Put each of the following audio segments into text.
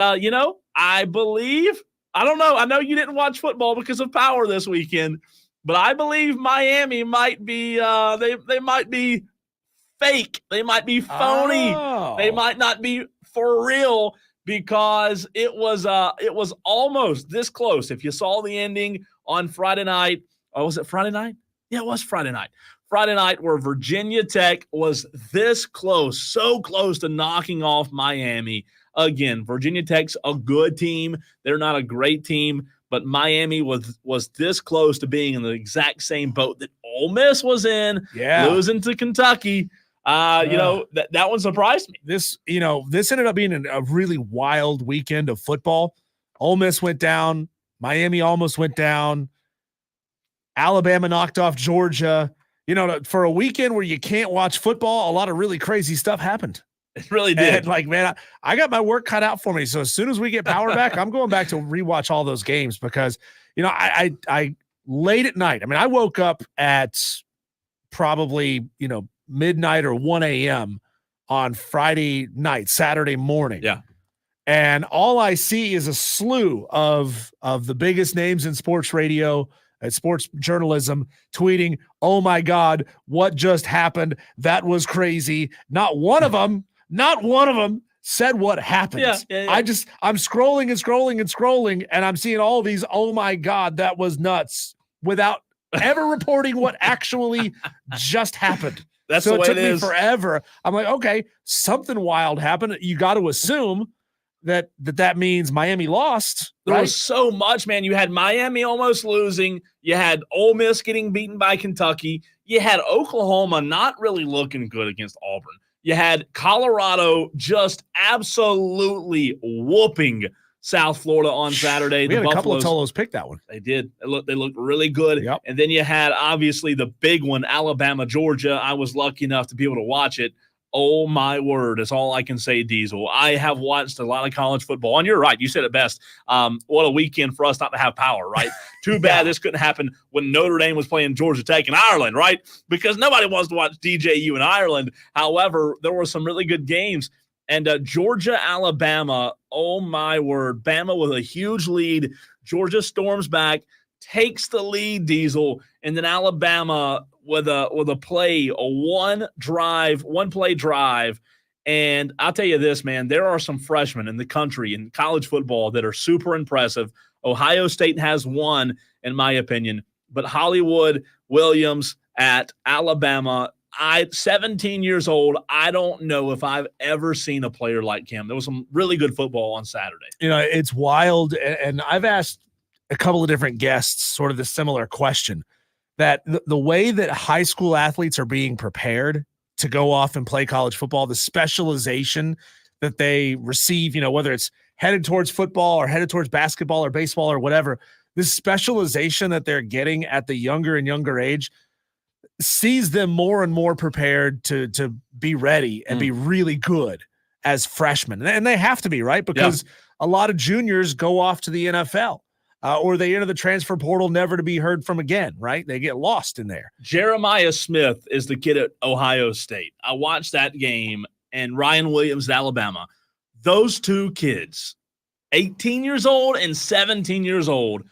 I believe, I don't know. I know you didn't watch football because of power this weekend, but I believe Miami might be, they might be fake. They might be phony. Oh. They might not be for real because it was almost this close. If you saw the ending on Friday night, was it Friday night? Yeah, it was Friday night. Friday night where Virginia Tech was this close, so close to knocking off Miami. Again, Virginia Tech's a good team. They're not a great team, but Miami was this close to being in the exact same boat that Ole Miss was in, losing to Kentucky. That one surprised me. This ended up being a really wild weekend of football. Ole Miss went down. Miami almost went down. Alabama knocked off Georgia. For a weekend where you can't watch football, a lot of really crazy stuff happened. It really did. And man, I got my work cut out for me. So as soon as we get power back, I'm going back to rewatch all those games because, I late at night. I mean, I woke up at probably, midnight or 1 a.m. on Friday night, Saturday morning. Yeah. And all I see is a slew of the biggest names in sports radio and sports journalism tweeting, "Oh my God, what just happened? That was crazy." Not one of them said what happened. Yeah. I'm scrolling and scrolling and scrolling, and I'm seeing all these, "Oh my God, that was nuts," without ever reporting what actually just happened. That's so the way it took it me is. forever. I'm like, okay, something wild happened. You got to assume that means Miami lost. There was so much, man. You had Miami almost losing. You had Ole Miss getting beaten by Kentucky. You had Oklahoma not really looking good against Auburn. You had Colorado just absolutely whooping South Florida on Saturday. We had a couple of Tolos pick that one. They did. They looked really good. Yep. And then you had, obviously, the big one, Alabama, Georgia. I was lucky enough to be able to watch it. Oh, my word, is all I can say, Diesel. I have watched a lot of college football. And you're right. You said it best. What a weekend for us not to have power, right? Too bad this couldn't happen when Notre Dame was playing Georgia Tech in Ireland, right? Because nobody wants to watch DJU in Ireland. However, there were some really good games. And Georgia, Alabama, oh, my word. Bama with a huge lead. Georgia storms back, takes the lead, Diesel. And then Alabama with a play, one play drive. And I'll tell you this, man, there are some freshmen in the country in college football that are super impressive. Ohio State has one, in my opinion, but Hollywood Williams at Alabama, 17 years old, I don't know if I've ever seen a player like him. There was some really good football on Saturday. It's wild. And I've asked a couple of different guests sort of the similar question, that the way that high school athletes are being prepared to go off and play college football, the specialization that they receive, whether it's headed towards football or headed towards basketball or baseball or whatever, this specialization that they're getting at the younger and younger age sees them more and more prepared to be ready and be really good as freshmen. And they have to be, right? Because a lot of juniors go off to the NFL. Or they enter the transfer portal never to be heard from again, right? They get lost in there. Jeremiah Smith is the kid at Ohio State. I watched that game, and Ryan Williams at Alabama. Those two kids, 18 years old and 17 years old,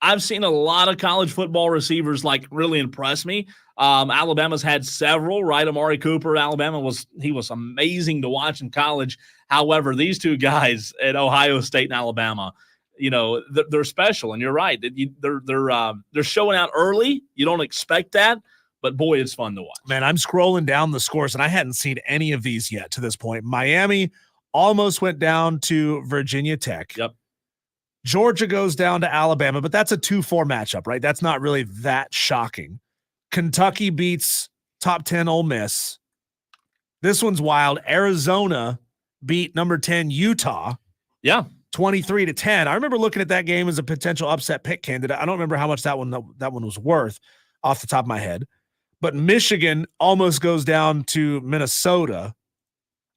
I've seen a lot of college football receivers really impress me. Alabama's had several, right? Amari Cooper at Alabama was amazing to watch in college. However, these two guys at Ohio State and Alabama, they're special, and you're right. They're showing out early. You don't expect that, but boy, it's fun to watch. Man, I'm scrolling down the scores, and I hadn't seen any of these yet to this point. Miami almost went down to Virginia Tech. Yep. Georgia goes down to Alabama, but that's a 2-4 matchup, right? That's not really that shocking. Kentucky beats top 10 Ole Miss. This one's wild. Arizona beat number 10 Utah. Yeah. 23-10. I remember looking at that game as a potential upset pick candidate. I don't remember how much that one was worth off the top of my head. But Michigan almost goes down to Minnesota.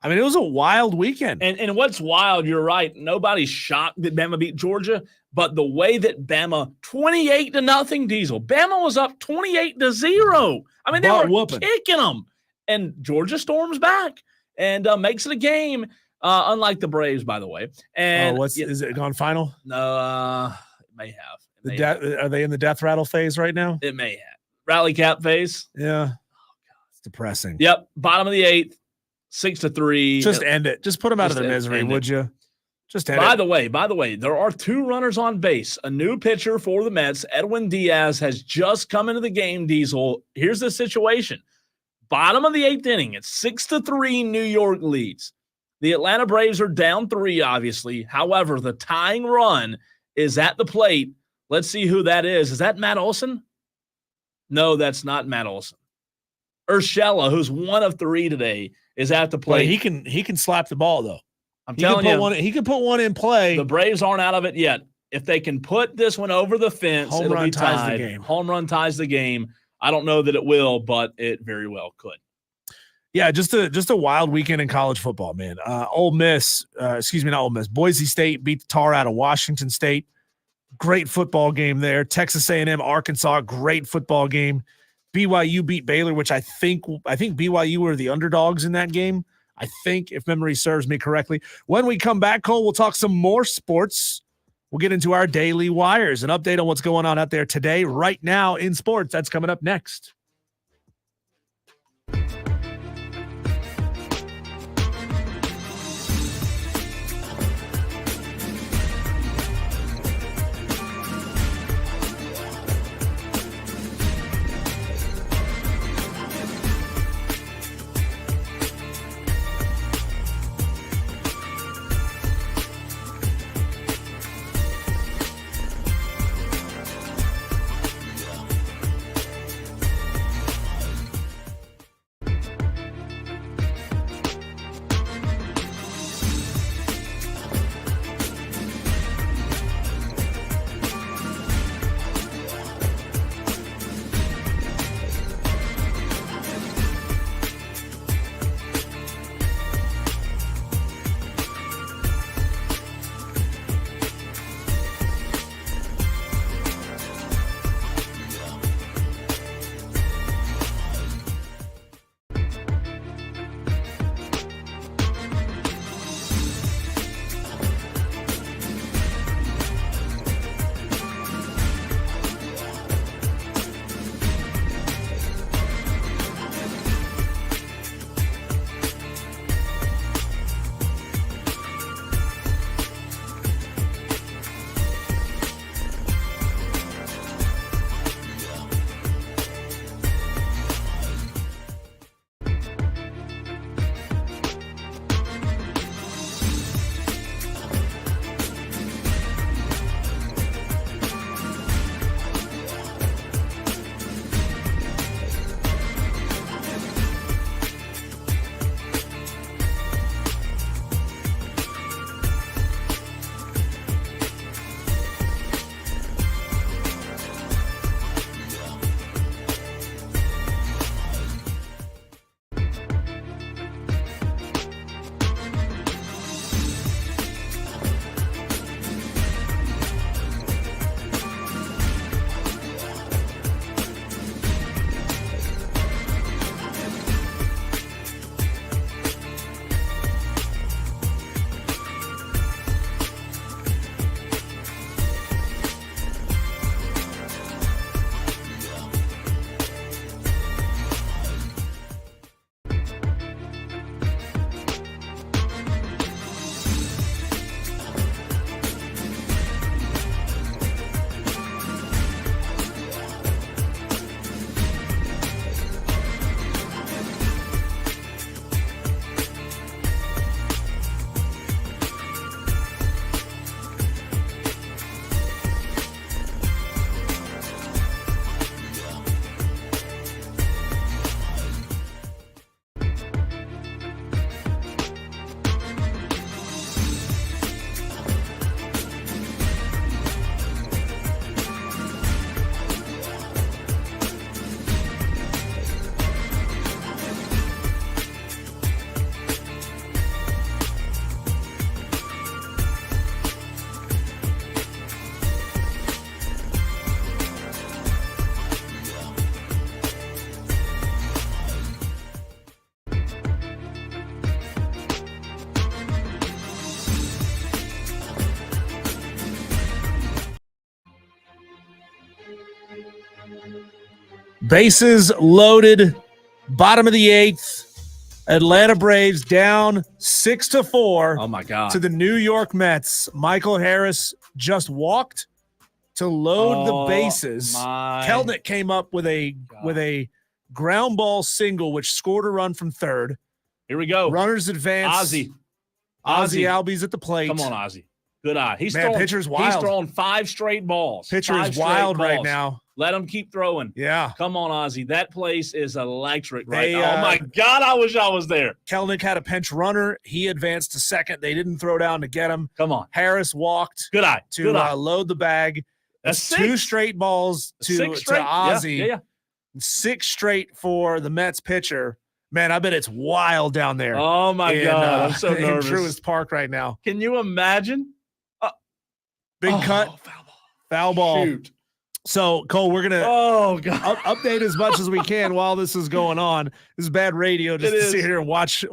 I mean, it was a wild weekend. And what's wild, you're right, nobody's shocked that Bama beat Georgia, but the way that Bama, 28-0, Diesel. Bama was up 28-0. I mean, they were kicking them. And Georgia storms back and makes it a game. Unlike the Braves, by the way. And is it gone final? No, it may have. Are they in the death rattle phase right now? It may have. Rally cap phase. Yeah. It's depressing. Yep. Bottom of the 8th, 6-3. Just end it. Just put them out of their misery, would you? Just end it. By the way, there are 2 runners on base. A new pitcher for the Mets, Edwin Diaz, has just come into the game, Diesel. Here's the situation. Bottom of the 8th inning, it's 6-3 New York leads. The Atlanta Braves are down 3, obviously. However, the tying run is at the plate. Let's see who that is. Is that Matt Olson? No, that's not Matt Olson. Urshela, who's 1 of 3 today, is at the plate. Well, he can slap the ball, though. I'm telling you. He can put one in play. The Braves aren't out of it yet. If they can put this one over the fence, it'll be tied. Ties the game. Home run ties the game. I don't know that it will, but it very well could. Yeah, just a wild weekend in college football, man. Boise State beat the tar out of Washington State. Great football game there. Texas A&M, Arkansas, great football game. BYU beat Baylor, which I think BYU were the underdogs in that game. I think, if memory serves me correctly. When we come back, Cole, we'll talk some more sports. We'll get into our daily wires, an update on what's going on out there today, right now in sports. That's coming up next. Bases loaded, bottom of the 8th. Atlanta Braves down 6-4. Oh, my God. To the New York Mets. Michael Harris just walked to load the bases. Kelnick came up with a ground ball single, which scored a run from third. Here we go. Runners advance. Ozzie Albies at the plate. Come on, Ozzie. Good eye. Pitcher's wild. He's throwing 5 straight balls. Pitcher is wild right now. Let him keep throwing. Yeah. Come on, Ozzie. That place is electric right They, now. Oh, my God. I wish I was there. Kelnick had a pinch runner. He advanced to second. They didn't throw down to get him. Come on. Harris walked Good eye. to Good eye. load the bag. That's 2 straight balls to Ozzie. Yeah. 6 straight for the Mets pitcher. Man, I bet it's wild down there. Oh, my God. I'm so nervous. In Truist Park right now. Can you imagine? Big cut. Foul ball. Shoot. So, Cole, we're going to update as much as we can while this is going on. This is bad radio just to sit here and watch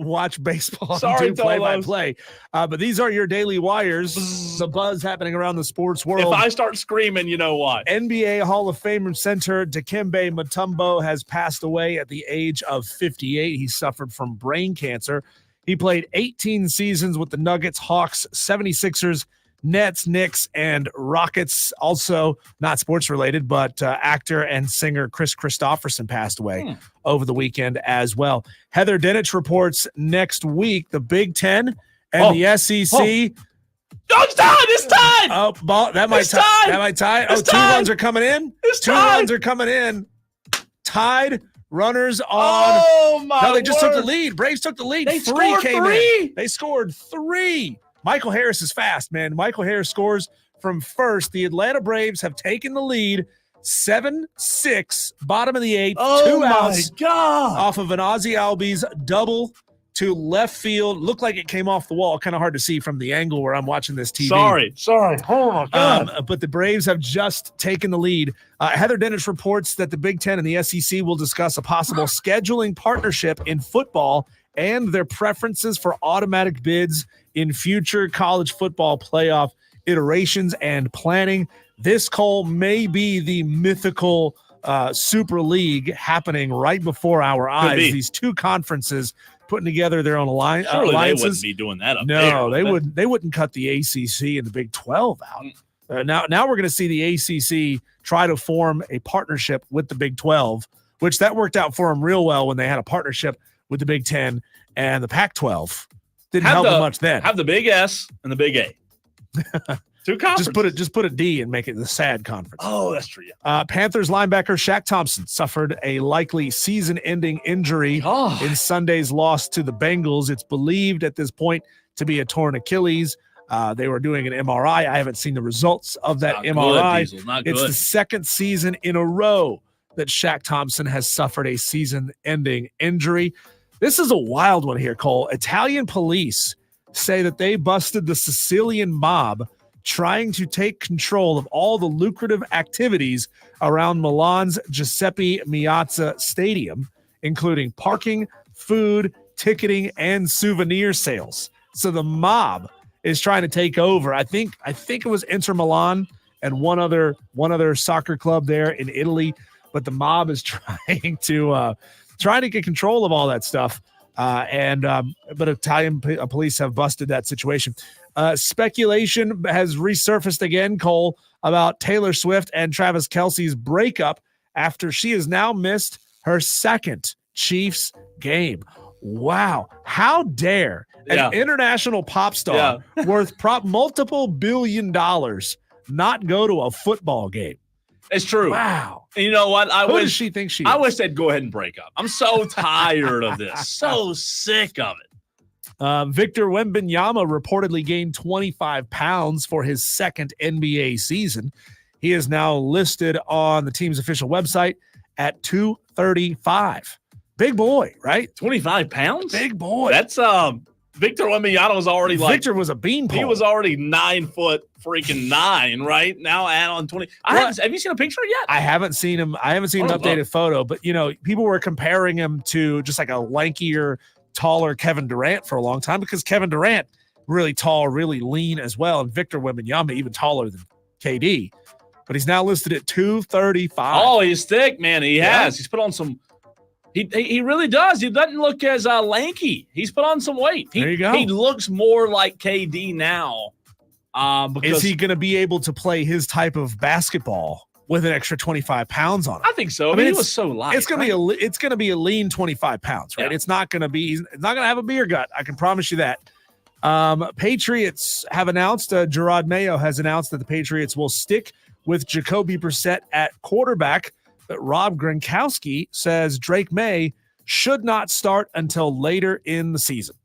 baseball and do play-by-play. But these are your daily wires, the buzz happening around the sports world. If I start screaming, you know why. NBA Hall of Famer center Dikembe Mutombo has passed away at the age of 58. He suffered from brain cancer. He played 18 seasons with the Nuggets, Hawks, 76ers, Nets, Knicks, and Rockets. Also, not sports related, but actor and singer Chris Christopherson passed away over the weekend as well. Heather Dinich reports next week the Big Ten and the SEC. Oh, it's tied! It's tied! Oh, that might tie. That might tie. It's 2 tied. runs are coming in. It's 2 tied. runs are coming in. Tied. Runners on. Oh, my No, they just word. took the lead. Braves took the lead. They 3 scored came 3. in. They scored 3. Michael Harris is fast, man. Michael Harris scores from first. The Atlanta Braves have taken the lead 7-6, bottom of the 8th, 2 outs off of an Ozzie Albies double to left field. Looked like it came off the wall. Kind of hard to see from the angle where I'm watching this TV. Sorry. Oh, my God. But the Braves have just taken the lead. Heather Dinich reports that the Big Ten and the SEC will discuss a possible scheduling partnership in football and their preferences for automatic bids in future college football playoff iterations and planning. This, Cole, may be the mythical Super League happening right before our eyes. These 2 conferences putting together their own alliances. Surely they wouldn't be doing that up there. No, they wouldn't cut the ACC and the Big 12 out. Now we're going to see the ACC try to form a partnership with the Big 12, which that worked out for them real well when they had a partnership with the Big 10 and the Pac-12. Didn't help them much then. Have the Big S and the Big A. 2 conferences. Just put a D and make it the SAD conference. Oh, that's true. Yeah. Panthers linebacker Shaq Thompson suffered a likely season-ending injury in Sunday's loss to the Bengals. It's believed at this point to be a torn Achilles. They were doing an MRI. I haven't seen the results of that MRI. It's the 2nd season in a row that Shaq Thompson has suffered a season-ending injury. This is a wild one here, Cole. Italian police say that they busted the Sicilian mob trying to take control of all the lucrative activities around Milan's Giuseppe Meazza Stadium, including parking, food, ticketing, and souvenir sales. So the mob is trying to take over. I think it was Inter Milan and one other soccer club there in Italy, but the mob is trying to get control of all that stuff. But Italian police have busted that situation. Speculation has resurfaced again, Cole, about Taylor Swift and Travis Kelce's breakup after she has now missed her 2nd Chiefs game. Wow. How dare an international pop star worth multiple $billion not go to a football game? It's true. Wow. And you know what? Who does she think she is? I wish they'd go ahead and break up. I'm so tired of this. So sick of it. Victor Wembanyama reportedly gained 25 pounds for his 2nd NBA season. He is now listed on the team's official website at 235. Big boy, right? 25 pounds? Big boy. That's Victor Wembanyama was already Victor was a beanpole. He was already 9 foot freaking 9, right? Now add on 20. Have you seen a picture yet? I haven't seen him. I haven't seen an updated photo, but people were comparing him to just like a lankier, taller Kevin Durant for a long time, because Kevin Durant really tall, really lean as well, and Victor Wembanyama even taller than KD. but he's now listed at 235. Oh, he's thick, man. He has. He's put on some. He really does. He doesn't look as lanky. He's put on some weight. There you go. He looks more like KD now. Because is he going to be able to play his type of basketball with an extra 25 pounds on him? I think so. I mean, he was so light. It's going to be a lean 25 pounds, right? Yeah. It's not going to be. He's not going to have a beer gut. I can promise you that. Patriots have announced. Gerard Mayo has announced that the Patriots will stick with Jacoby Brissett at quarterback. But Rob Gronkowski says Drake May should not start until later in the season.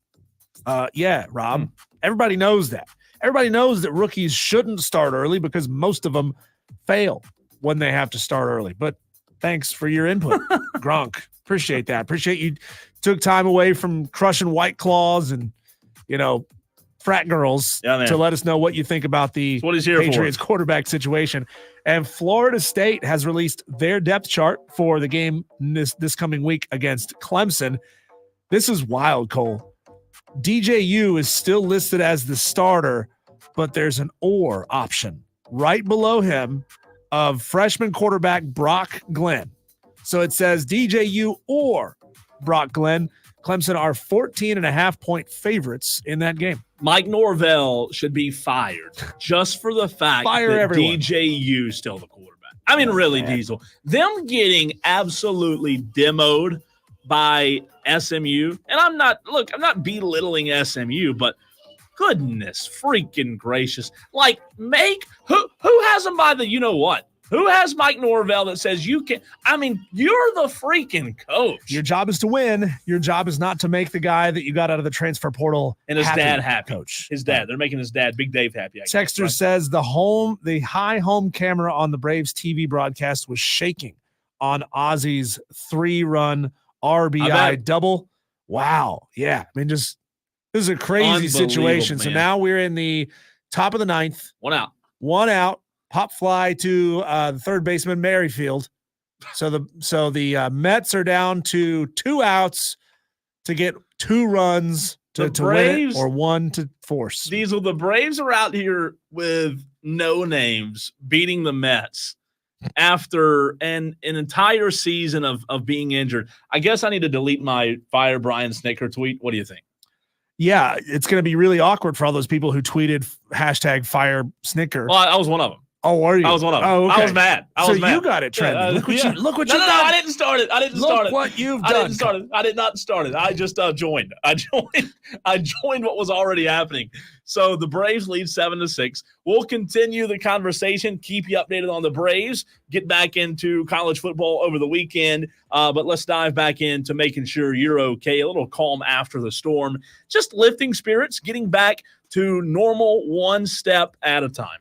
Yeah, Rob. Everybody knows that. Everybody knows that rookies shouldn't start early because most of them fail when they have to start early. But thanks for your input, Gronk. Appreciate that. Appreciate you took time away from crushing White Claws and, frat girls to let us know what you think about the Patriots quarterback situation. And Florida State has released their depth chart for the game this coming week against Clemson. This is wild, Cole. DJU is still listed as the starter, but there's an or option right below him of freshman quarterback Brock Glenn. So it says DJU or Brock Glenn. Clemson are 14.5-point favorites in that game. Mike Norvell should be fired just for the fact that everyone. DJU is still the quarterback. I mean, really, man. Diesel. Them getting absolutely demoed by SMU, and I'm not belittling SMU, but goodness freaking gracious. Like, who has them by the you-know-what? Who has Mike Norvell that says you can? I mean, you're the freaking coach. Your job is to win. Your job is not to make the guy that you got out of the transfer portal and his dad happy. Coach. His dad. They're making his dad, Big Dave, happy. Texter says the high home camera on the Braves TV broadcast was shaking on Ozzy's 3-run RBI double. Wow. Yeah. I mean, this is a crazy situation. Man. So now we're in the top of the ninth. One out. Pop fly to the third baseman Merrifield. So the Mets are down to 2 outs to get 2 runs to win it or 1 to force. Diesel, the Braves are out here with no names beating the Mets after an entire season of being injured. I guess I need to delete my Fire Brian Snicker tweet. What do you think? Yeah, it's going to be really awkward for all those people who tweeted hashtag Fire Snicker. Well, I was one of them. Oh, are you? I was one of them. Oh, okay. I was mad. You got it trending. Look what you've done. I didn't start it. Look what you've done. I did not start it. I just joined. I joined what was already happening. So the Braves lead 7-6. We'll continue the conversation. Keep you updated on the Braves. Get back into college football over the weekend. But let's dive back into making sure you're okay. A little calm after the storm. Just lifting spirits, getting back to normal one step at a time.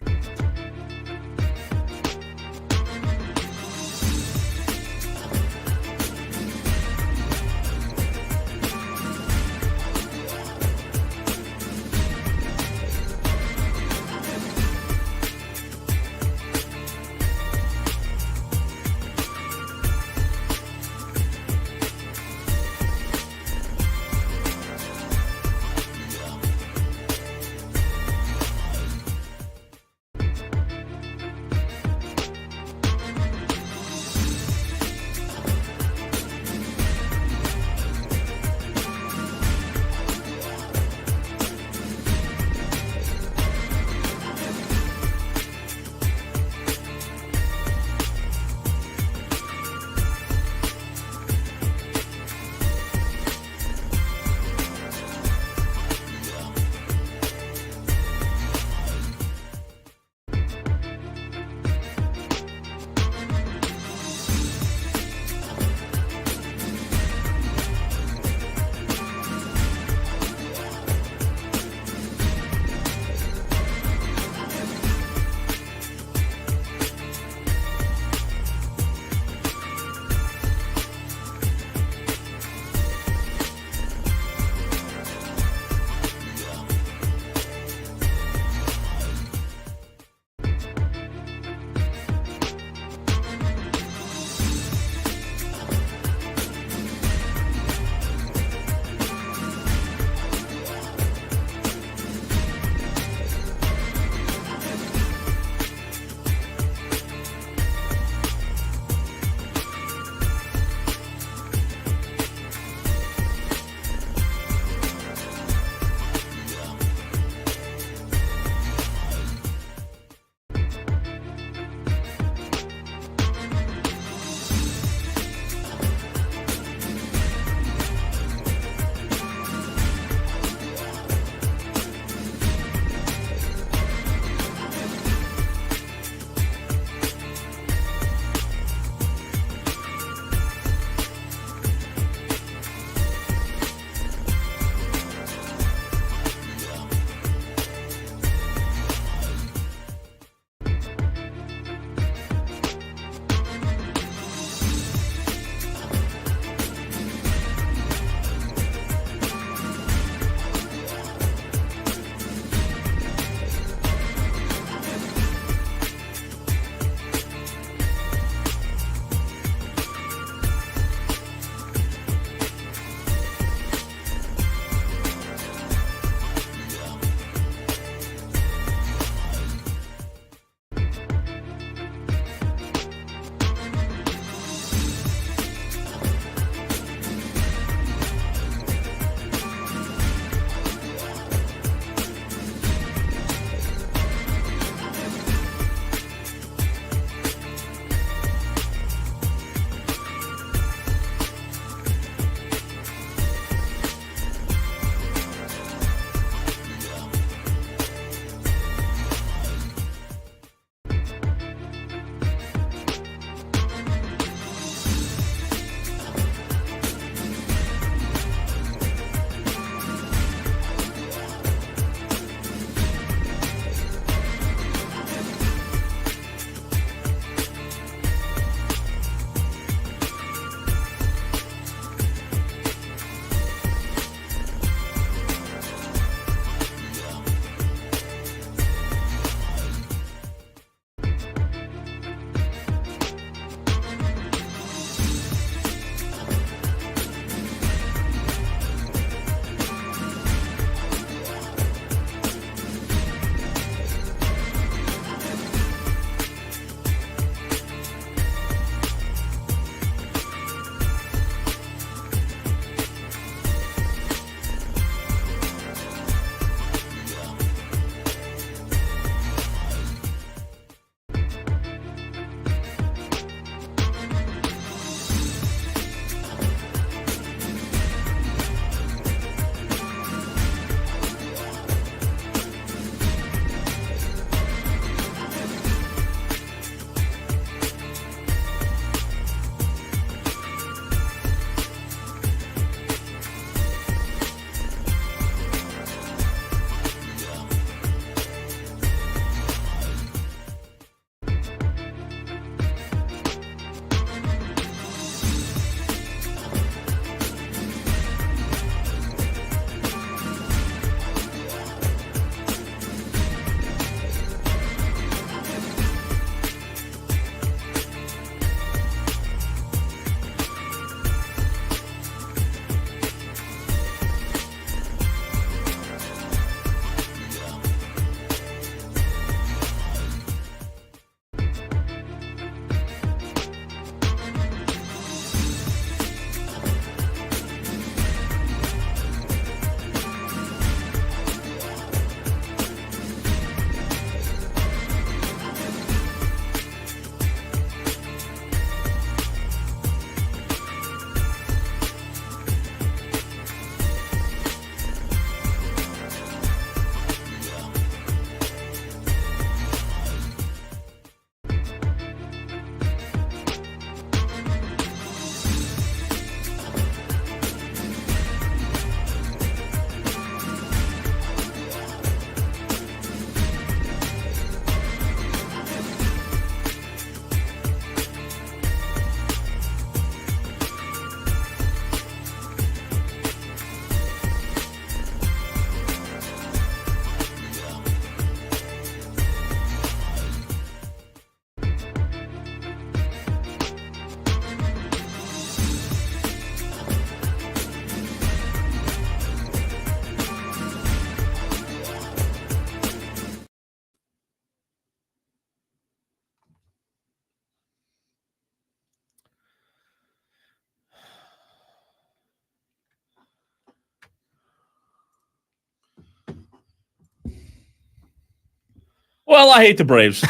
Well, I hate the Braves.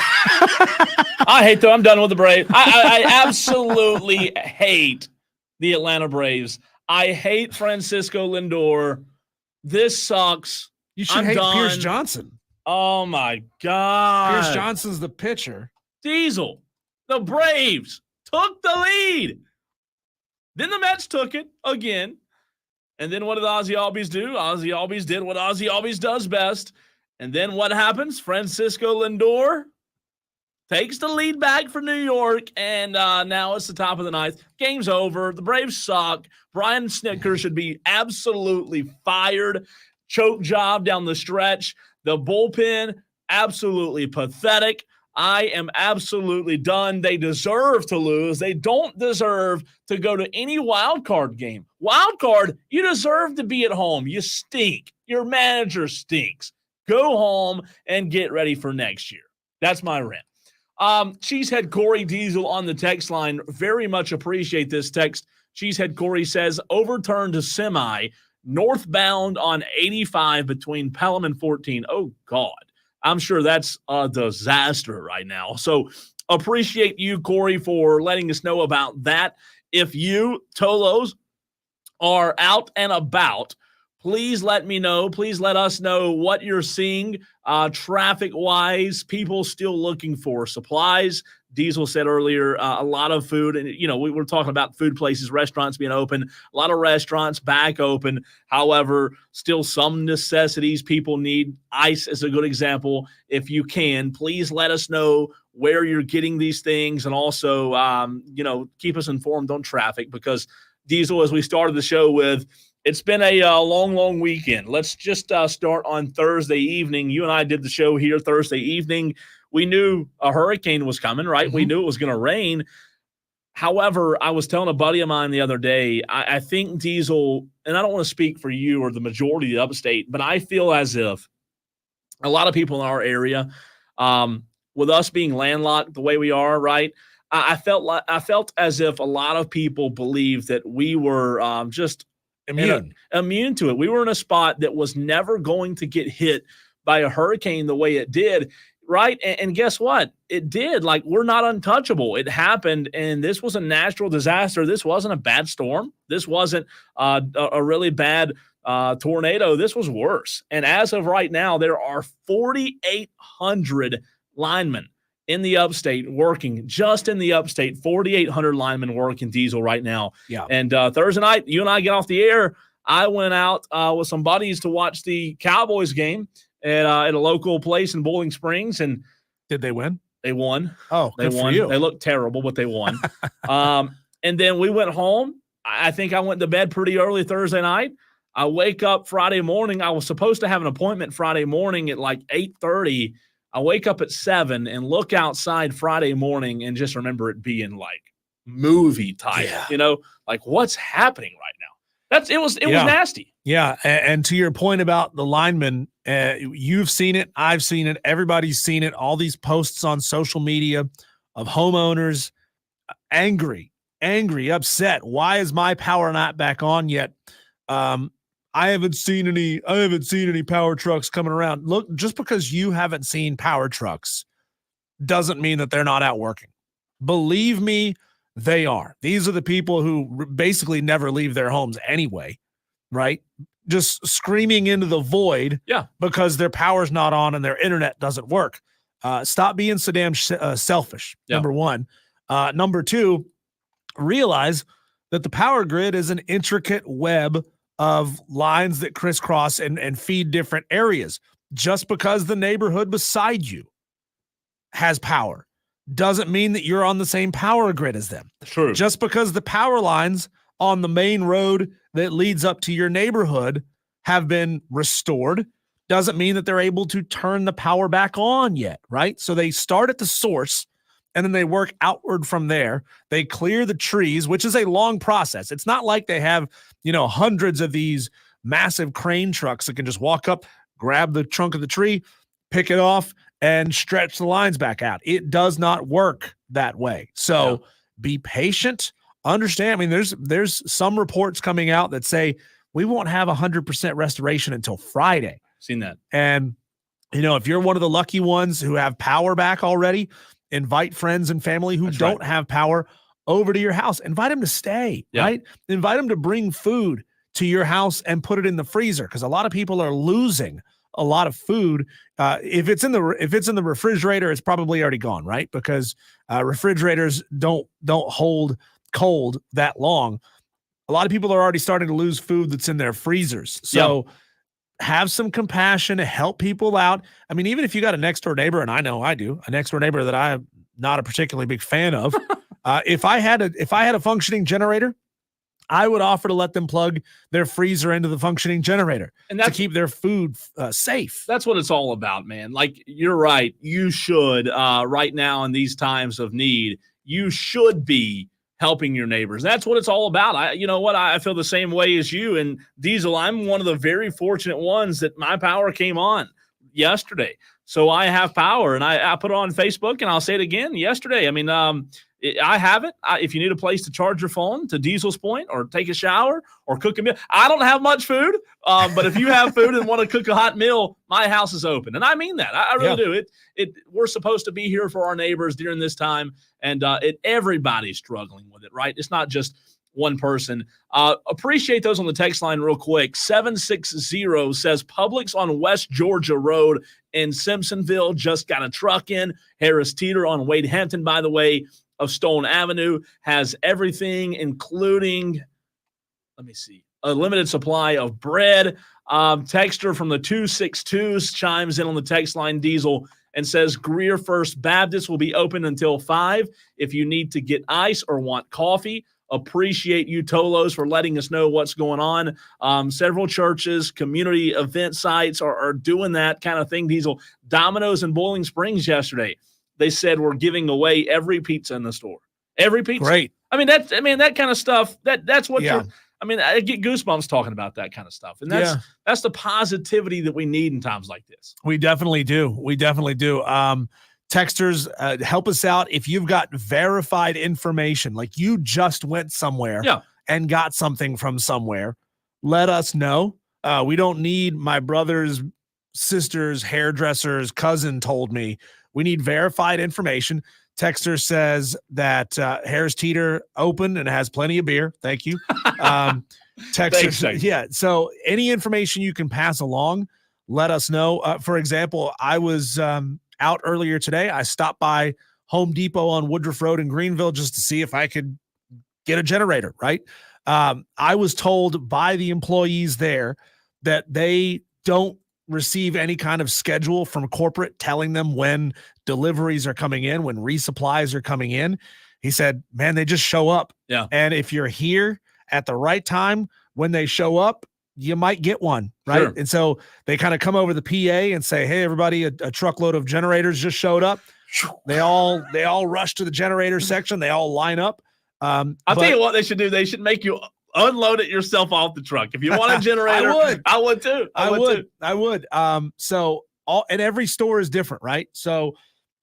I hate them. I'm done with the Braves. I absolutely hate the Atlanta Braves. I hate Francisco Lindor. This sucks. You should I'm hate done. Pierce Johnson. Oh, my God. Pierce Johnson's the pitcher. Diesel, the Braves took the lead. Then the Mets took it again. And then what did Ozzie Albies do? Ozzie Albies did what Ozzie Albies does best. And then what happens? Francisco Lindor takes the lead back for New York, and now it's the top of the ninth. Game's over. The Braves suck. Brian Snitker should be absolutely fired. Choke job down the stretch. The bullpen, absolutely pathetic. I am absolutely done. They deserve to lose. They don't deserve to go to any wild card game. Wild card, you deserve to be at home. You stink. Your manager stinks. Go home and get ready for next year. That's my rant. Cheesehead Corey Diesel on the text line. Very much appreciate this text. Cheesehead Corey says, overturned to semi, northbound on 85 between Pelham and 14. Oh, God. I'm sure that's a disaster right now. So appreciate you, Corey, for letting us know about that. If you, Tolos, are out and about, please let me know. Please let us know what you're seeing traffic-wise, people still looking for supplies. Diesel said earlier, a lot of food, and, you know, we were talking about food places, restaurants being open, a lot of restaurants back open. However, still some necessities people need. Ice is a good example. If you can, please let us know where you're getting these things, and also, keep us informed on traffic, because Diesel, as we started the show with, it's been a long weekend. Let's just start on Thursday evening. You and I did the show here Thursday evening. We knew a hurricane was coming, right? Mm-hmm. We knew it was going to rain. However, I was telling a buddy of mine the other day, I think, Diesel, and I don't want to speak for you or the majority of the upstate, but I feel as if a lot of people in our area, with us being landlocked the way we are, right? I felt as if a lot of people believed that we were just immune to it. We were in a spot that was never going to get hit by a hurricane the way it did. Right. And guess what? It did. Like, we're not untouchable. It happened. And this was a natural disaster. This wasn't a bad storm. This wasn't a really bad tornado. This was worse. And as of right now, there are 4,800 linemen in the upstate working, just in the upstate, 4,800 linemen working, Diesel, right now. Yeah. And Thursday night, you and I get off the air. I went out with some buddies to watch the Cowboys game at a local place in Bowling Springs. And did they win? They won. Oh, they won. For you. They looked terrible, but they won. And then we went home. I think I went to bed pretty early Thursday night. I wake up Friday morning. I was supposed to have an appointment Friday morning at like 8:30. I wake up at 7 and look outside Friday morning and just remember it being like movie type, like what's happening right now. It was nasty. Yeah. And to your point about the linemen, you've seen it. I've seen it. Everybody's seen it. All these posts on social media of homeowners angry, upset. Why is my power not back on yet? I haven't seen any power trucks coming around. Look, just because you haven't seen power trucks doesn't mean that they're not out working. Believe me, they are. These are the people who basically never leave their homes anyway, right? Just screaming into the void because their power's not on and their internet doesn't work. Stop being so damn selfish, number one. Number two, realize that the power grid is an intricate web of lines that crisscross and feed different areas. Just because the neighborhood beside you has power doesn't mean that you're on the same power grid as them. True. Just because the power lines on the main road that leads up to your neighborhood have been restored doesn't mean that they're able to turn the power back on yet, right? So they start at the source and then they work outward from there. They clear the trees, which is a long process. It's not like they have, hundreds of these massive crane trucks that can just walk up, grab the trunk of the tree, pick it off, and stretch the lines back out. It does not work that way. So be patient. Understand. I mean, there's some reports coming out that say we won't have 100% restoration until Friday. Seen that. And if you're one of the lucky ones who have power back already, invite friends and family who don't have power over to your house. Invite them to stay, right? Invite them to bring food to your house and put it in the freezer, because a lot of people are losing a lot of food. If it's in the refrigerator, it's probably already gone, right? Because refrigerators don't hold cold that long. A lot of people are already starting to lose food that's in their freezers. So have some compassion, help people out. I mean, even if you got a next door neighbor, and I know I do, a next door neighbor that I'm not a particularly big fan of, if I had a functioning generator, I would offer to let them plug their freezer into the functioning generator and to keep their food safe. That's what it's all about, man. Like, you're right. You should, right now in these times of need, you should be helping your neighbors. That's what it's all about. You know what? I feel the same way as you. And Diesel, I'm one of the very fortunate ones that my power came on yesterday. So I have power, and I put it on Facebook, and I'll say it again yesterday. I mean, I have it. If you need a place to charge your phone, to Diesel's point, or take a shower or cook a meal. I don't have much food, but if you have food and want to cook a hot meal, my house is open. And I mean that. I really do. We're supposed to be here for our neighbors during this time, and everybody's struggling with it, right? It's not just one person. Appreciate those on the text line real quick. 760 says Publix on West Georgia Road in Simpsonville just got a truck in. Harris Teeter on Wade Hampton, by the way, of Stone Avenue, has everything, including, let me see, a limited supply of bread. Texter from the 262s chimes in on the text line, Diesel, and says Greer First Baptist will be open until 5 if you need to get ice or want coffee. Appreciate you, Tolos, for letting us know what's going on. Several churches, community event sites are doing that kind of thing, Diesel. Domino's in Boiling Springs yesterday, they said we're giving away every pizza in the store. Every pizza. Great. I mean, that kind of stuff, that's what I get goosebumps talking about that kind of stuff. And that's the positivity that we need in times like this. We definitely do. Texters, help us out. If you've got verified information, like you just went somewhere and got something from somewhere, let us know. We don't need my brother's sister's hairdresser's cousin told me. We need verified information. Texter says that Harris Teeter open and has plenty of beer. Thank you. Texter, so any information you can pass along, let us know. For example, I was out earlier today. I stopped by Home Depot on Woodruff Road in Greenville just to see if I could get a generator, right? I was told by the employees there that they don't receive any kind of schedule from corporate telling them when deliveries are coming in, when resupplies are coming in. He said, man, they just show up. Yeah. And if you're here at the right time, when they show up, you might get one, right? Sure. And so they kind of come over the PA and say, hey, everybody, a truckload of generators just showed up. They all rush to the generator section. They all line up. I'll tell you what they should do. They should make you unload it yourself off the truck. If you want a generator, I would too. I would. So and every store is different, right? So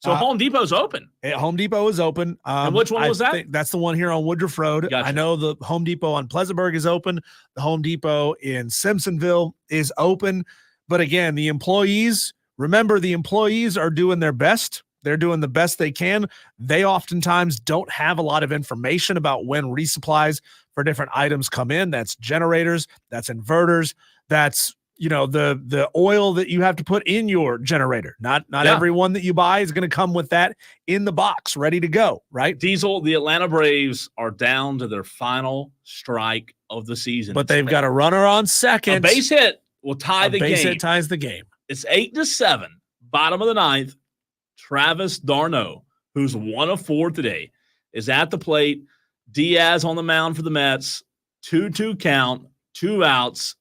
Home Depot's open. Home Depot is open. And which one was that? That's the one here on Woodruff Road. Gotcha. I know the Home Depot on Pleasantburg is open. The Home Depot in Simpsonville is open. But again, the employees are doing their best. They're doing the best they can. They oftentimes don't have a lot of information about when resupplies for different items come in. That's generators, that's inverters, that's the oil that you have to put in your generator. Not every one that you buy is going to come with that in the box ready to go, right? Diesel, the Atlanta Braves are down to their final strike of the season. But they've got a runner on second. A base hit will tie the game. A base hit ties the game. It's 8-7, bottom of the ninth. Travis d'Arnaud, who's 1 of 4 today, is at the plate. Diaz on the mound for the Mets. 2-2 count, 2 outs.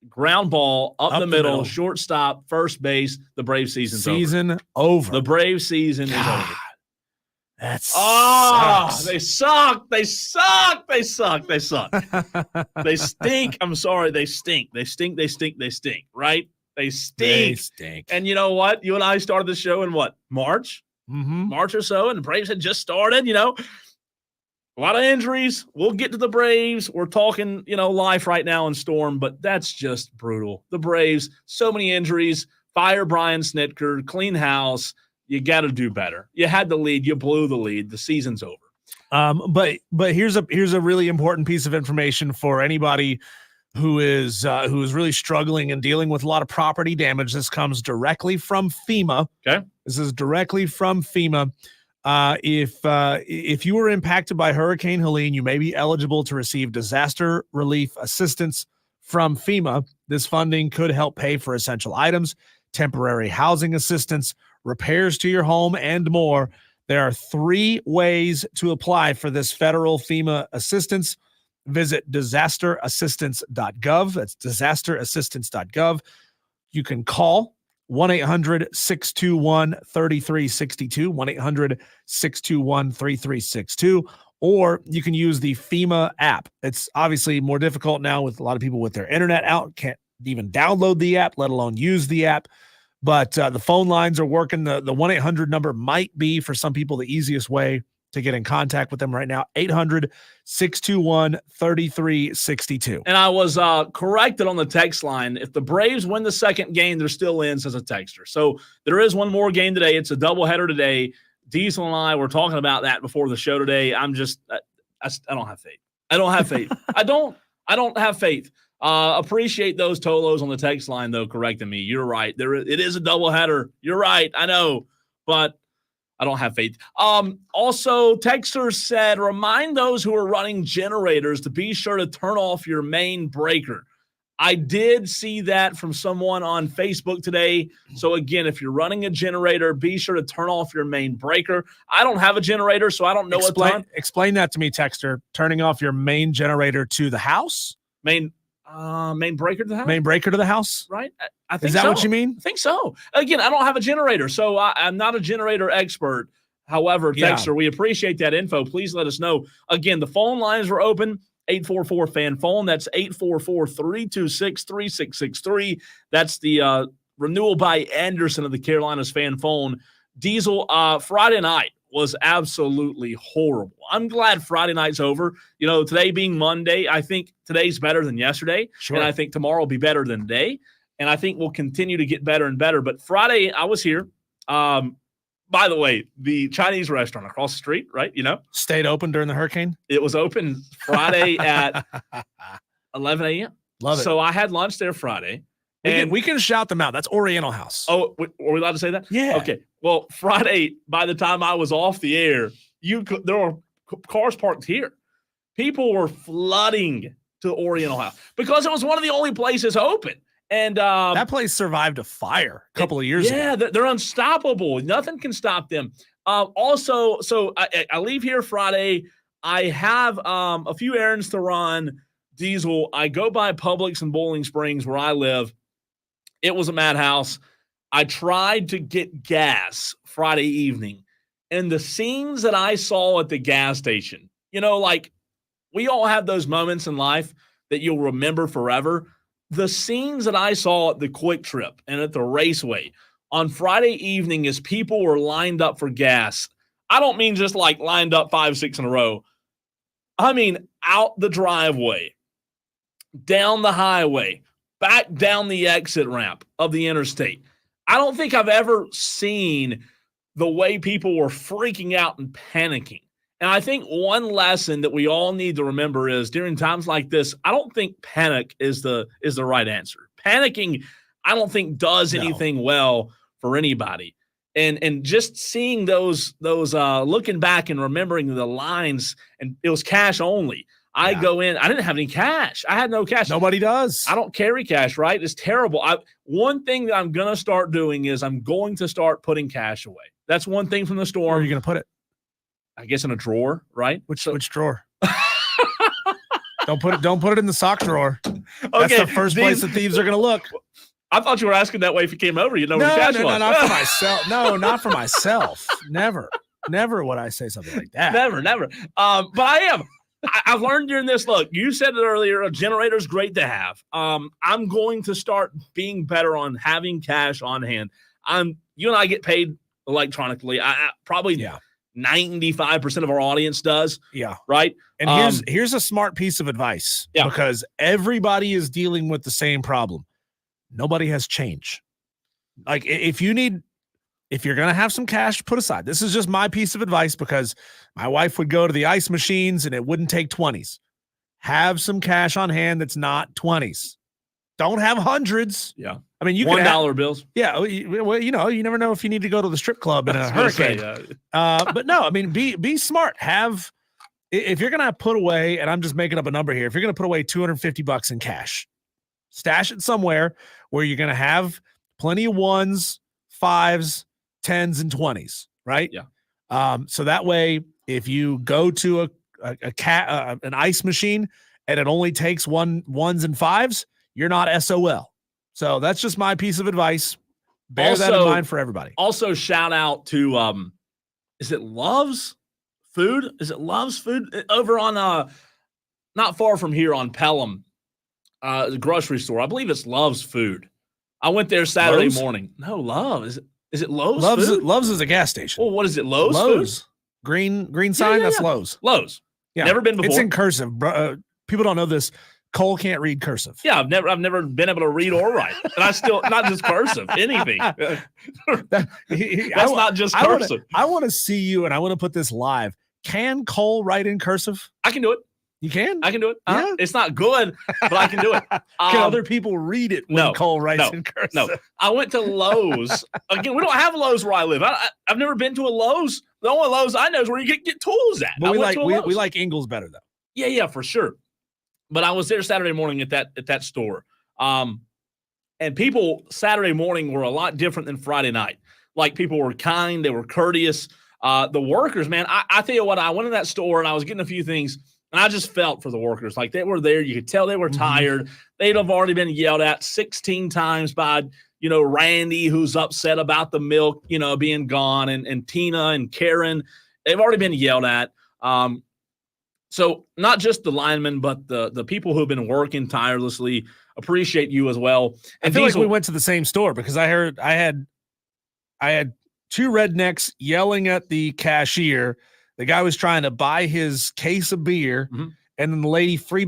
Ground ball up the middle, shortstop, first base. The Braves season over. The Braves season is over. That's sucks. They suck. They stink. I'm sorry. They stink. Right? They stink. And you know what? You and I started the show in what? March? Mm-hmm. March or so, and the Braves had just started, A lot of injuries. We'll get to the Braves. We're talking, life right now in Storm, but that's just brutal. The Braves, so many injuries. fire Brian Snitker, clean house. You got to do better. You had the lead. You blew the lead. The season's over. But here's a really important piece of information for anybody who is really struggling and dealing with a lot of property damage. This comes directly from FEMA. Okay. This is directly from FEMA. If you were impacted by Hurricane Helene, you may be eligible to receive disaster relief assistance from FEMA. This funding could help pay for essential items, temporary housing assistance, repairs to your home, and more. There are 3 ways to apply for this federal FEMA assistance. Visit disasterassistance.gov. That's disasterassistance.gov. You can call 1-800-621-3362, 1-800-621-3362, or you can use the FEMA app. It's obviously more difficult now with a lot of people with their internet out, can't even download the app, let alone use the app. But the phone lines are working. The 1-800 number might be, for some people, the easiest way to get in contact with them right now. 800-621-3362. And I was corrected on the text line. If the Braves win the second game, they're still in, says a texter. So there is one more game today. It's a doubleheader today. Diesel and I were talking about that before the show today. I don't have faith. I don't have faith. I don't have faith. Appreciate those Tolos on the text line, though, correcting me. You're right. It is a doubleheader. You're right. I know, but I don't have faith. Also, texter said, remind those who are running generators to be sure to turn off your main breaker. I did see that from someone on Facebook today. So again, if you're running a generator, be sure to turn off your main breaker. I don't have a generator, so I don't know a ton. Explain that to me, texter. Turning off your main generator to the house? Main breaker to the house? Main breaker to the house? Right? I think Is that what you mean? I think so. Again, I don't have a generator, so I'm not a generator expert. However, texter, we appreciate that info. Please let us know. Again, the phone lines are open. 844-FAN-PHONE. That's 844-326-3663. That's the renewal by Anderson of the Carolinas Fan Phone. Diesel, Friday night was absolutely horrible. I'm glad Friday night's over. You know, today being Monday, I think today's better than yesterday. Sure. And I think tomorrow will be better than today. And I think we'll continue to get better and better. But Friday, I was here. By the way, the Chinese restaurant across the street, right? You know, stayed open during the hurricane. It was open Friday at 11 a.m. Love it. So I had lunch there Friday. We can shout them out. That's Oriental House. Oh, were we allowed to say that? Yeah. Okay. Well, Friday, by the time I was off the air, there were cars parked here. People were flooding to Oriental House because it was one of the only places open. And that place survived a fire a couple of years ago. Yeah, they're unstoppable. Nothing can stop them. Also, so I leave here Friday. I have a few errands to run. Diesel, I go by Publix in Bowling Springs where I live. It was a madhouse. I tried to get gas Friday evening, and the scenes that I saw at the gas station, you know, like we all have those moments in life that you'll remember forever. The scenes that I saw at the Quick Trip and at the Raceway on Friday evening as people were lined up for gas, I don't mean just like lined up 5-6 in a row. I mean out the driveway, down the highway, back down the exit ramp of the interstate. I don't think I've ever seen the way people were freaking out and panicking. And I think one lesson that we all need to remember is during times like this, I don't think panic is the right answer. Panicking, I don't think does anything well for anybody. And just seeing those looking back and remembering the lines, and it was cash only. I go in, I didn't have any cash. I had no cash. Nobody does. I don't carry cash, right? It's terrible. One thing that I'm going to start doing is I'm going to start putting cash away. That's one thing from the store. Where are you going to put it? I guess in a drawer, right? Which drawer? Don't put it in the sock drawer. Okay, that's the first place the thieves are going to look. I thought you were asking that way if you came over. You know where the cash was. No, not for myself. No, not for myself. Never would I say something like that. Never. But I am. I've learned during this. Look, you said it earlier. A generator is great to have. I'm going to start being better on having cash on hand. You and I get paid electronically. I probably 95% of our audience does. Yeah. Right. And here's a smart piece of advice. Yeah. Because everybody is dealing with the same problem. Nobody has change. Like if you're going to have some cash put aside, this is just my piece of advice because my wife would go to the ice machines and it wouldn't take 20s. Have some cash on hand that's not 20s. Don't have hundreds. Yeah. I mean, you $1 bills. Yeah. Well, you never know if you need to go to the strip club in a hurricane. But no, I mean, be smart. If you're going to put away, and I'm just making up a number here, if you're going to put away $250 in cash, stash it somewhere where you're going to have plenty of 1s, 5s, 10s, and 20s, right? Yeah. So that way, if you go to an ice machine and it only takes 1s and 5s, you're not SOL. So that's just my piece of advice. Bear that in mind for everybody. Also, shout out to is it Love's Food? Is it Love's Food over on not far from here on Pelham, the grocery store? I believe it's Love's Food. I went there Saturday morning. No, Love. Is it Lowe's Food? Love's is a gas station. Well, what is it? Lowe's Food? Green sign, that's Lowe's. Lowe's. Yeah. Never been before. It's in cursive. People don't know this. Cole can't read cursive. Yeah, I've never been able to read or write. And I still not just cursive, anything. That's not just cursive. I want to see you, and I want to put this live. Can Cole write in cursive? I can do it. You can? I can do it. Yeah. It's not good, but I can do it. Can other people read it when Cole writes in cursive? No. I went to Lowe's. Again, we don't have Lowe's where I live. I've never been to a Lowe's. The only Lowe's I know is where you get tools at. But we like Ingles better, though. Yeah, for sure. But I was there Saturday morning at that store. And people Saturday morning were a lot different than Friday night. Like, people were kind. They were courteous. The workers, man, I tell you what, I went in that store and I was getting a few things, and I just felt for the workers. Like, they were there. You could tell they were tired. They'd have already been yelled at 16 times by, Randy, who's upset about the milk, being gone, and Tina and Karen. They've already been yelled at. So not just the linemen, but the people who have been working tirelessly appreciate you as well. And I feel like we went to the same store because I had two rednecks yelling at the cashier. The guy was trying to buy his case of beer, and then the lady three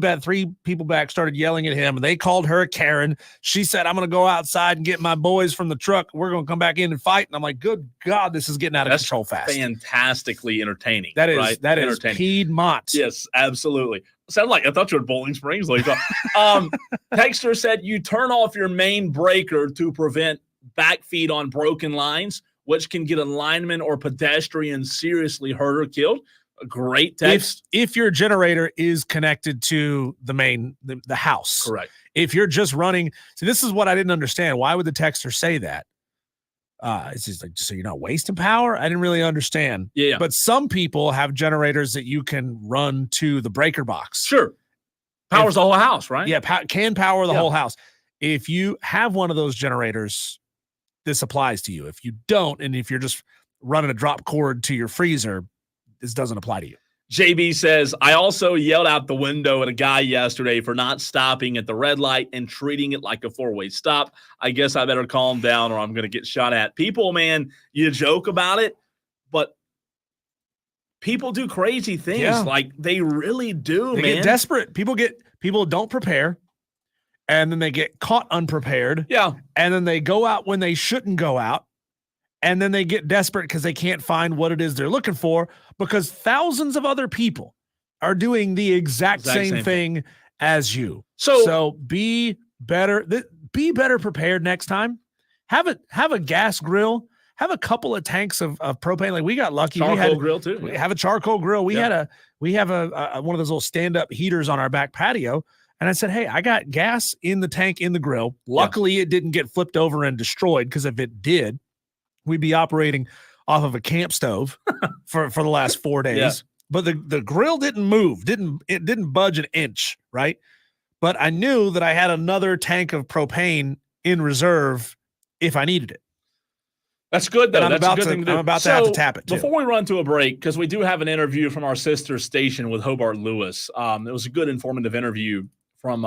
people back started yelling at him, and they called her a Karen. She said, "I'm going to go outside and get my boys from the truck. We're going to come back in and fight." And I'm like, good God, this is getting out of control fast. Fantastically entertaining. That is right? That is Piedmont. Yes, absolutely. Sounded like I thought you were at Bowling Springs. Texter said, you turn off your main breaker to prevent backfeed on broken lines, which can get a lineman or pedestrian seriously hurt or killed. A great text. If your generator is connected to the main, the house. Correct. If you're just running. See, this is what I didn't understand. Why would the texter say that? It's just like, so you're not wasting power? I didn't really understand. Yeah. But some people have generators that you can run to the breaker box. Sure. Powers the whole house, right? Yeah, can power the whole house. If you have one of those generators, this applies to you. If you don't, and if you're just running a drop cord to your freezer, this doesn't apply to you. JB says, I also yelled out the window at a guy yesterday for not stopping at the red light and treating it like a four-way stop. I guess I better calm down or I'm going to get shot at. People, man, you joke about it, but people do crazy things. Yeah. Like, they really do, they get desperate. People don't prepare, and then they get caught unprepared. Yeah. And then they go out when they shouldn't go out. And then they get desperate because they can't find what it is they're looking for, because thousands of other people are doing the exact same thing as you. So be better prepared next time. Have a gas grill. Have a couple of tanks of propane. Like, we got lucky. Charcoal grill too. We have a charcoal grill. We have a one of those little stand-up heaters on our back patio. And I said, hey, I got gas in the tank in the grill. Luckily, it didn't get flipped over and destroyed, because if it did, we'd be operating off of a camp stove for the last 4 days. Yeah. But the grill didn't move, it didn't budge an inch, right? But I knew that I had another tank of propane in reserve if I needed it. That's good, though. That's a good thing to do. I'm about to have to tap it, too. Before we run to a break, because we do have an interview from our sister station with Hobart Lewis. It was a good, informative interview from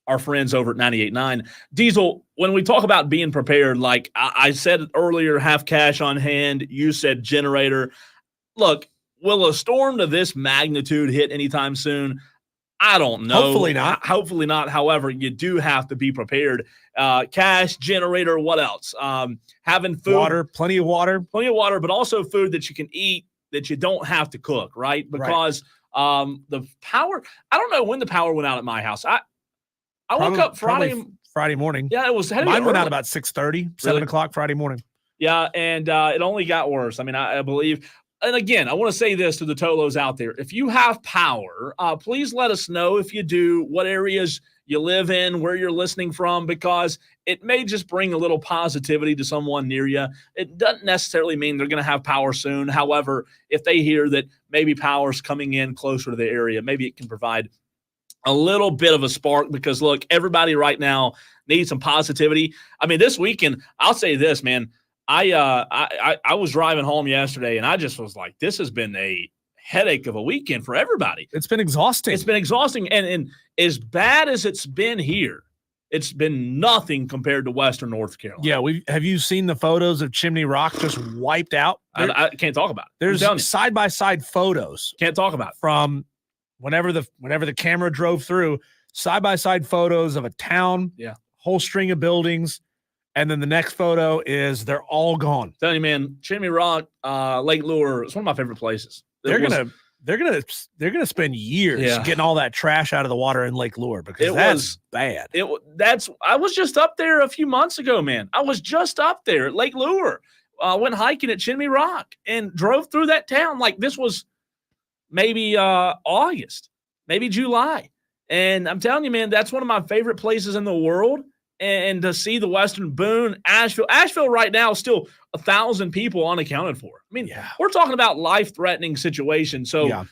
our friends over at 98.9. Diesel, when we talk about being prepared, like I said earlier, have cash on hand. You said generator. Look, will a storm to this magnitude hit anytime soon? I don't know. Hopefully not. Hopefully not. However, you do have to be prepared. Cash, generator, what else? Having food. Water, plenty of water. Plenty of water, but also food that you can eat that you don't have to cook, right? Because the power, I don't know when the power went out at my house. I woke up Friday morning. Yeah, it was. Mine went out about 6:30, 7 o'clock Friday morning. Yeah, and it only got worse. I mean, I believe. And again, I want to say this to the Tolos out there. If you have power, please let us know if you do, what areas you live in, where you're listening from, because it may just bring a little positivity to someone near you. It doesn't necessarily mean they're going to have power soon. However, if they hear that maybe power's coming in closer to the area, maybe it can provide a little bit of a spark, because, look, everybody right now needs some positivity. I mean, this weekend, I'll say this, man. I was driving home yesterday, and I just was like, this has been a headache of a weekend for everybody. It's been exhausting. It's been exhausting. And as bad as it's been here, it's been nothing compared to Western North Carolina. Yeah, have you seen the photos of Chimney Rock just wiped out? I can't talk about it. There's side-by-side photos. Can't talk about it. From whenever the camera drove through, side-by-side photos of a town, whole string of buildings. And then the next photo is they're all gone. Tell you, man, Chimney Rock, Lake Lure, it's one of my favorite places. They're gonna spend years getting all that trash out of the water in Lake Lure, because that's bad. I was just up there a few months ago, man. I was just up there at Lake Lure. Went hiking at Chimney Rock and drove through that town. Like, this was maybe August, maybe July. And I'm telling you, man, that's one of my favorite places in the world. And to see the Western Boone, Asheville right now is still 1,000 people unaccounted for. I mean, we're talking about life-threatening situations. So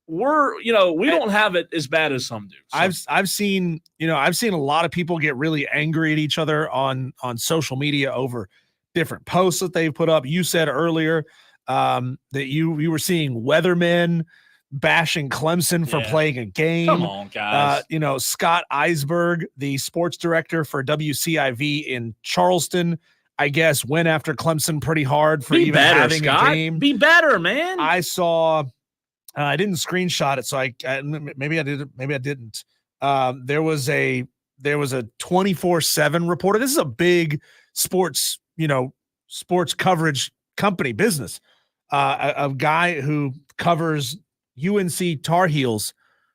we don't have it as bad as some do. So. I've seen a lot of people get really angry at each other on social media over different posts that they've put up. You said earlier that you were seeing weathermen bashing Clemson for playing a game. Come on, guys. Scott Eisberg, the sports director for WCIV in Charleston, I guess went after Clemson pretty hard for having Scott. A game. Be better, man. I saw. I didn't screenshot it, so maybe I did. Maybe I didn't. There was a 24/7 reporter. This is a big sports coverage company business. A guy who covers UNC Tar Heels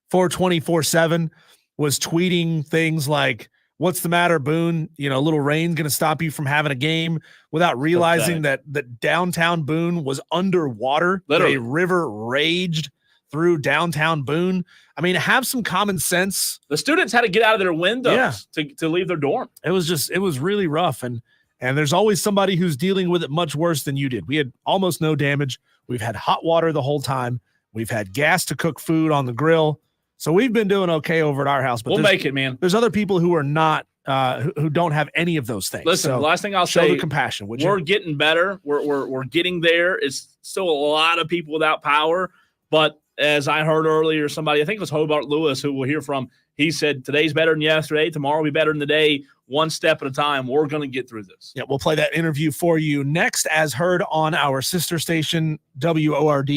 for 24/7 was tweeting things like, "What's the matter, Boone? A little rain's going to stop you from having a game," without realizing that downtown Boone was underwater. Literally. A river raged through downtown Boone. I mean, have some common sense. The students had to get out of their windows to leave their dorm. It was really rough. And there's always somebody who's dealing with it much worse than you did. We had almost no damage. We've had hot water the whole time. We've had gas to cook food on the grill. So we've been doing okay over at our house. But we'll make it, man. There's other people who are not, who don't have any of those things. Listen, so the last thing I'll show say, the compassion. We're getting better. We're getting there. It's still a lot of people without power. But as I heard earlier, somebody, I think it was Hobart Lewis, who we'll hear from, he said, today's better than yesterday. Tomorrow will be better than today. One step at a time. We're going to get through this. Yeah, we'll play that interview for you next, as heard on our sister station, WORD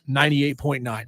98.9.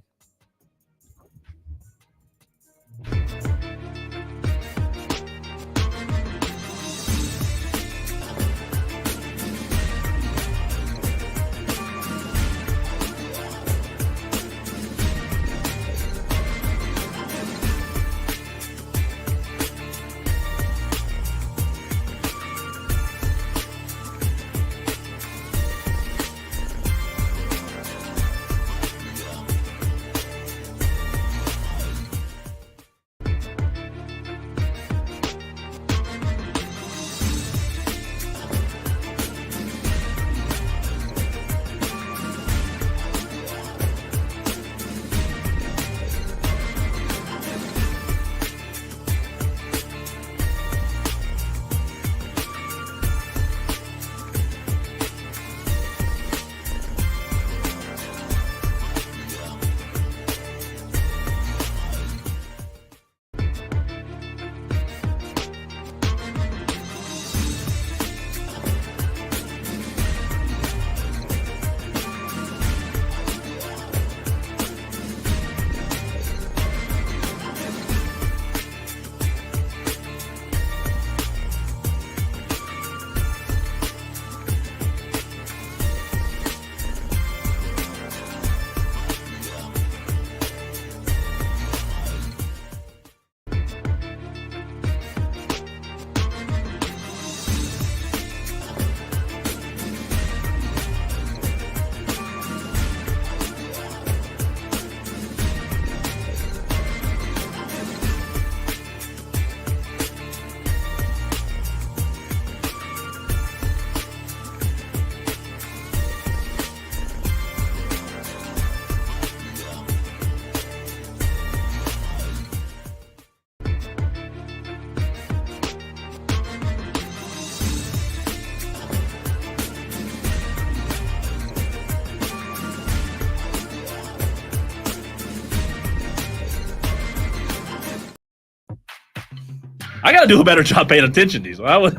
I got to do a better job paying attention, Diesel. I was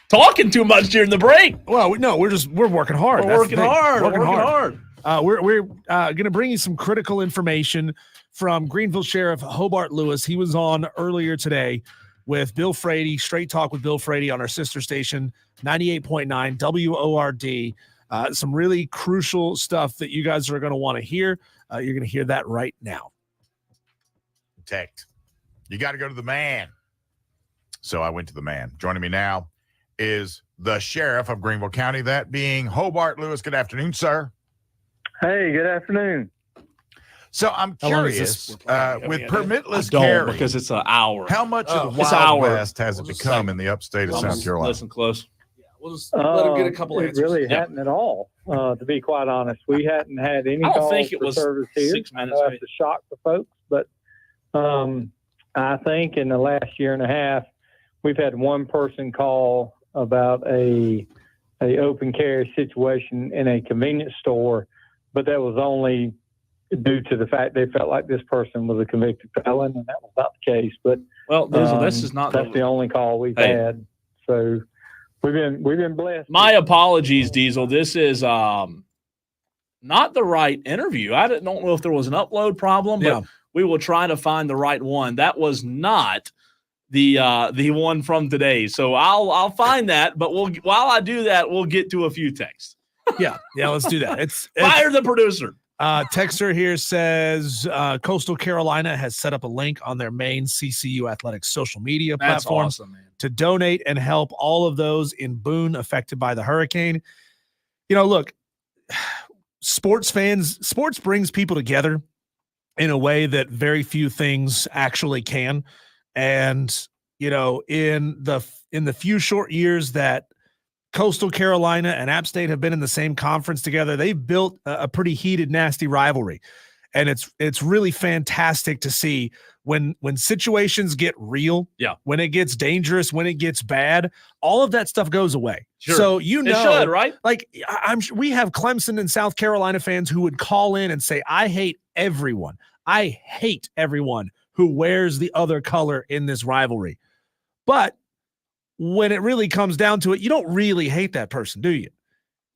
talking too much during the break. Well, no, we're working hard. We're working hard. Working hard. We're going to bring you some critical information from Greenville Sheriff Hobart Lewis. He was on earlier today with Bill Frady, Straight Talk with Bill Frady on our sister station, 98.9 WORD. Some really crucial stuff that you guys are going to want to hear. You're going to hear that right now. Protect. You got to go to the man. So I went to the man. Joining me now is the sheriff of Greenville County, that being Hobart Lewis. Good afternoon, sir. Hey, good afternoon. So I'm curious, with permitless carry, because it's an hour. How much of the Wild West has it become in the upstate of South Carolina? Listen close. Yeah, we'll just let him get a couple answers. It really hadn't at all, to be quite honest. We hadn't had any calls for service here. 6 minutes. That's a shock to folks, but I think in the last year and a half, we've had one person call about a open carry situation in a convenience store, but that was only due to the fact they felt like this person was a convicted felon, and that was not the case. But this is not. That's the only call we've had. So we've been blessed. My apologies, Diesel. This is not the right interview. I don't know if there was an upload problem, but we will try to find the right one. That was not the one from today. So I'll find that. But while I do that, we'll get to a few texts. Yeah, let's do that. It's fire the producer. Texter here says Coastal Carolina has set up a link on their main CCU Athletics social media platform to donate and help all of those in Boone affected by the hurricane. Look, sports brings people together in a way that very few things actually can. And, in the few short years that Coastal Carolina and App State have been in the same conference together, they've built a pretty heated, nasty rivalry. And it's really fantastic to see when situations get real, when it gets dangerous, when it gets bad, all of that stuff goes away. Sure. So, it should, right? Like I'm sure we have Clemson and South Carolina fans who would call in and say, I hate everyone who wears the other color in this rivalry. But when it really comes down to it, you don't really hate that person, do you?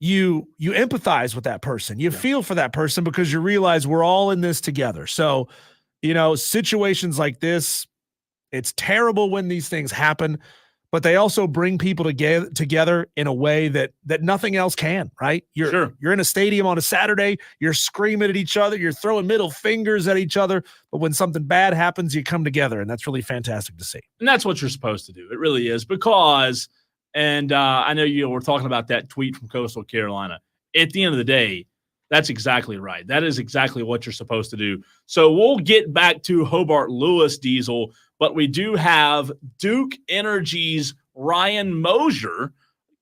You empathize with that person. You feel for that person because you realize we're all in this together. So, situations like this, it's terrible when these things happen, but they also bring people together in a way that nothing else can, right? You're in a stadium on a Saturday, you're screaming at each other, you're throwing middle fingers at each other, but when something bad happens, you come together, and that's really fantastic to see. And that's what you're supposed to do. It really is, because, and I know we're talking about that tweet from Coastal Carolina. At the end of the day, that's exactly right. That is exactly what you're supposed to do. So we'll get back to Hobart Lewis, Diesel, but we do have Duke Energy's Ryan Mosier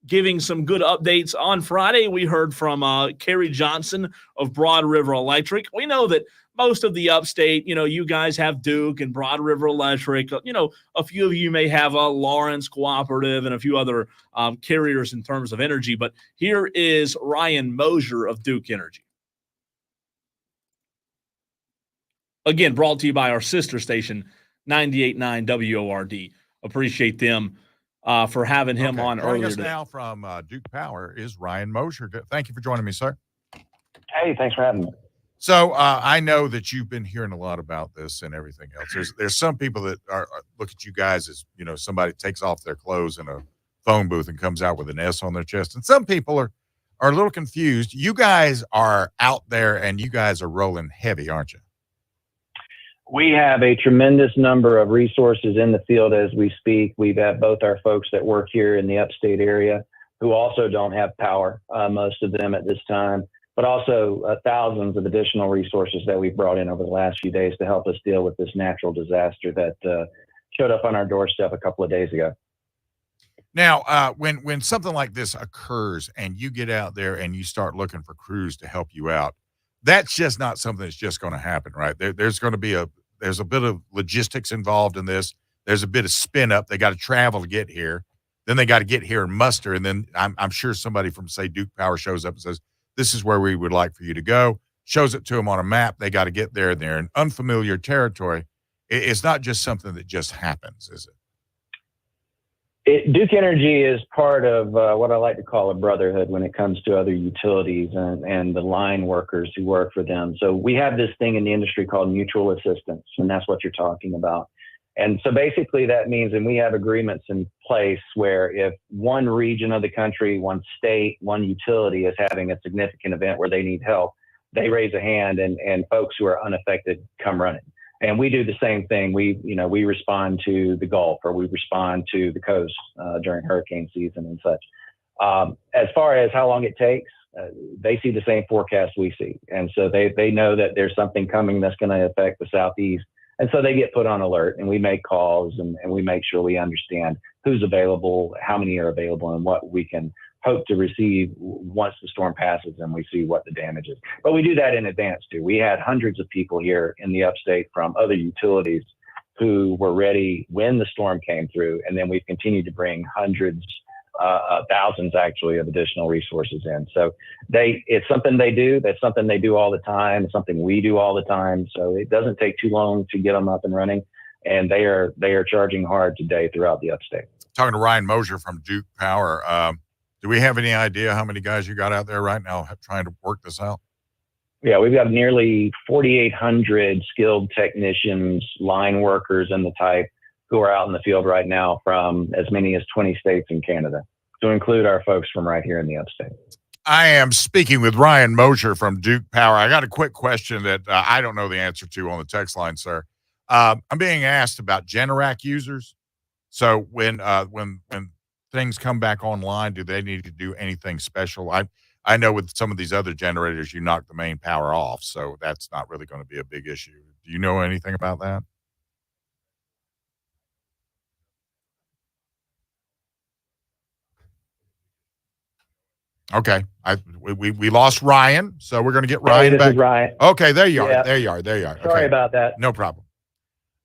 giving some good updates. On Friday, we heard from Kerry Johnson of Broad River Electric. We know that most of the upstate, you guys have Duke and Broad River Electric. A few of you may have a Lawrence Cooperative and a few other carriers in terms of energy. But here is Ryan Mosier of Duke Energy. Again, brought to you by our sister station, 98.9 WORD. Appreciate them for having him on earlier today. Now from Duke Power is Ryan Mosier. Thank you for joining me, sir. Hey, thanks for having me. So I know that you've been hearing a lot about this and everything else. There's some people that are look at you guys as, somebody takes off their clothes in a phone booth and comes out with an S on their chest. And some people are a little confused. You guys are out there and you guys are rolling heavy, aren't you? We have a tremendous number of resources in the field as we speak. We've had both our folks that work here in the upstate area who also don't have power, most of them at this time, but also thousands of additional resources that we've brought in over the last few days to help us deal with this natural disaster that showed up on our doorstep a couple of days ago. Now, when something like this occurs and you get out there and you start looking for crews to help you out, that's just not something that's just going to happen, right? There's going to be there's a bit of logistics involved in this. There's a bit of spin up. They got to travel to get here. Then they got to get here and muster. And then I'm sure somebody from, say, Duke Power shows up and says, this is where we would like for you to go. Shows it to them on a map. They got to get there. They're in unfamiliar territory. It's not just something that just happens, is it? Duke Energy is part of what I like to call a brotherhood when it comes to other utilities and the line workers who work for them. So we have this thing in the industry called mutual assistance, and that's what you're talking about. And so basically that means, and we have agreements in place where if one region of the country, one state, one utility is having a significant event where they need help, they raise a hand and folks who are unaffected come running. And we do the same thing. We respond to the Gulf, or we respond to the coast during hurricane season and such. As far as how long it takes, they see the same forecast we see. And so they know that there's something coming that's going to affect the Southeast. And so they get put on alert, and we make calls and we make sure we understand who's available, how many are available, and what we can hope to receive once the storm passes and we see what the damage is. But we do that in advance too. We had hundreds of people here in the upstate from other utilities who were ready when the storm came through. And then we've continued to bring hundreds, thousands actually, of additional resources in. So it's something they do. That's something they do all the time. It's something we do all the time. So it doesn't take too long to get them up and running. And they are charging hard today throughout the upstate. Talking to Ryan Mosier from Duke Power. Do we have any idea how many guys you got out there right now trying to work this out? Yeah, we've got nearly 4,800 skilled technicians, line workers, and the type who are out in the field right now from as many as 20 states in Canada, to include our folks from right here in the upstate. I am speaking with Ryan Mosier from Duke Power. I got a quick question that I don't know the answer to on the text line, sir. I'm being asked about Generac users. So when things come back online, do they need to do anything special? I know with some of these other generators, you knock the main power off, so that's not really going to be a big issue. Do you know anything about that? Okay, we lost Ryan, so we're going to get Ryan back. This is Ryan. Okay, there you are. Yeah. There you are. Sorry about that. No problem.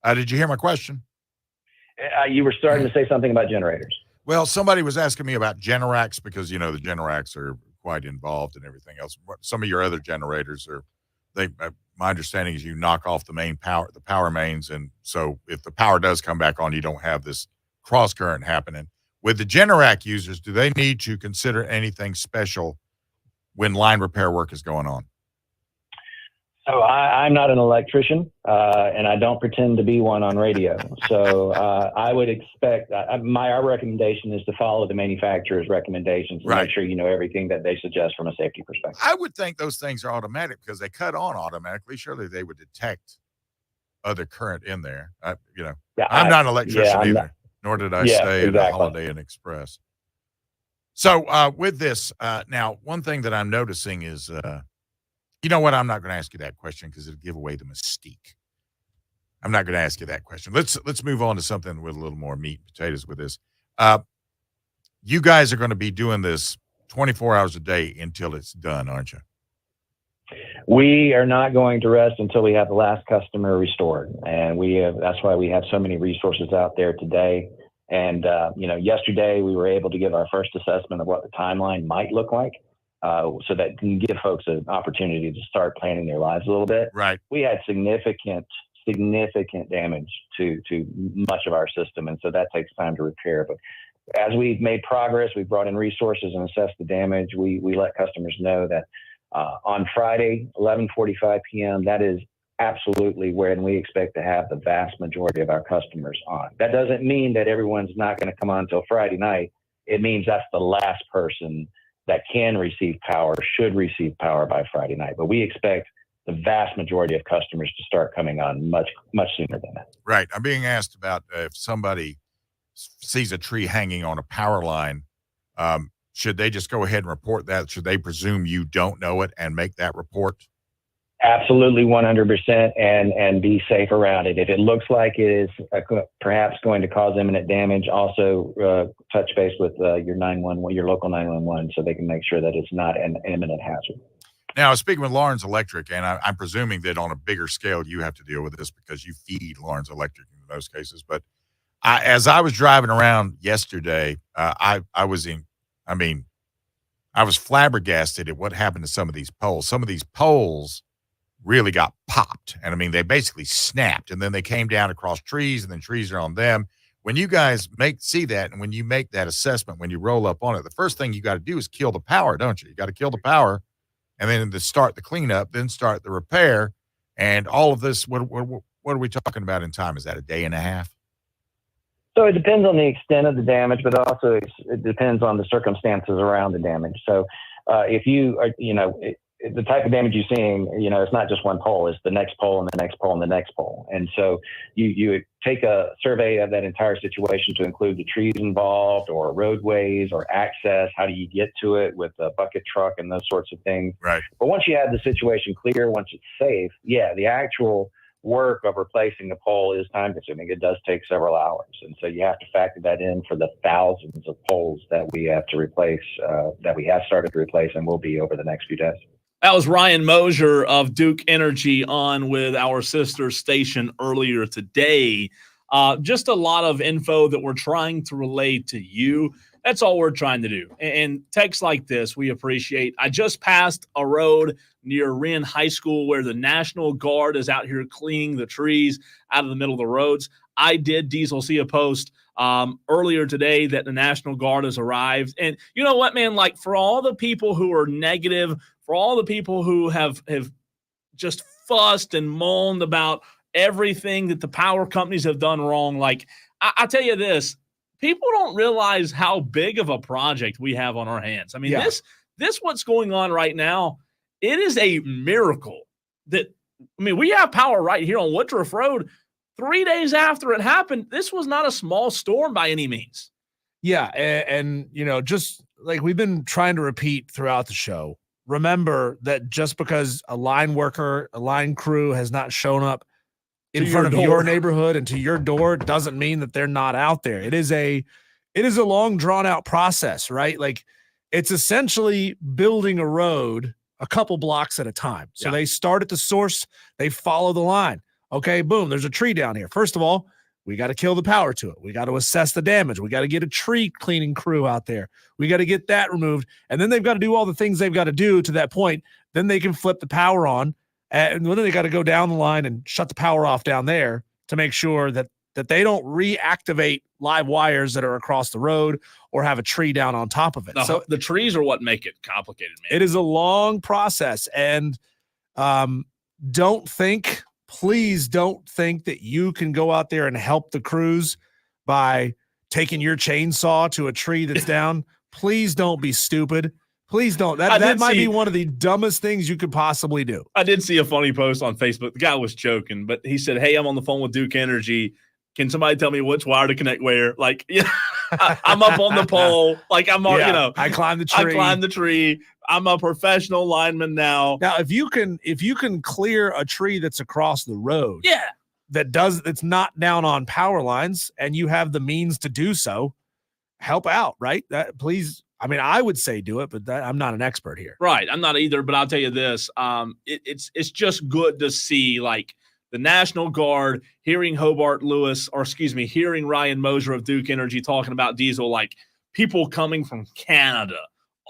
Did you hear my question? You were starting to say something about generators. Well, somebody was asking me about Generacs because, the Generacs are quite involved in everything else. Some of your other generators my understanding is you knock off the power mains. And so if the power does come back on, you don't have this cross current happening. With the Generac users, do they need to consider anything special when line repair work is going on? So I'm not an electrician, and I don't pretend to be one on radio. So I would expect our recommendation is to follow the manufacturer's recommendations and make sure you know everything that they suggest from a safety perspective. I would think those things are automatic because they cut on automatically. Surely they would detect other current in there. I'm not an electrician either, nor did I stay at a Holiday Inn Express. So with this, now, one thing that I'm noticing is you know what? I'm not going to ask you that question because it'll give away the mystique. I'm not going to ask you that question. Let's move on to something with a little more meat and potatoes with this. You guys are going to be doing this 24 hours a day until it's done, aren't you? We are not going to rest until we have the last customer restored. And that's why we have so many resources out there today. And, yesterday we were able to give our first assessment of what the timeline might look like. So that can give folks an opportunity to start planning their lives a little bit. Right. We had significant damage to much of our system, and so that takes time to repair. But as we've made progress, we've brought in resources and assessed the damage. We let customers know that on Friday, 11:45 p.m., that is absolutely when we expect to have the vast majority of our customers on. That doesn't mean that everyone's not going to come on until Friday night. It means that's the last person that can receive power, should receive power by Friday night. But we expect the vast majority of customers to start coming on much, much sooner than that. Right. I'm being asked about if somebody sees a tree hanging on a power line, should they just go ahead and report that? Should they presume you don't know it and make that report? Absolutely, 100%, and be safe around it. If it looks like it is perhaps going to cause imminent damage, also touch base with your local 911, so they can make sure that it's not an imminent hazard. Now, speaking with Lawrence Electric, and I'm presuming that on a bigger scale, you have to deal with this because you feed Lawrence Electric in most cases. But as I was driving around yesterday, I was flabbergasted at what happened to some of these poles. Some of these poles really got popped. And they basically snapped, and then they came down across trees, and then trees are on them. when you guys see that, and when you make that assessment, when you roll up on it, the first thing you got to do is kill the power, don't you? You got to kill the power, and then to start the cleanup, then start the repair, and all of this. What are we talking about in time? Is that a day and a half? So it depends on the extent of the damage, but also it depends on the circumstances around the damage. So if you are, the type of damage you're seeing, it's not just one pole, it's the next pole and the next pole and the next pole. And so you take a survey of that entire situation to include the trees involved or roadways or access. How do you get to it with a bucket truck and those sorts of things? Right. But once you have the situation clear, once it's safe, the actual work of replacing the pole is time consuming. It does take several hours. And so you have to factor that in for the thousands of poles that we have to replace, that we have started to replace and will be over the next few days. That was Ryan Mosier of Duke Energy on with our sister station earlier today. Just a lot of info that we're trying to relay to you. That's all we're trying to do. And texts like this, we appreciate. I just passed a road near Wren High School where the National Guard is out here cleaning the trees out of the middle of the roads. I did, Diesel, see a post earlier today that the National Guard has arrived. And you know what, man? Like, for all the people who are negative, for all the people who have just fussed and moaned about everything that the power companies have done wrong, like, I tell you this, people don't realize how big of a project we have on our hands. I mean, this what's going on right now, it is a miracle that, we have power right here on Woodruff Road. 3 days after it happened, this was not a small storm by any means. Yeah, and just like we've been trying to repeat throughout the show, remember that just because a line worker, a line crew has not shown up in front of your neighborhood and to your door doesn't mean that they're not out there. It is a long drawn out process, right? Like, it's essentially building a road a couple blocks at a time. So they start at the source, they follow the line. Okay, boom, there's a tree down here. First of all, we got to kill the power to it. We got to assess the damage. We got to get a tree cleaning crew out there. We got to get that removed. And then they've got to do all the things they've got to do to that point. Then they can flip the power on. And then they got to go down the line and shut the power off down there to make sure that they don't reactivate live wires that are across the road or have a tree down on top of it. So the trees are what make it complicated, man. It is a long process. And please don't think that you can go out there and help the crews by taking your chainsaw to a tree that's down. Please don't be stupid. Please don't. That might be one of the dumbest things you could possibly do. I did see a funny post on Facebook. The guy was joking, but he said, "Hey, I'm on the phone with Duke Energy. Can somebody tell me which wire to connect where?" Like, I'm up on the pole. Like, I climbed the tree. I climbed the tree. I'm a professional lineman now. Now, if you can clear a tree that's across the road, that's not down on power lines, and you have the means to do so, help out, right? Please. I would say do it, but I'm not an expert here. Right, I'm not either. But I'll tell you this: it's just good to see, like, the National Guard, hearing hearing Ryan Mosier of Duke Energy talking about diesel, like, people coming from Canada,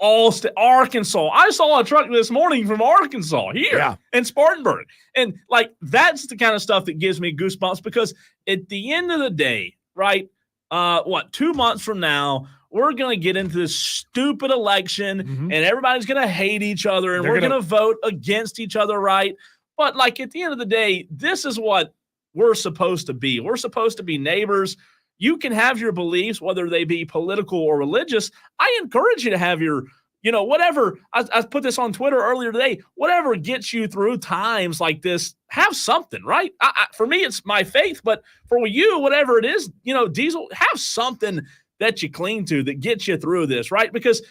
Arkansas. I saw a truck this morning from Arkansas here in Spartanburg. And, like, that's the kind of stuff that gives me goosebumps, because at the end of the day, right, 2 months from now, we're going to get into this stupid election and everybody's going to hate each other and we're going to vote against each other, right? But, like, at the end of the day, this is what we're supposed to be. We're supposed to be neighbors. You can have your beliefs, whether they be political or religious. I encourage you to have your, whatever. I put this on Twitter earlier today. Whatever gets you through times like this, have something, right? For me, it's my faith. But for you, whatever it is, Diesel, have something that you cling to that gets you through this, right? Because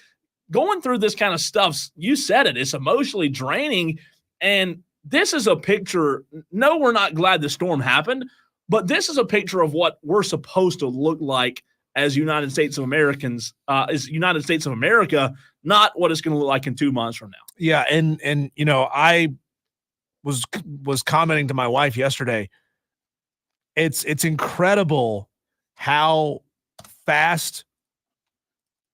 going through this kind of stuff, you said it, it's emotionally draining. And this is a picture. No, we're not glad the storm happened, but this is a picture of what we're supposed to look like as United States of America, not what it's going to look like in 2 months from now. Yeah. And I was commenting to my wife yesterday. It's incredible how fast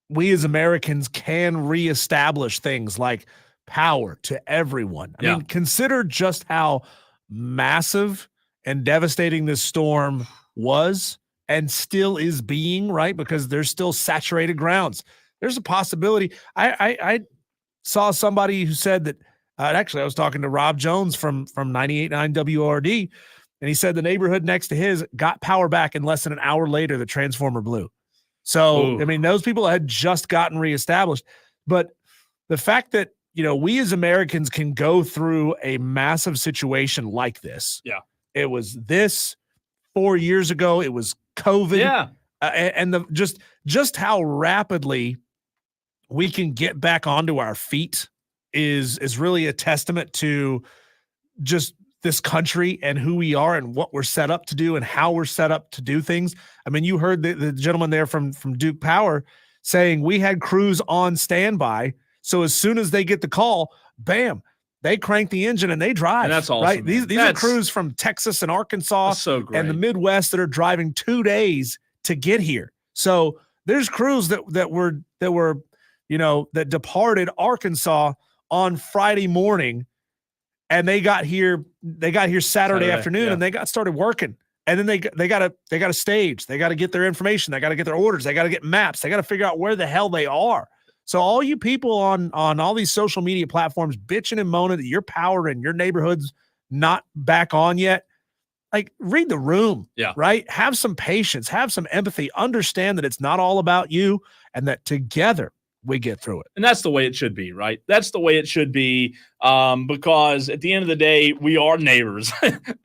we as Americans can reestablish things like power to everyone. I mean, consider just how massive and devastating this storm was and still is being, right? Because there's still saturated grounds. There's a possibility. I saw somebody who said that, actually I was talking to Rob Jones from 98.9 WRD, and he said the neighborhood next to his got power back, and less than an hour later, the transformer blew. So, Ooh. I mean, those people had just gotten reestablished. But the fact that, we as Americans can go through a massive situation like this. Yeah. It was this 4 years ago. It was COVID. Yeah. And just how rapidly we can get back onto our feet is really a testament to just this country and who we are and what we're set up to do and how we're set up to do things. I mean, you heard the gentleman there from Duke Power saying we had crews on standby. So as soon as they get the call, bam, they crank the engine and they drive. And that's awesome. Right? These are crews from Texas and Arkansas so great. and the Midwest that are driving 2 days to get here. So there's crews that departed Arkansas on Friday morning, and they got here Saturday afternoon, yeah. and they got started working. And then they got to stage. They got to get their information. They got to get their orders. They got to get maps. They got to figure out where the hell they are. So all you people on all these social media platforms bitching and moaning that your power in your neighborhood's not back on yet, like, read the room, right? Have some patience, have some empathy, understand that it's not all about you, and that together we get through it. And that's the way it should be, right? That's the way it should be, because at the end of the day, we are neighbors.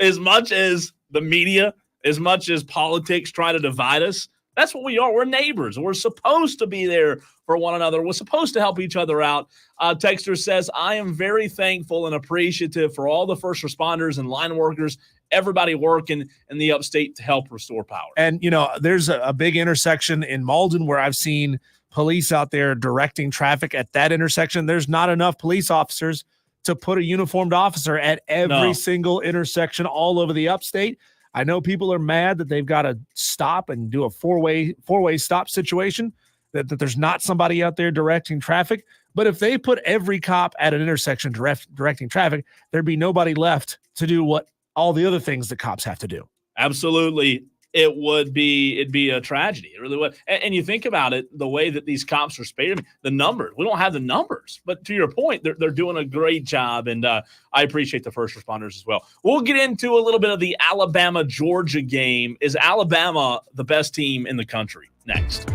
As much as the media, as much as politics try to divide us, that's what we are. We're neighbors. We're supposed to be there for one another. We're supposed to help each other out. Texter says, I am very thankful and appreciative for all the first responders and line workers, everybody working in the upstate to help restore power. And, there's a big intersection in Malden where I've seen police out there directing traffic at that intersection. There's not enough police officers to put a uniformed officer at every single intersection all over the upstate. I know people are mad that they've got to stop and do a four-way stop situation, that there's not somebody out there directing traffic. But if they put every cop at an intersection directing traffic, there'd be nobody left to do what all the other things that cops have to do. Absolutely. It'd be a tragedy. It really would. And you think about it, the way that these cops are paid, I mean, the numbers, we don't have the numbers, but to your point, they're doing a great job. And I appreciate the first responders as well. We'll get into a little bit of the Alabama-Georgia game. Is Alabama the best team in the country? Next.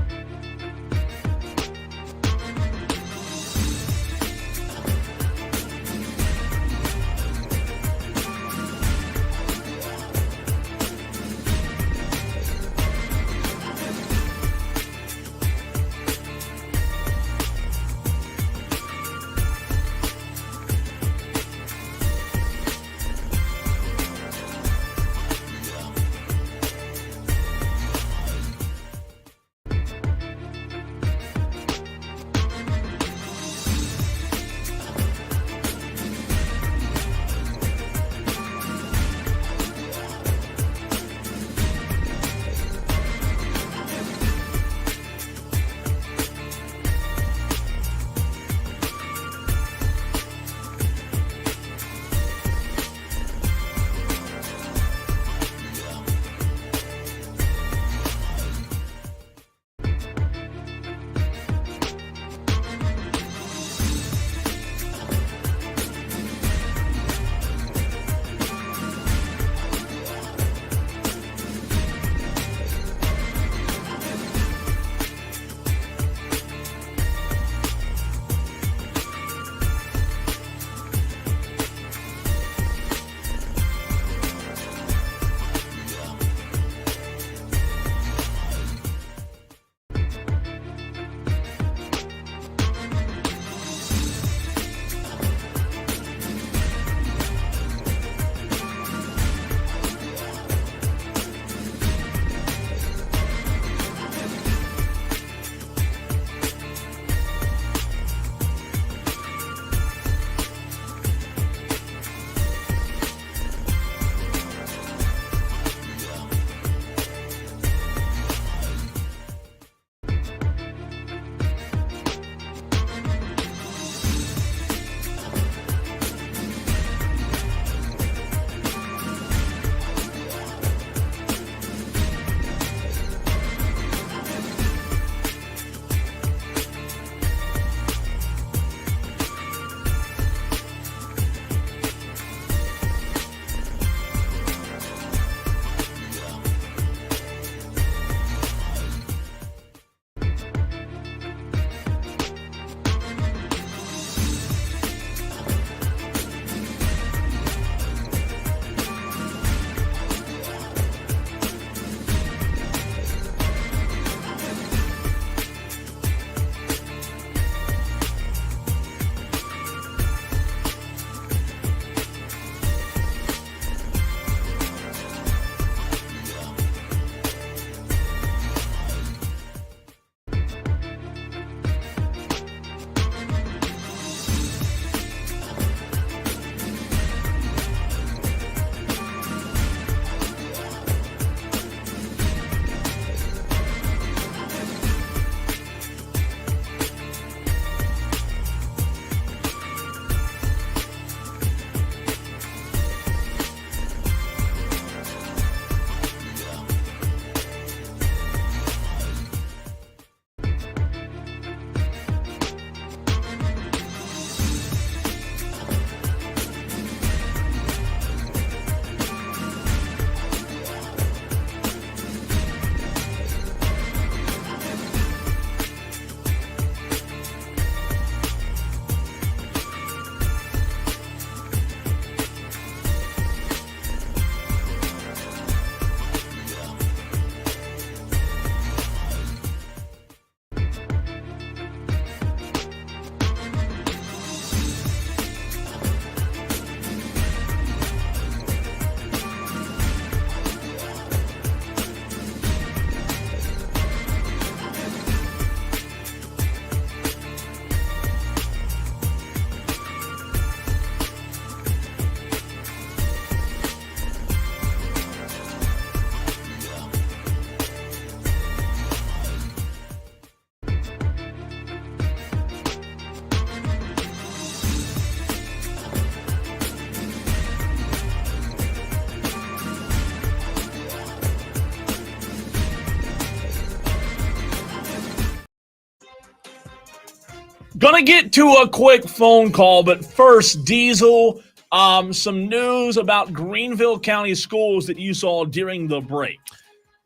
Gonna get to a quick phone call, but first, Diesel, some news about Greenville County Schools that you saw during the break.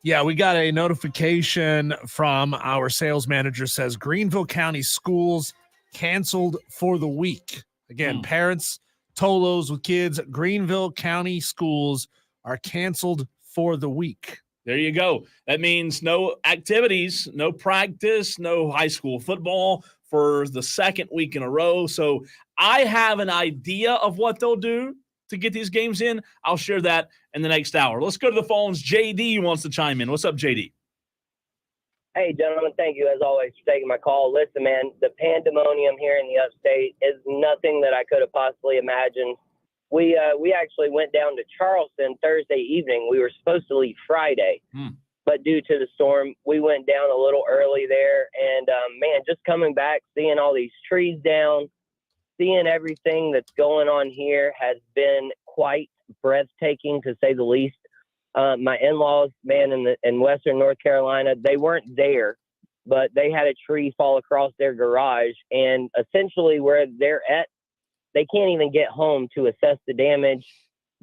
Yeah, we got a notification from our sales manager, says Greenville County Schools canceled for the week. Again, parents, TOLOs with kids, Greenville County Schools are canceled for the week. There you go. That means no activities, no practice, no high school football for the second week in a row. So I have an idea of what they'll do to get these games in. I'll share that in the next hour. Let's go to the phones. JD wants to chime in. What's up, JD? Hey, gentlemen, thank you as always for taking my call. Listen, man, the pandemonium here in the upstate is nothing that I could have possibly imagined. We actually went down to Charleston Thursday evening. We were supposed to leave Friday, but due to the storm, we went down a little early there. And, man, just coming back, seeing all these trees down, seeing everything that's going on here has been quite breathtaking, to say the least. My in-laws, man, in Western North Carolina, they weren't there, but they had a tree fall across their garage. And essentially where they're at, they can't even get home to assess the damage,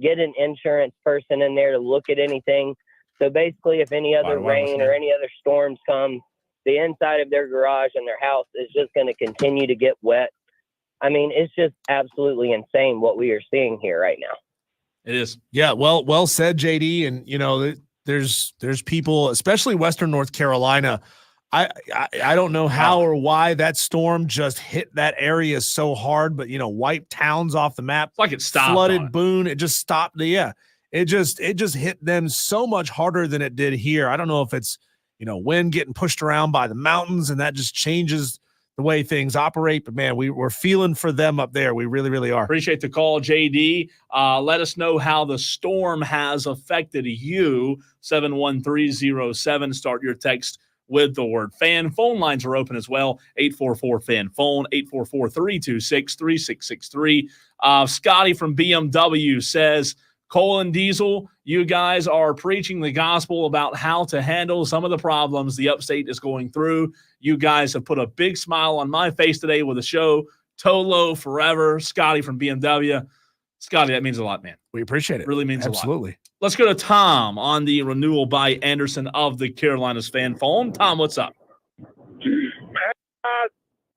get an insurance person in there to look at anything. So basically, if any other rain or any other storms come, the inside of their garage and their house is just going to continue to get wet. I mean, it's just absolutely insane what we are seeing here right now. It is. Yeah, well said, JD. And you know, there's people, especially Western North Carolina. I don't know how or why that storm just hit that area so hard, but wiped towns off the map. It's like it stopped. Flooded Boone. It just stopped. Yeah, it just hit them so much harder than it did here. I don't know if it's wind getting pushed around by the mountains, and that just changes the way things operate. But man, we're feeling for them up there. We really, really are. Appreciate the call, JD. Let us know how the storm has affected you. 71307. Start your text with the word fan. Phone lines are open as well. 844-FAN-PHONE, 844-326-3663. Scotty from BMW says, Cole and Diesel, you guys are preaching the gospel about how to handle some of the problems the upstate is going through. You guys have put a big smile on my face today with the show. TOLO forever. Scotty from BMW. Scotty, that means a lot, man. We appreciate it. Really means a lot. Absolutely. Let's go to Tom on the renewal by Anderson of the Carolinas fan phone. Tom, what's up?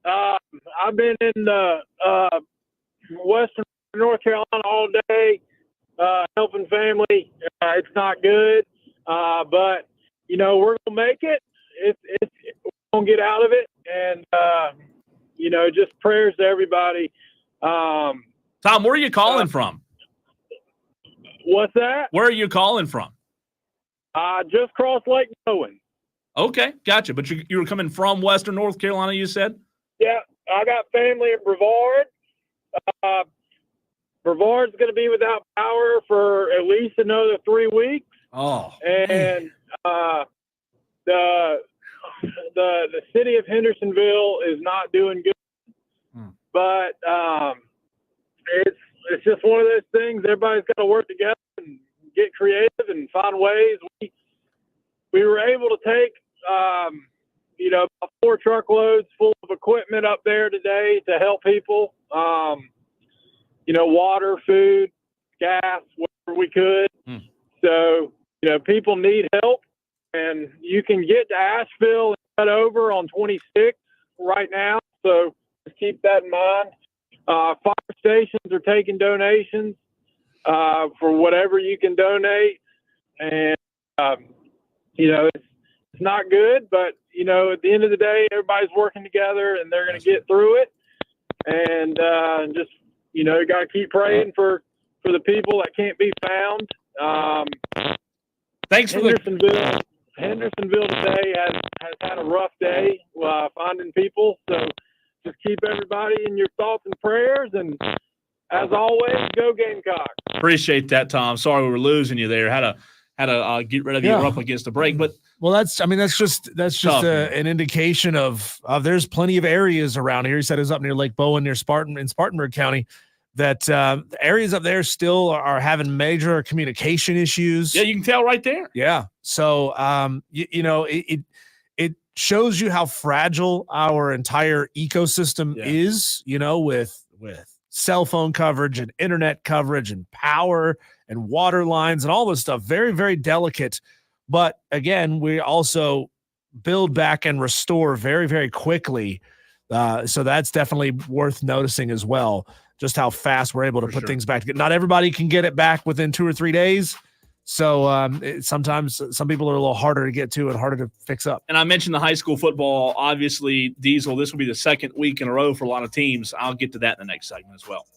I've been in Western North Carolina all day, helping family. It's not good, but we're gonna make it. We're gonna get out of it, and just prayers to everybody. Tom, where are you calling from? What's that? Where are you calling from? Just crossed Lake Bowen. Okay, gotcha. But you were coming from Western North Carolina, you said? Yeah, I got family in Brevard. Brevard's going to be without power for at least another 3 weeks. Oh, and the city of Hendersonville is not doing good. But it's just one of those things. Everybody's got to work together and get creative and find ways. We were able to take about 4 truckloads full of equipment up there today to help people. Water, food, gas, whatever we could. So, people need help, and you can get to Asheville and cut over on 26 right now. So just keep that in mind. Fire stations are taking donations for whatever you can donate. And, it's not good, but, at the end of the day, everybody's working together and they're going to get through it. And just, you got to keep praying for the people that can't be found. Thanks for Hendersonville today has had a rough day finding people. So just keep everybody in your thoughts and prayers. And as always, go Gamecocks. Appreciate that, Tom. Sorry we were losing you there. Had to get rid of you up against the break, but well, that's just tough, an indication of there's plenty of areas around here. He said it was up near Lake Bowen, near Spartanburg County, that the areas up there still are having major communication issues. Yeah, you can tell right there. Yeah. So, it shows you how fragile our entire ecosystem is, with cell phone coverage and internet coverage and power and water lines and all this stuff. Very, very delicate. But again, we also build back and restore very, very quickly. So that's definitely worth noticing as well, just how fast we're able to put things back together. Not everybody can get it back within 2 or 3 days. So sometimes some people are a little harder to get to and harder to fix up. And I mentioned the high school football. Obviously, Diesel, this will be the second week in a row for a lot of teams. I'll get to that in the next segment as well.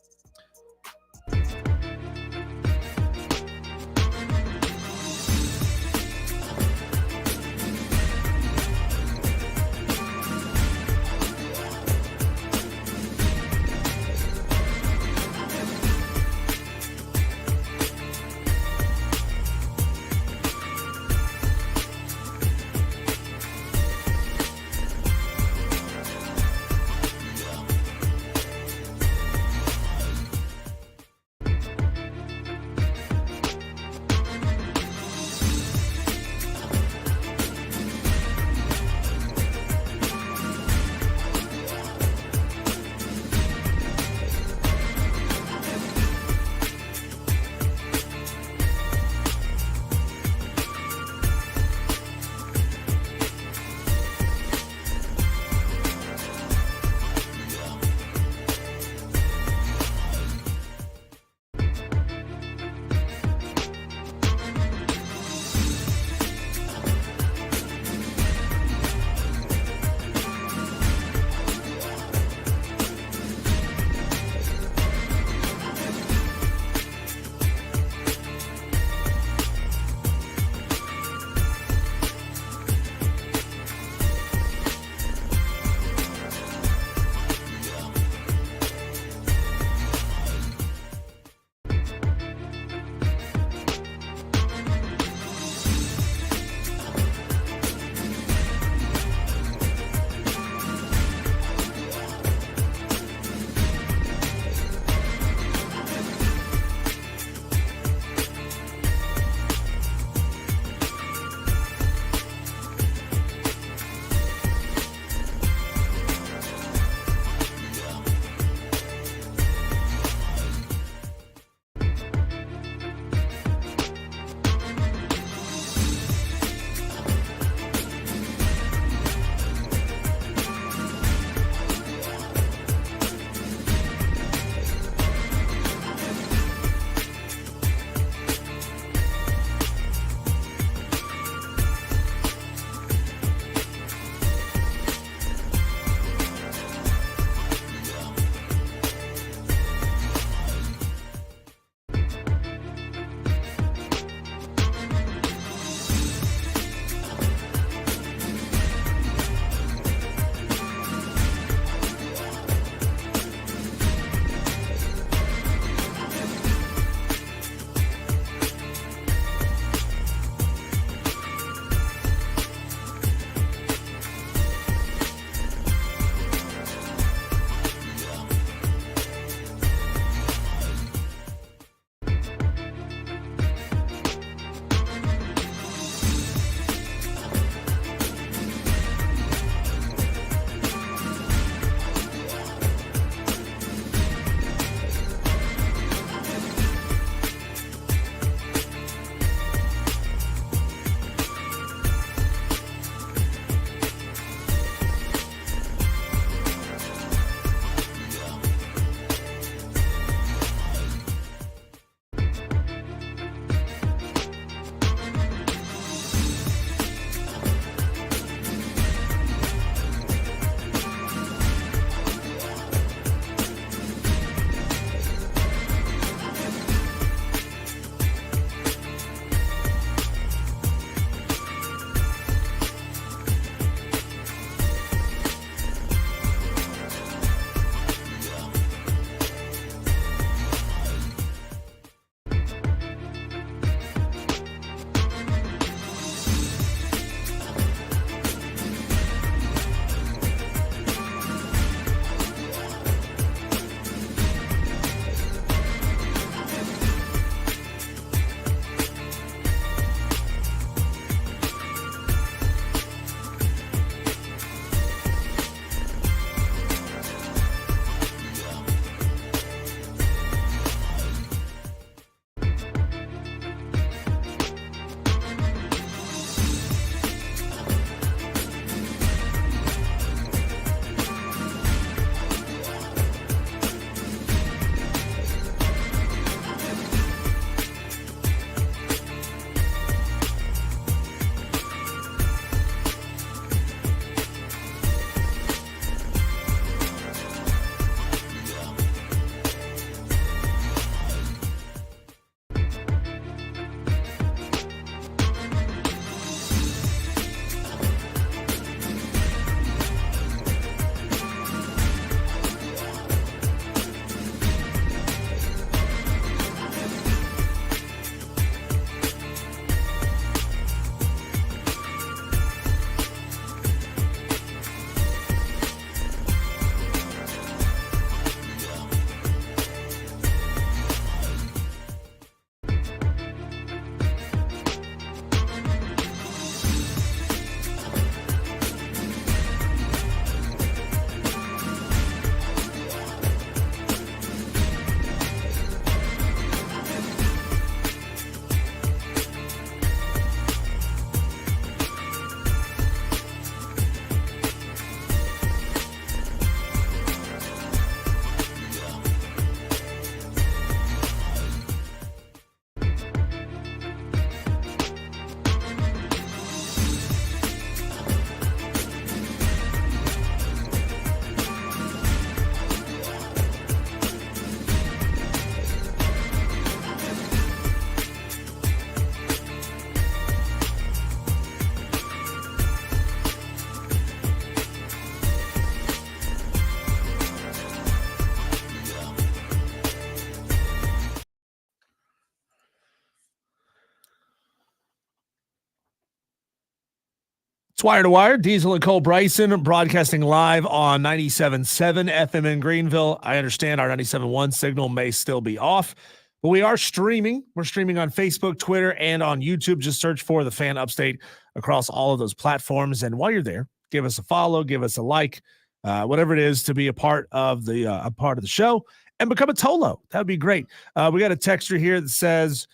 It's Wire to Wire. Diesel and Cole Bryson broadcasting live on 97.7 FM in Greenville. I understand our 97.1 signal may still be off, but we are streaming. We're streaming on Facebook, Twitter, and on YouTube. Just search for The Fan Upstate across all of those platforms. And while you're there, give us a follow, give us a like, whatever it is to be a part of the show and become a TOLO. That would be great. We got a texter here that says,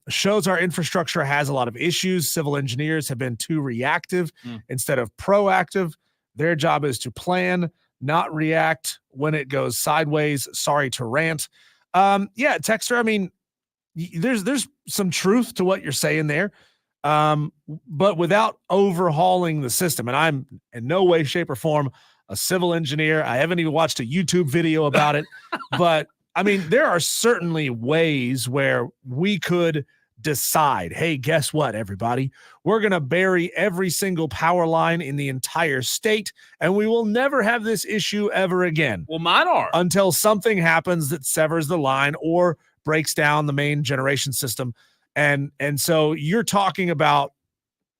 shows our infrastructure has a lot of issues. Civil engineers have been too reactive instead of proactive. Their job is to plan, not react when it goes sideways. Sorry to rant. Yeah, texter, I mean, there's some truth to what you're saying there. But without overhauling the system, and I'm in no way, shape, or form a civil engineer. I haven't even watched a YouTube video about it, but I mean, there are certainly ways where we could decide, hey, guess what, everybody? We're going to bury every single power line in the entire state, and we will never have this issue ever again. Well, mine are. Until something happens that severs the line or breaks down the main generation system. And so you're talking about,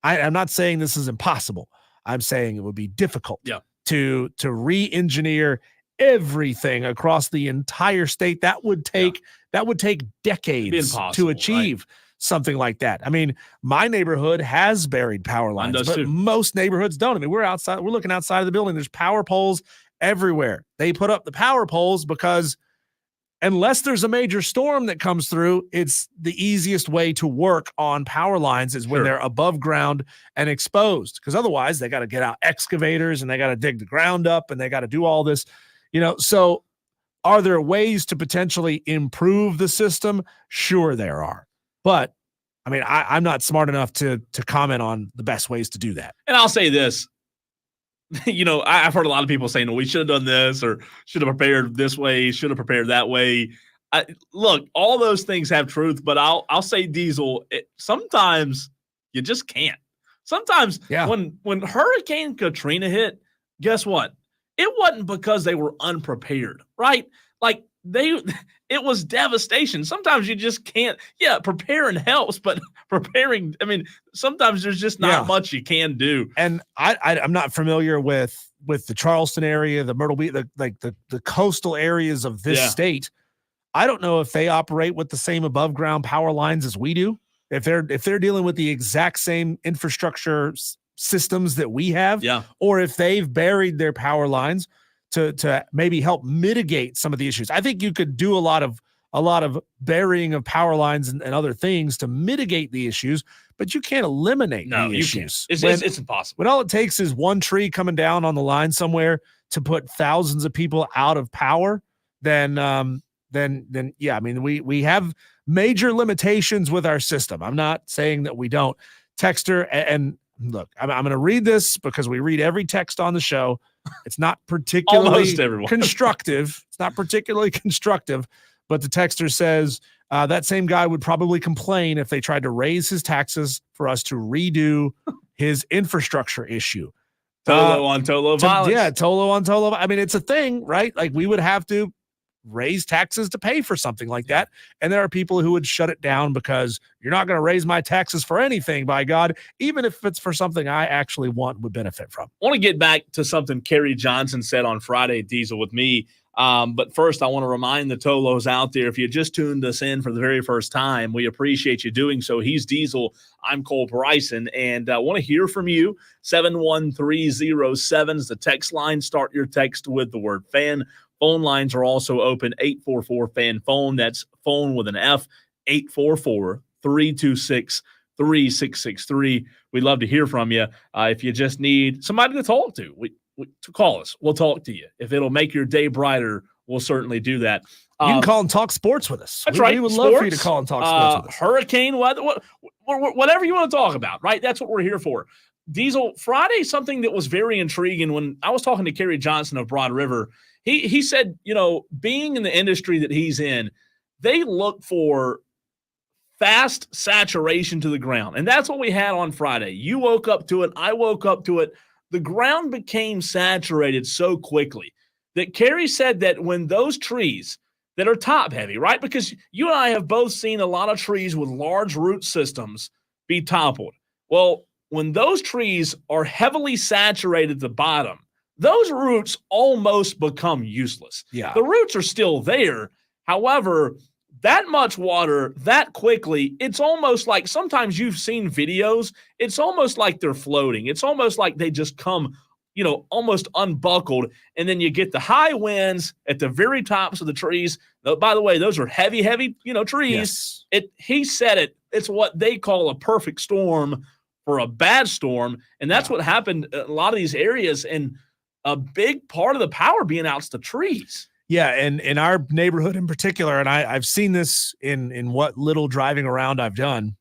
I'm not saying this is impossible. I'm saying it would be difficult to re-engineer everything across the entire state. That would take decades to achieve something like that. I mean, my neighborhood has buried power lines, but most neighborhoods don't. I mean, we're looking outside of the building. There's power poles everywhere. They put up the power poles because unless there's a major storm that comes through, it's the easiest way to work on power lines is when they're above ground and exposed, because otherwise they got to get out excavators and they got to dig the ground up and they got to do all this. So are there ways to potentially improve the system? Sure, there are. But, I mean, I'm not smart enough to comment on the best ways to do that. And I'll say this. I've heard a lot of people saying, we should have done this or should have prepared this way, should have prepared that way. Look, all those things have truth, but I'll say, Diesel, sometimes you just can't. Sometimes when Hurricane Katrina hit, guess what? It wasn't because they were unprepared, right? Like it was devastation. Sometimes you just can't. Yeah, preparing helps, but preparing, I mean, sometimes there's just not much you can do. And I'm not familiar with the Charleston area, the Myrtle Beach, the coastal areas of this state. I don't know if they operate with the same above ground power lines as we do. If they're dealing with the exact same infrastructure systems that we have, or if they've buried their power lines to maybe help mitigate some of the issues. I think you could do a lot of burying of power lines and other things to mitigate the issues, but you can't eliminate the issues. It's impossible. When all it takes is one tree coming down on the line somewhere to put thousands of people out of power, then yeah, I mean, we have major limitations with our system. I'm not saying that we don't. Texter, and look, I'm going to read this because we read every text on the show. It's not particularly constructive. It's not particularly constructive, but the texter says that same guy would probably complain if they tried to raise his taxes for us to redo his infrastructure issue. TOLO on TOLO violence. Yeah, TOLO on TOLO. I mean, it's a thing, right? Like we would have to raise taxes to pay for something like that. And there are people who would shut it down because you're not going to raise my taxes for anything, by God, even if it's for something I actually want and would benefit from. I want to get back to something Kerry Johnson said on Friday, Diesel, with me. But first, I want to remind the Tolos out there, if you just tuned us in for the very first time, we appreciate you doing so. He's Diesel. I'm Cole Bryson, and I want to hear from you. 71307 is the text line. Start your text with the word fan. Phone lines are also open, 844-FAN-PHONE. That's phone with an F, 844-326-3663. We'd love to hear from you. If you just need somebody to talk to, to call us. We'll talk to you. If it'll make your day brighter, we'll certainly do that. You can call and talk sports with us. That's right. We would love for you to call and talk sports with us. Hurricane weather, whatever you want to talk about, right? That's what we're here for. Diesel, Friday, something that was very intriguing when I was talking to Kerry Johnson of Broad River. He said, being in the industry that he's in, they look for fast saturation to the ground. And that's what we had on Friday. You woke up to it. I woke up to it. The ground became saturated so quickly that Kerry said that when those trees that are top heavy, right? Because you and I have both seen a lot of trees with large root systems be toppled. Well, when those trees are heavily saturated at the bottom, those roots almost become useless. Yeah. The roots are still there. However, that much water that quickly, it's almost like sometimes you've seen videos, it's almost like they're floating. It's almost like they just come, almost unbuckled. And then you get the high winds at the very tops of the trees. By the way, those are heavy, trees. Yes. He said it. It's what they call a perfect storm for a bad storm. And that's what happened in a lot of these areas. And a big part of the power being out is the trees. Yeah, and in our neighborhood in particular, and I've seen this in what little driving around I've done,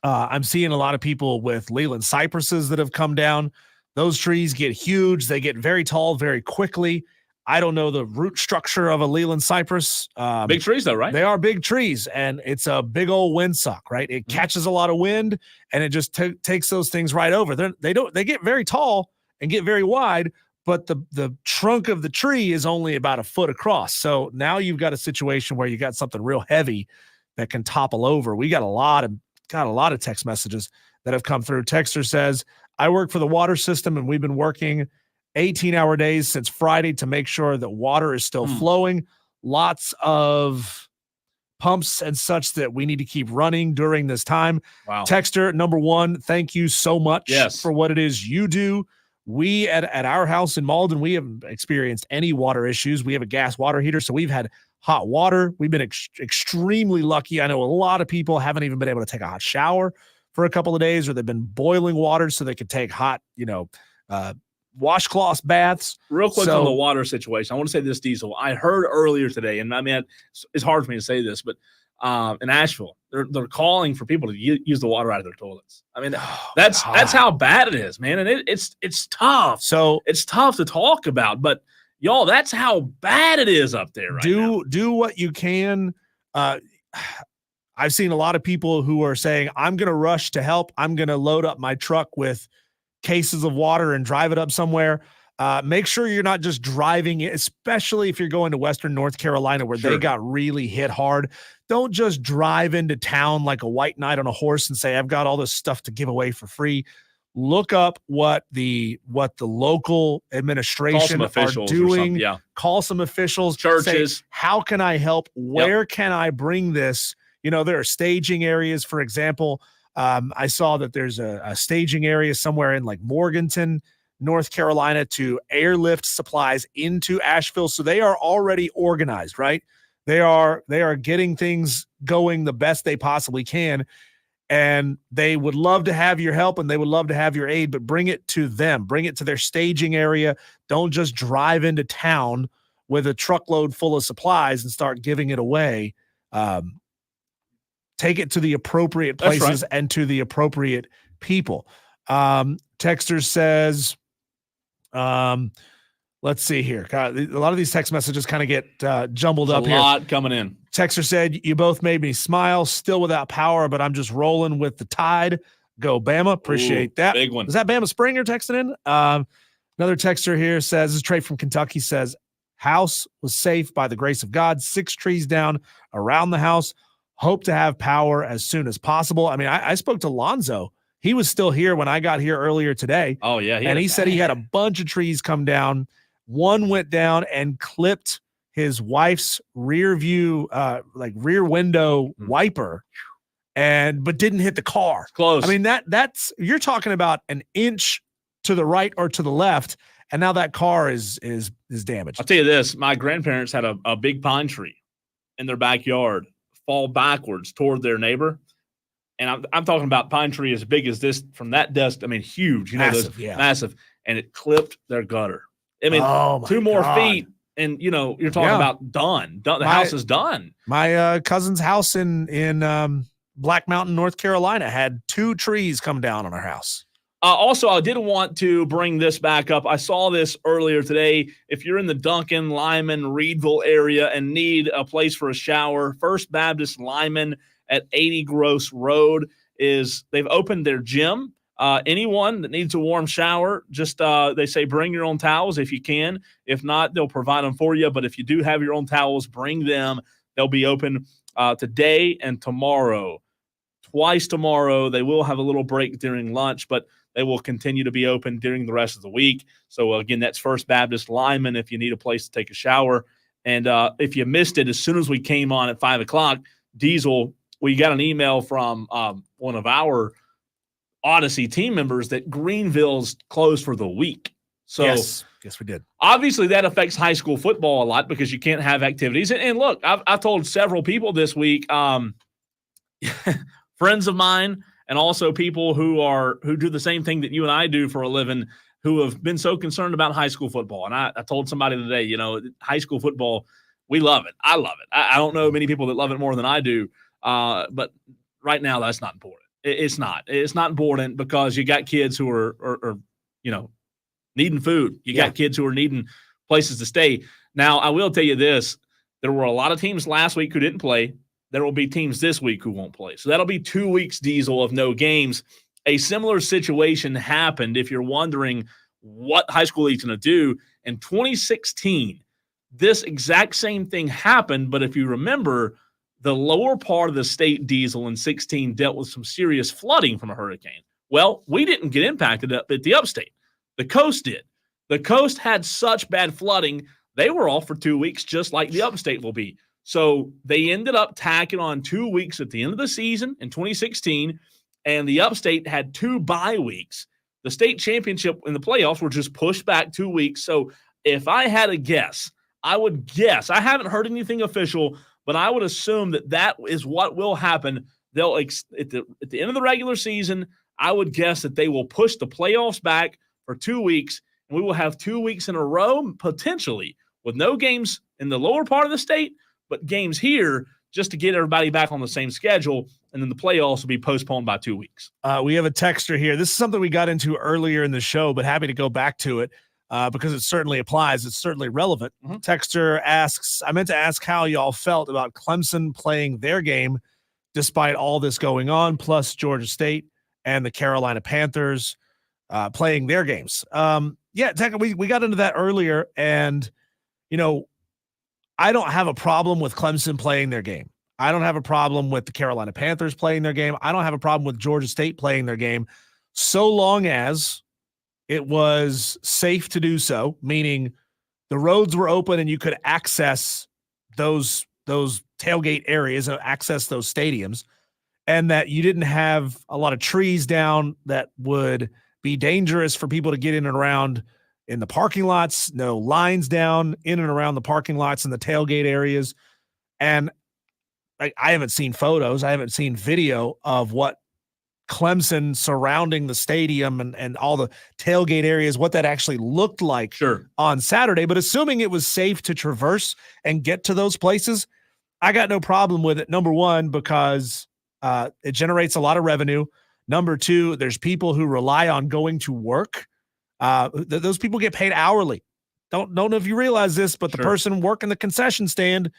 I'm seeing a lot of people with Leland cypresses that have come down. Those trees get huge. They get very tall very quickly. I don't know the root structure of a Leland cypress. Big trees, though, right? They are big trees, and it's a big old windsock, right? It catches a lot of wind, and it just takes those things right over. They get very tall and get very wide, but the trunk of the tree is only about a foot across. So now you've got a situation where you got something real heavy that can topple over. We got a lot of text messages that have come through. Texter says, I work for the water system, and we've been working 18-hour days since Friday to make sure that water is still flowing. Lots of pumps and such that we need to keep running during this time. Wow. Texter, number one, thank you so much for what it is you do. We at our house in Malden, we haven't experienced any water issues. We have a gas water heater, so we've had hot water. We've been extremely lucky. I know a lot of people haven't even been able to take a hot shower for a couple of days, or they've been boiling water so they could take hot, washcloth baths. Real quick on the water situation, I want to say this, Diesel. I heard earlier today, and I mean, it's hard for me to say this, but in Asheville, they're calling for people to use the water out of their toilets. I mean, that's how bad it is, man, and it's tough. So it's tough to talk about, but y'all, that's how bad it is up there right now. Do what you can. I've seen a lot of people who are saying, I'm going to rush to help. I'm going to load up my truck with cases of water and drive it up somewhere. Make sure you're not just driving it, especially if you're going to Western North Carolina where they got really hit hard. Don't just drive into town like a white knight on a horse and say, I've got all this stuff to give away for free. Look up what the local administration are doing. Call some officials. Churches. Say, how can I help? Where can I bring this? There are staging areas, for example. I saw that there's a staging area somewhere in like Morganton, North Carolina, to airlift supplies into Asheville. So they are already organized, right? They are getting things going the best they possibly can. And they would love to have your help and they would love to have your aid, but bring it to them. Bring it to their staging area. Don't just drive into town with a truckload full of supplies and start giving it away. Take it to the appropriate places and to the appropriate people. Texter says, let's see here. God, a lot of these text messages kind of get jumbled up here. A lot coming in. Texter said, you both made me smile, still without power, but I'm just rolling with the tide. Go Bama. Appreciate that. Big one. Is that Bama Springer texting in? Another texter here says, this is Trey from Kentucky, says, house was safe by the grace of God. 6 trees down around the house. Hope to have power as soon as possible. I mean, I spoke to Lonzo. He was still here when I got here earlier today. Oh, yeah. He said he had a bunch of trees come down. One went down and clipped his wife's rear window wiper but didn't hit the car. Close. I mean, that's you're talking about an inch to the right or to the left, and now that car is damaged. I'll tell you this, my grandparents had a big pine tree in their backyard fall backwards toward their neighbor. And I'm talking about pine tree as big as this from that desk. I mean, huge, massive, massive. And it clipped their gutter. I mean, 2 more feet. And you're talking about done. The house is done. My cousin's house in Black Mountain, North Carolina had 2 trees come down on our house. Also, I did want to bring this back up. I saw this earlier today. If you're in the Duncan, Lyman, Reedville area and need a place for a shower, First Baptist Lyman at 80 Gross Road they've opened their gym. Anyone that needs a warm shower, just they say bring your own towels if you can. If not, they'll provide them for you. But if you do have your own towels, bring them. They'll be open today and tomorrow. twice tomorrow. They will have a little break during lunch, but they will continue to be open during the rest of the week. So, again, that's First Baptist Lyman if you need a place to take a shower. And if you missed it, as soon as we came on at 5 o'clock, Diesel, we got an email from one of our Odyssey team members that Greenville's closed for the week. So yes, we did. Obviously, that affects high school football a lot because you can't have activities. And look, I've told several people this week, friends of mine, and also people who do the same thing that you and I do for a living, who have been so concerned about high school football. And I told somebody today, high school football, we love it. I love it. I don't know many people that love it more than I do. But right now, that's not important. It's not. It's not important because you got kids who are needing food. You got kids who are needing places to stay. Now, I will tell you this. There were a lot of teams last week who didn't play. There will be teams this week who won't play. So that'll be 2 weeks, Diesel, of no games. A similar situation happened, if you're wondering what high school league's going to do. In 2016, this exact same thing happened, but if you remember, the lower part of the state, Diesel, in 16 dealt with some serious flooding from a hurricane. Well, we didn't get impacted at the upstate. The coast did. The coast had such bad flooding, they were off for 2 weeks, just like the upstate will be. So they ended up tacking on 2 weeks at the end of the season in 2016, and the upstate had 2 bye weeks. The state championship and the playoffs were just pushed back 2 weeks. So if I had a guess, I would guess, I haven't heard anything official, but I would assume that is what will happen. They'll at the end of the regular season, I would guess that they will push the playoffs back for 2 weeks, and we will have 2 weeks in a row, potentially, with no games in the lower part of the state, but games here just to get everybody back on the same schedule, and then the playoffs will be postponed by 2 weeks. We have a texter here. This is something we got into earlier in the show, but happy to go back to it because it certainly applies. It's certainly relevant. Mm-hmm. Texter asks, I meant to ask how y'all felt about Clemson playing their game despite all this going on, plus Georgia State and the Carolina Panthers playing their games. We got into that earlier, and, I don't have a problem with Clemson playing their game. I don't have a problem with the Carolina Panthers playing their game. I don't have a problem with Georgia State playing their game, so long as it was safe to do so, meaning the roads were open and you could access those tailgate areas and access those stadiums, and that you didn't have a lot of trees down that would be dangerous for people to get in and around in the parking lots, no lines down in and around the parking lots and the tailgate areas. And I haven't seen photos. I haven't seen video of what Clemson surrounding the stadium and all the tailgate areas, what that actually looked like on Saturday. But assuming it was safe to traverse and get to those places, I got no problem with it. Number one, because it generates a lot of revenue. Number two, there's people who rely on going to work. Those people get paid hourly. Don't know if you realize this, but the person working the concession stand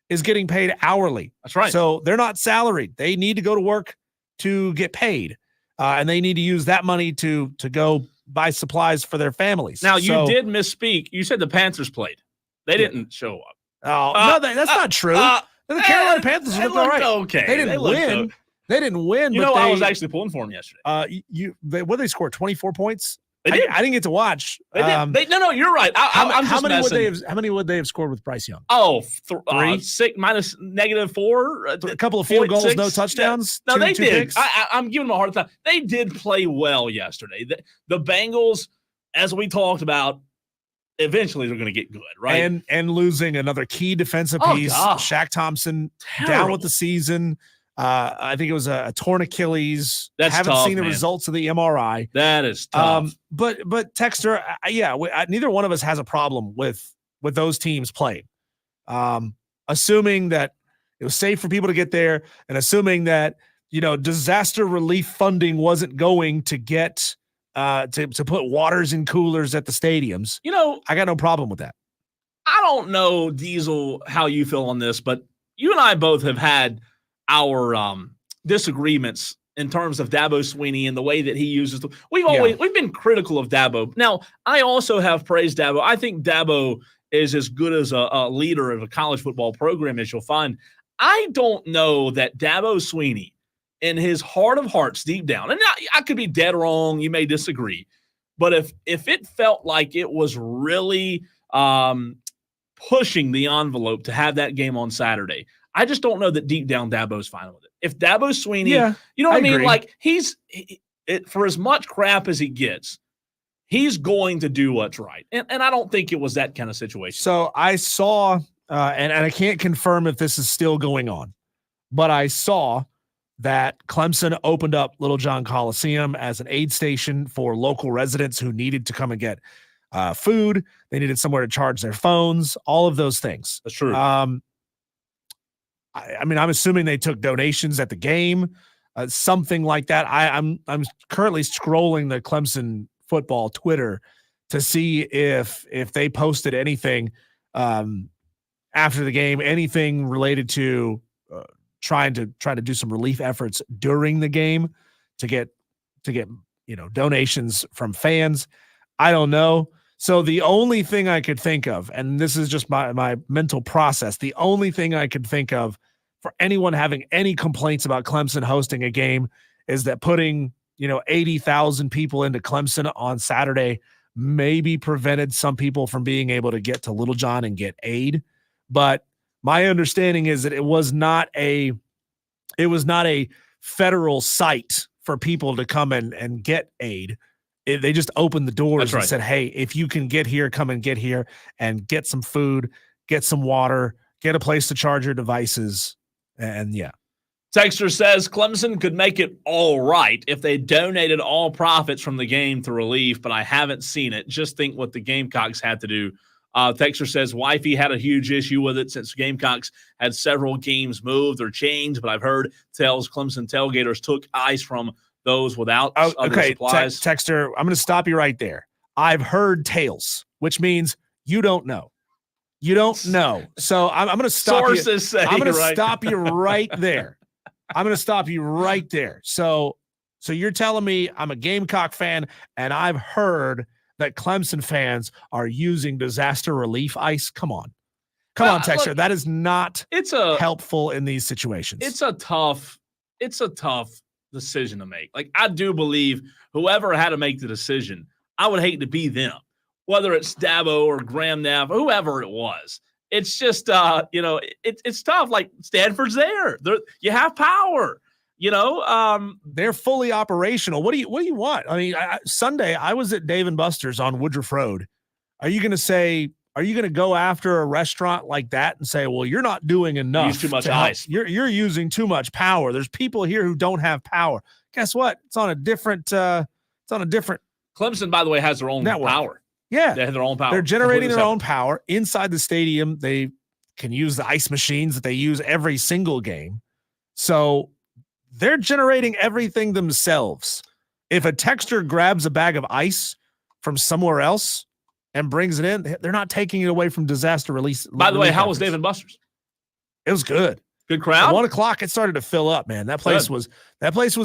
is getting paid hourly. That's right. So they're not salaried. They need to go to work to get paid, and they need to use that money to go buy supplies for their families. Now, you did misspeak. You said the Panthers played. They didn't show up. Oh, no, that's not true. The Carolina Panthers looked all right. Okay. They didn't win. They didn't win. I was actually pulling for them yesterday. What did they score? 24 points? They did. I didn't get to watch. No, you're right. How many would they have scored with Bryce Young? Oh, 3 6 minus -4. A couple of field goals, 6, no touchdowns. No, they did. Picks. I'm giving them a hard time. They did play well yesterday. The Bengals, as we talked about, eventually they're going to get good, right? And losing another key defensive piece, Shaq Thompson, down with the season. I think it was a torn Achilles. Haven't tough, seen the results of the MRI. That is tough. But Texter, neither one of us has a problem with those teams playing. Assuming that it was safe for people to get there, and assuming that disaster relief funding wasn't going to get to put waters in coolers at the stadiums. I got no problem with that. I don't know, Diesel, how you feel on this, but you and I both have had our disagreements in terms of Dabo Swinney and the way that he uses we've been critical of Dabo. Now, I also have praised Dabo. I think Dabo is as good as a leader of a college football program as you'll find. I don't know that Dabo Swinney in his heart of hearts, deep down, and I could be dead wrong, you may disagree, but if it felt like it was really pushing the envelope to have that game on Saturday, I just don't know that deep down Dabo's fine with it. If Dabo Swinney, you know what I mean? Agree. Like for as much crap as he gets, he's going to do what's right. And I don't think it was that kind of situation. So I saw, and I can't confirm if this is still going on, but I saw that Clemson opened up Little John Coliseum as an aid station for local residents who needed to come and get food. They needed somewhere to charge their phones, all of those things. That's true. I mean, I'm assuming they took donations at the game, something like that. I'm currently scrolling the Clemson football Twitter to see if they posted anything after the game, anything related to trying to do some relief efforts during the game to get donations from fans. I don't know. So the only thing I could think of, and this is just my mental process, the only thing I could think of for anyone having any complaints about Clemson hosting a game is that putting 80,000 people into Clemson on Saturday maybe prevented some people from being able to get to Little John and get aid. But my understanding is that it was not a federal site for people to come and get aid. They just opened the doors and said, hey, if you can get here, come and get here and get some food, get some water, get a place to charge your devices. And yeah. Texter says Clemson could make it all right if they donated all profits from the game to relief, but I haven't seen it. Just think what the Gamecocks had to do. Texter says Wifey had a huge issue with it since Gamecocks had several games moved or changed, but I've heard tells Clemson tailgaters took ice from those without other supplies. Texter, I'm going to stop you right there. I've heard tales, which means you don't know. You don't know. So I'm going to stop you. Sources say I'm going to stop you right there. I'm going to stop you right there. So you're telling me I'm a Gamecock fan, and I've heard that Clemson fans are using disaster relief ice? Come on, Texter. Look, that is not helpful in these situations. It's a tough decision to make. Like, I do believe whoever had to make the decision, I would hate to be them, whether it's Dabo or Graham Neff, whoever it was. It's just, it's tough. Like, Stanford's there. You have power. They're fully operational. What do you want? I mean, Sunday I was at Dave & Buster's on Woodruff Road. Are you going to go after a restaurant like that and say, well, you're not doing enough? Use too much ice. You're using too much power. There's people here who don't have power. Guess what? It's on a different. Clemson, by the way, has their own network. Power. Yeah, they have their own power. They're generating their own power inside the stadium. They can use the ice machines that they use every single game. So they're generating everything themselves. If a texter grabs a bag of ice from somewhere else and brings it in, they're not taking it away from disaster release. By the way, how was Dave & Buster's? It was good. Good crowd. At 1 o'clock, it started to fill up, man. That place was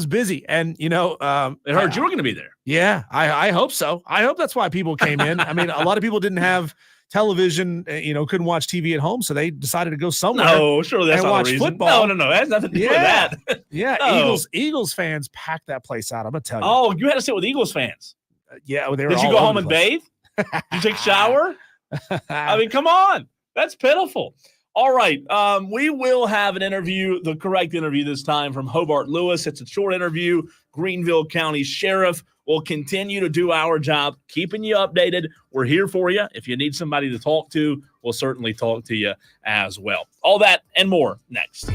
busy. And it heard you were going to be there. Yeah, I hope so. I hope that's why people came in. I mean, a lot of people didn't have television, couldn't watch TV at home, so they decided to go somewhere. No, sure, that's and not watch the reason. football. No, it has nothing to do with that. Yeah, No. Eagles fans packed that place out. I'm gonna tell you. Oh, you had to sit with Eagles fans. Yeah, they were. Did you go home and bathe? Did you take a shower? I mean, come on, that's pitiful. All right, we will have an interview, the correct interview this time, from Hobart Lewis. It's a short interview. Greenville County Sheriff will continue to do our job, keeping you updated. We're here for you. If you need somebody to talk to, we'll certainly talk to you as well. All that and more next.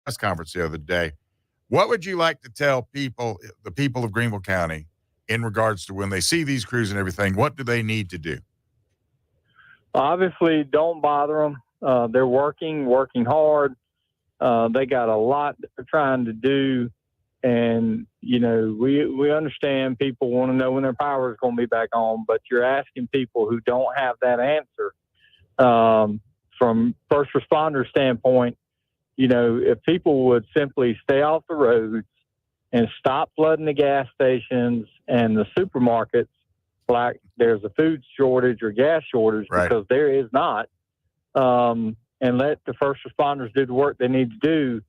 press conference the other day. What would you like to tell the people of Greenville County, in regards to when they see these crews and everything? What do they need to do? Obviously, don't bother them. They're working hard. They got a lot they're trying to do. And, we understand people want to know when their power is going to be back on, but you're asking people who don't have that answer. From first responder standpoint, if people would simply stay off the roads and stop flooding the gas stations and the supermarkets like there's a food shortage or gas shortage, right, because there is not, and let the first responders do the work they need to do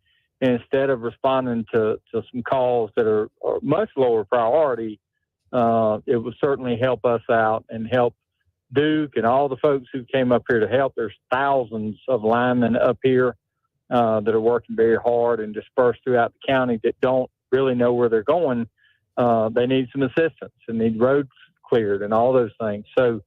instead of responding to some calls that are much lower priority. It would certainly help us out and help Duke and all the folks who came up here to help. There's thousands of linemen up here that are working very hard and dispersed throughout the county that don't really know where they're going. They need some assistance and need roads cleared and all those things. So,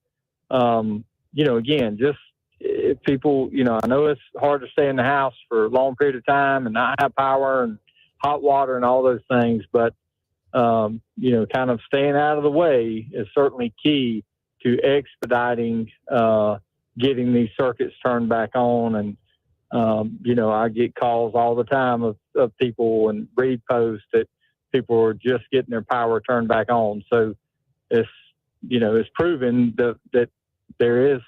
again, just if people, I know it's hard to stay in the house for a long period of time and not have power and hot water and all those things, but, kind of staying out of the way is certainly key to expediting getting these circuits turned back on. And, I get calls all the time of people and read posts that people are just getting their power turned back on. So it's proven that there is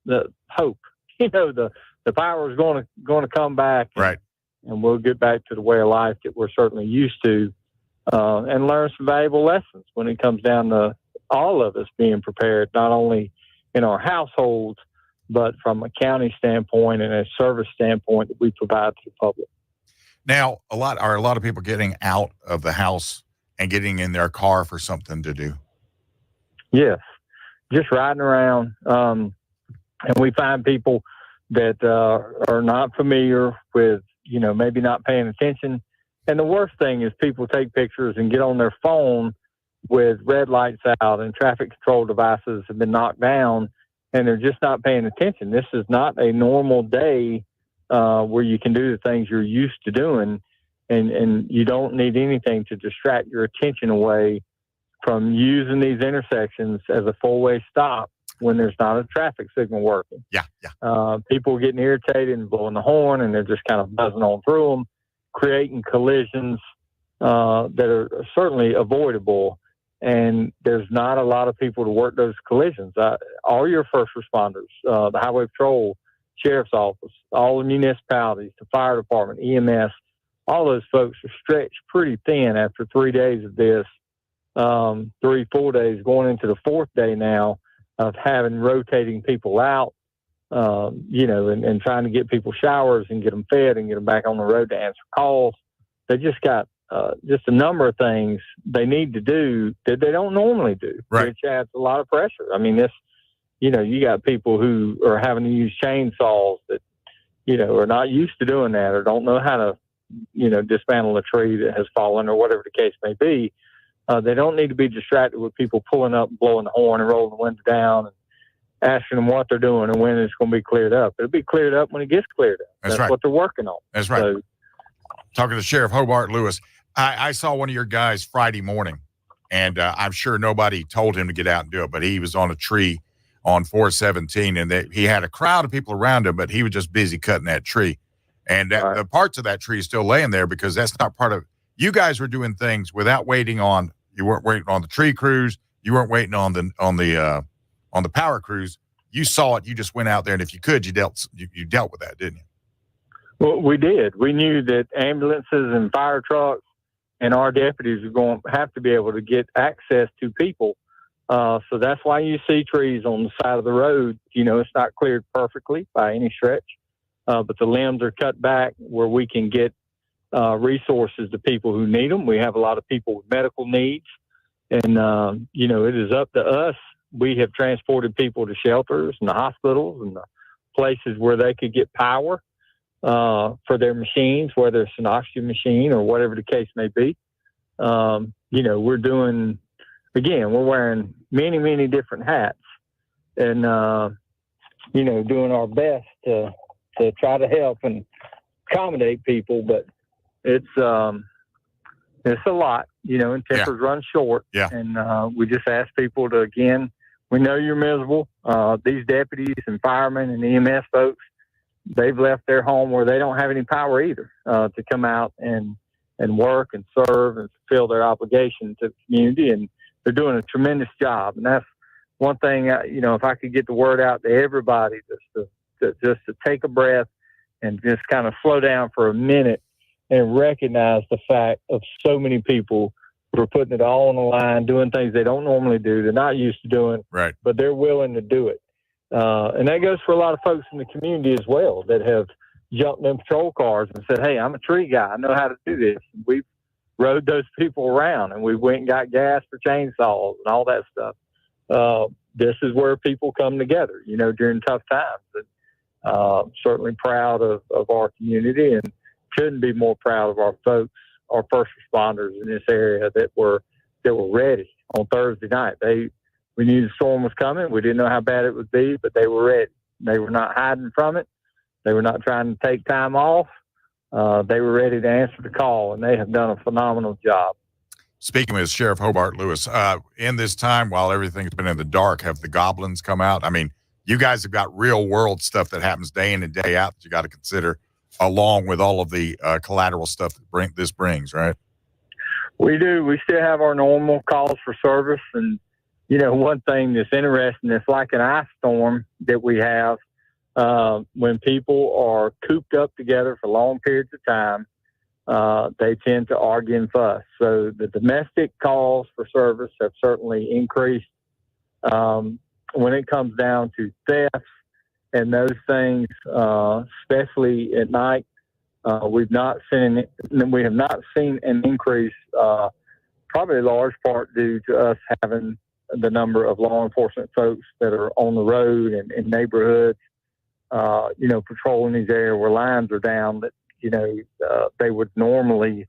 the hope. The power is going to come back, right, and we'll get back to the way of life that we're certainly used to, and learn some valuable lessons when it comes down to all of us being prepared, not only in our households, but from a county standpoint and a service standpoint that we provide to the public. Now, a lot of people getting out of the house and getting in their car for something to do? Yes, just riding around. And we find people that are not familiar with, maybe not paying attention. And the worst thing is people take pictures and get on their phone with red lights out and traffic control devices have been knocked down, and they're just not paying attention. This is not a normal day where you can do the things you're used to doing, and you don't need anything to distract your attention away from using these intersections as a four-way stop when there's not a traffic signal working. Yeah. People are getting irritated and blowing the horn, and they're just kind of buzzing on through them, creating collisions that are certainly avoidable. And there's not a lot of people to work those collisions. All your first responders, the Highway Patrol, Sheriff's Office, all the municipalities, the fire department, EMS, all those folks are stretched pretty thin after 3 days of this, 3-4 days, going into the fourth day now of having rotating people out, and trying to get people showers and get them fed and get them back on the road to answer calls. They just got just a number of things they need to do that they don't normally do, right, which adds a lot of pressure. I mean, you got people who are having to use chainsaws that, are not used to doing that or don't know how to, dismantle a tree that has fallen or whatever the case may be. They don't need to be distracted with people pulling up, blowing the horn and rolling the window down and asking them what they're doing and when it's going to be cleared up. It'll be cleared up when it gets cleared up. That's right. what they're working on. That's right. So, talking to Sheriff Hobart Lewis, I saw one of your guys Friday morning, and I'm sure nobody told him to get out and do it, but he was on a tree on 417, and he had a crowd of people around him, but he was just busy cutting that tree. And the parts of that tree is still laying there because that's not part of – you guys were doing things without waiting on – you weren't waiting on the tree crews. You weren't waiting on the power crews. You saw it. You just went out there, and if you could, you dealt with that, didn't you? Well, we did. We knew that ambulances and fire trucks and our deputies are going to have to be able to get access to people. So that's why you see trees on the side of the road. It's not cleared perfectly by any stretch, but the limbs are cut back where we can get resources to people who need them. We have a lot of people with medical needs, and, it is up to us. We have transported people to shelters and the hospitals and the places where they could get power for their machines, whether it's an oxygen machine or whatever the case may be. We're doing, again, we're wearing many, many different hats and, doing our best to try to help and accommodate people. But it's a lot, and tempers run short. Yeah. And we just ask people to, again, we know you're miserable. These deputies and firemen and EMS folks, they've left their home where they don't have any power either to come out and work and serve and fulfill their obligation to the community. And they're doing a tremendous job. And that's one thing, if I could get the word out to everybody, just to take a breath and just kind of slow down for a minute and recognize the fact of so many people who are putting it all on the line, doing things they don't normally do, they're not used to doing, right, but they're willing to do it. And that goes for a lot of folks in the community as well that have jumped in patrol cars and said, hey, I'm a tree guy. I know how to do this. And we've rode those people around, and we went and got gas for chainsaws and all that stuff. This is where people come together, during tough times. And certainly proud of our community, and couldn't be more proud of our folks, our first responders in this area that were ready on Thursday night. We knew the storm was coming. We didn't know how bad it would be, but they were ready. They were not hiding from it. They were not trying to take time off. They were ready to answer the call, and they have done a phenomenal job. Speaking with Sheriff Hobart Lewis, in this time while everything's been in the dark, have the goblins come out? I mean, you guys have got real world stuff that happens day in and day out that you got to consider, along with all of the collateral stuff that this brings, right? We do. We still have our normal calls for service. And, one thing that's interesting, it's like an ice storm that we have when people are cooped up together for long periods of time. They tend to argue and fuss. So the domestic calls for service have certainly increased. When it comes down to thefts and those things, especially at night, we have not seen an increase, probably a large part due to us having the number of law enforcement folks that are on the road and in neighborhoods, patrolling these areas where lines are down that, they would normally,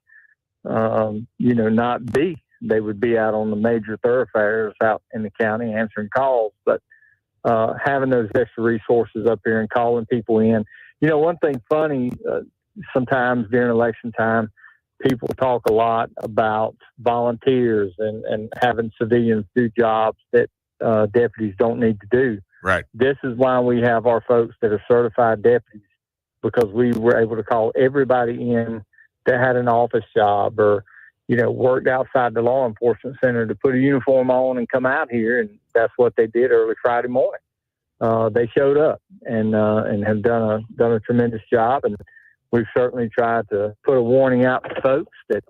not be. They would be out on the major thoroughfares out in the county answering calls. But having those extra resources up here and calling people in. One thing funny, sometimes during election time, people talk a lot about volunteers and having civilians do jobs that deputies don't need to do. Right. This is why we have our folks that are certified deputies, because we were able to call everybody in that had an office job or, worked outside the law enforcement center to put a uniform on and come out here. And that's what they did early Friday morning. They showed up and have done a tremendous job. And we've certainly tried to put a warning out to folks that,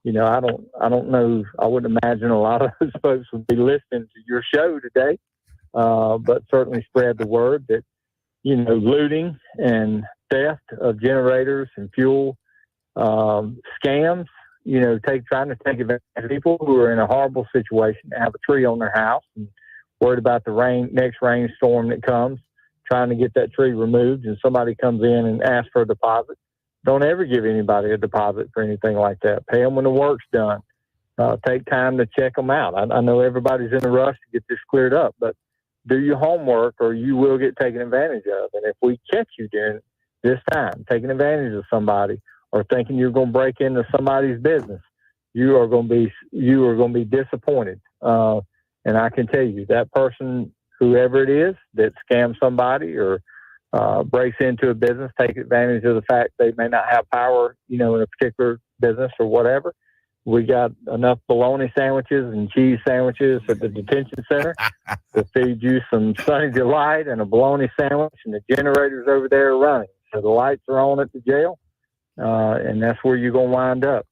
I don't know, I wouldn't imagine a lot of those folks would be listening to your show today, but certainly spread the word that, looting and theft of generators and fuel, scams, trying to take advantage of people who are in a horrible situation, have a tree on their house and worried about the next rainstorm that comes, trying to get that tree removed, and somebody comes in and asks for a deposit. Don't ever give anybody a deposit for anything like that. Pay them when the work's done. Take time to check them out. I know everybody's in a rush to get this cleared up, but do your homework or you will get taken advantage of. And if we catch you during this time taking advantage of somebody or thinking you're going to break into somebody's business, you are going to be disappointed. And I can tell you that person, whoever it is that scams somebody or breaks into a business, take advantage of the fact they may not have power, in a particular business or whatever. We got enough bologna sandwiches and cheese sandwiches at the detention center to feed you some Sunny Delight and a bologna sandwich, and the generators over there are running. So the lights are on at the jail, and that's where you're going to wind up.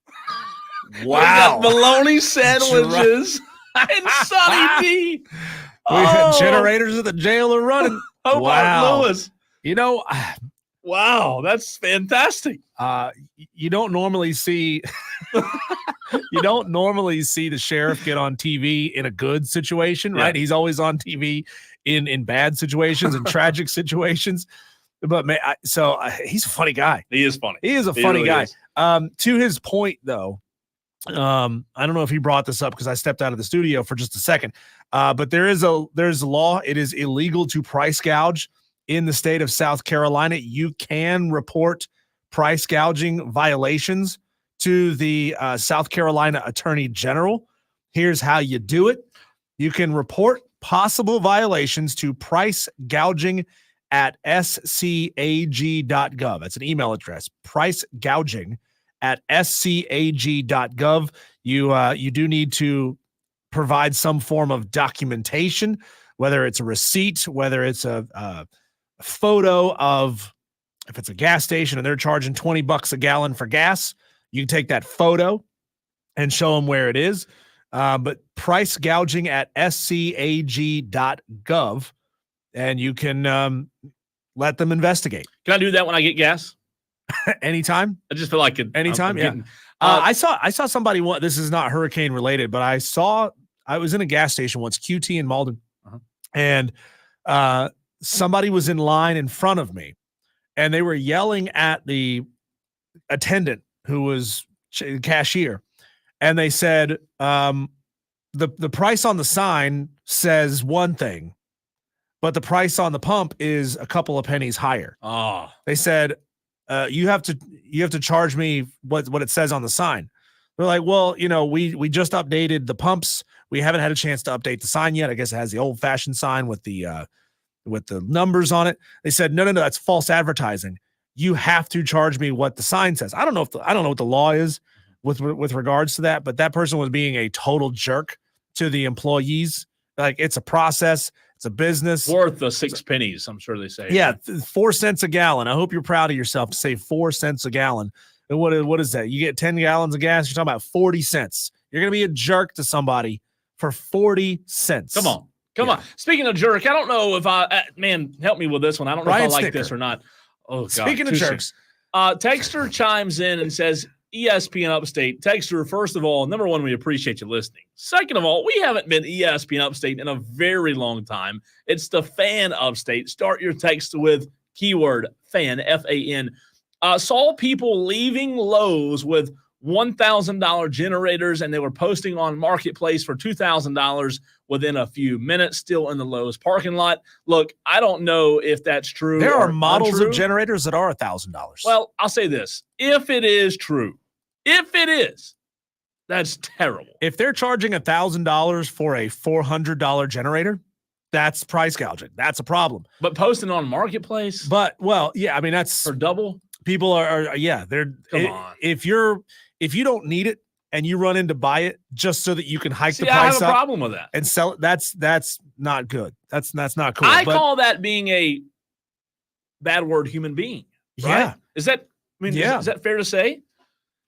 Wow. Bologna sandwiches and Sunny D. We had generators at the jail are running. Wow. Lewis. Wow, that's fantastic. You don't normally see the sheriff get on TV in a good situation, right? He's always on TV in bad situations and tragic situations. But man, he's a funny guy. He is funny. He is a funny guy. To his point, though, I don't know if he brought this up because I stepped out of the studio for just a second. But there's a law. It is illegal to price gouge in the state of South Carolina. You can report price gouging violations to the South Carolina Attorney General. Here's how you do it. You can report possible violations to price gouging at scag.gov. That's an email address, price gouging at scag.gov. You do need to provide some form of documentation, whether it's a receipt, whether it's a photo of, if it's a gas station and they're charging $20 a gallon for gas, you can take that photo and show them where it is. But price gouging at scag.gov, and you can let them investigate. Can I do that when I get gas? Anytime. I just feel like it. Anytime. Yeah. I saw somebody. This is not hurricane related, but I was in a gas station once, QT in Malden, and somebody was in line in front of me, and they were yelling at the attendant who was cashier, and they said, the price on the sign says one thing, but the price on the pump is a couple of pennies higher. Oh, they said, you have to charge me what it says on the sign. They're like, well, we just updated the pumps. We haven't had a chance to update the sign yet. I guess it has the old fashioned sign with the numbers on it. They said, no, that's false advertising. You have to charge me what the sign says. I don't know what the law is with regards to that, but that person was being a total jerk to the employees. Like, it's a process. It's a business. Worth the 6 pennies, I'm sure they say. Yeah, 4 cents a gallon. I hope you're proud of yourself to say 4 cents a gallon. And what is that? You get 10 gallons of gas, you're talking about 40 cents. You're going to be a jerk to somebody for 40 cents. Come on. Speaking of jerk, I don't know if man, help me with this one. I don't know Ryan if I like Sticker. this or not. Oh, God. Speaking of jerks. Texter chimes in and says, ESPN Upstate. Texter, first of all, number one, we appreciate you listening. Second of all, we haven't been ESPN Upstate in a very long time. It's the Fan Upstate. Start your text with keyword fan, F-A-N. Saw people leaving Lowe's with $1,000 generators, and they were posting on Marketplace for $2,000 within a few minutes, still in the Lowe's parking lot. Look, I don't know if that's true. There are models untrue. of generators that are $1,000. Well, I'll say this. If it is true, that's terrible. If they're charging $1,000 for a $400 generator, that's price gouging. That's a problem. But posting on Marketplace? But, well, yeah, I mean, that's for double? People are they're come on. If you don't need it and you run in to buy it just so that you can hike the price I have a up problem with that and sell it, that's not good. That's not cool. I call that being a bad word human being. Right? Yeah. Is that fair to say?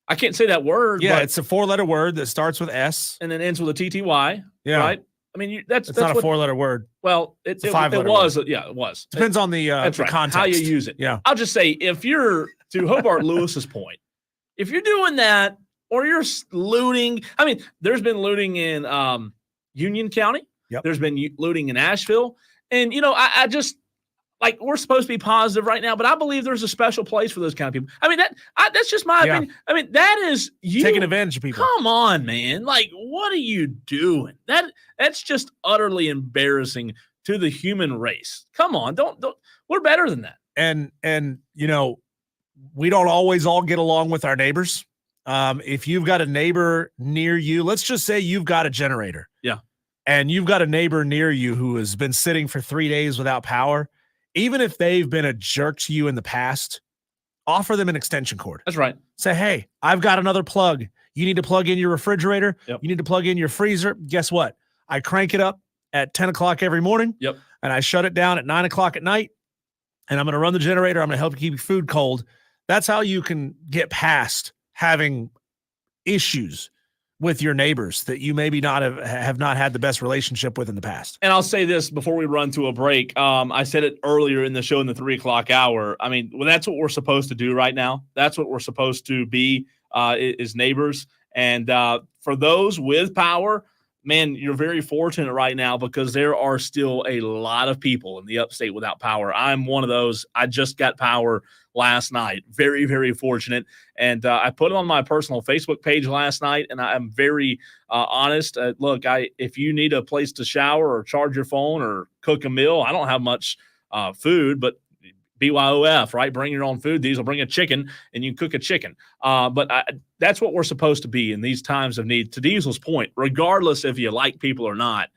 I can't say that word. Yeah, but it's a 4-letter word that starts with S and then ends with a TTY. Yeah. Right. I mean, that's not what, a 4-letter word. Well, it was. Word. Yeah, it was. Depends on the context. How you use it. Yeah. I'll just say, if you're, to Hobart Lewis's point, if you're doing that or you're looting, I mean, there's been looting in Union County. Yep. There's been looting in Asheville. And, I just, like, we're supposed to be positive right now, but I believe there's a special place for those kind of people. I mean, that's just my opinion. I mean, that is you taking advantage of people. Come on, man. Like, what are you doing? That's just utterly embarrassing to the human race. Come on, don't. We're better than that. And we don't always all get along with our neighbors. If you've got a neighbor near you, let's just say you've got a generator. Yeah. And you've got a neighbor near you who has been sitting for 3 days without power. Even if they've been a jerk to you in the past, offer them an extension cord. That's right. Say, hey, I've got another plug. You need to plug in your refrigerator. Yep. You need to plug in your freezer. Guess what? I crank it up at 10 o'clock every morning. Yep. And I shut it down at 9 o'clock at night. And I'm going to run the generator. I'm going to help you keep your food cold. That's how you can get past having issues with your neighbors that you maybe not have not had the best relationship with in the past. And I'll say this before we run to a break. I said it earlier in the show in the 3 o'clock hour. I mean, well, that's what we're supposed to do right now. That's what we're supposed to be is neighbors. And for those with power, man, you're very fortunate right now because there are still a lot of people in the upstate without power. I'm one of those. I just got power last night. Very, very fortunate. And I put it on my personal Facebook page last night, and I'm very honest. Look, if you need a place to shower or charge your phone or cook a meal, I don't have much food, but BYOF, right? Bring your own food. These will bring a chicken and you cook a chicken. But that's what we're supposed to be in these times of need. To Diesel's point, regardless if you like people or not,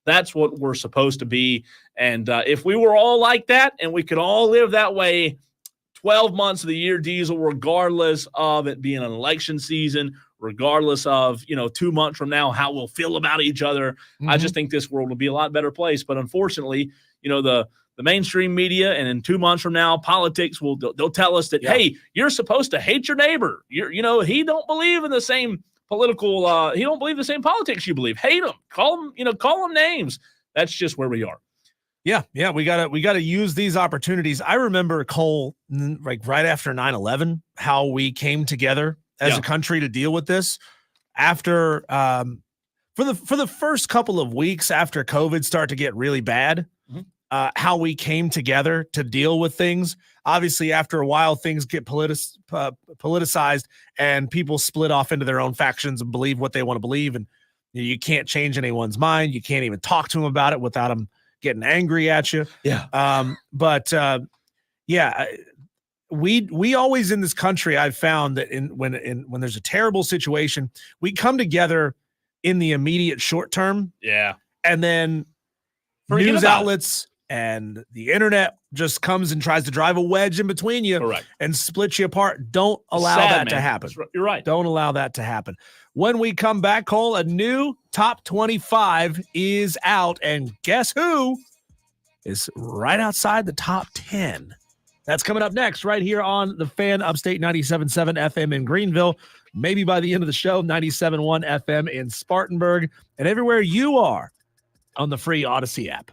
that's what we're supposed to be. And if we were all like that and we could all live that way 12 months of the year, Diesel, regardless of it being an election season, regardless of, 2 months from now, how we'll feel about each other, I just think this world will be a lot better place. But unfortunately, the mainstream media and in 2 months from now, politics they'll tell us that, hey, you're supposed to hate your neighbor. He don't believe in the same political, he don't believe the same politics you believe. Hate him, call him names. That's just where we are. Yeah. We gotta use these opportunities. I remember, Cole, like right after 9/11, how we came together as a country to deal with this. After for the first couple of weeks after COVID started to get really bad, how we came together to deal with things. Obviously, after a while, things get politicized and people split off into their own factions and believe what they want to believe. And you can't change anyone's mind. You can't even talk to them about it without them getting angry at you. We always in this country, I've found that when there's a terrible situation, we come together in the immediate short term. Yeah. And then news outlets and the internet just comes and tries to drive a wedge in between you. Correct. And split you apart. Don't allow that to happen. You're right. Don't allow that to happen. When we come back, Cole, a new top 25 is out, and guess who is right outside the top 10? That's coming up next right here on the Fan, Upstate 97.7 FM in Greenville. Maybe by the end of the show, 97.1 FM in Spartanburg, and everywhere you are on the free Odyssey app.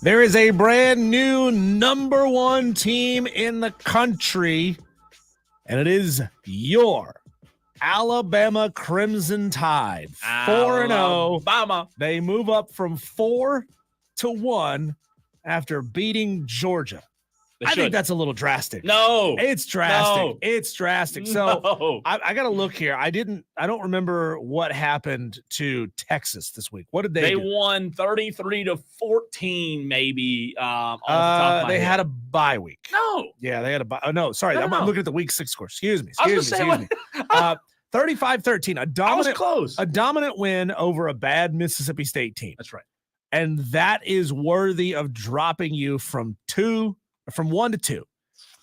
There is a brand new number one team in the country, and it is your Alabama Crimson Tide. 4-0. Alabama. They move up from 4-1 after beating Georgia. I think that's a little drastic. No. It's drastic. No. It's drastic. So No. I got to look here. I don't remember what happened to Texas this week. What did they do? Won 33-14, maybe. Off the top of my they head. had a bye week. No. Yeah, they had a bye. Oh, no, sorry. I'm looking at the week 6 score. Excuse me. 35-13. I was close. A dominant win over a bad Mississippi State team. That's right. And that is worthy of dropping you from 1 to 2,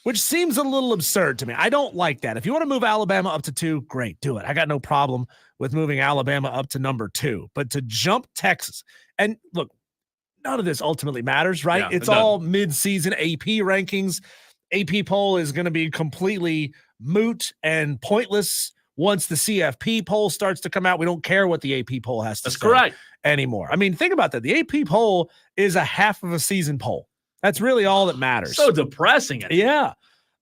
which seems a little absurd to me. I don't like that. If you want to move Alabama up to 2, great, do it. I got no problem with moving Alabama up to number 2, but to jump Texas, and look, none of this ultimately matters, right? Yeah, it's all mid-season AP rankings. AP poll is going to be completely moot and pointless once the CFP poll starts to come out. We don't care what the AP poll has to say correct anymore. I mean, think about that. The AP poll is a half of a season poll. That's really all that matters. So depressing. Yeah.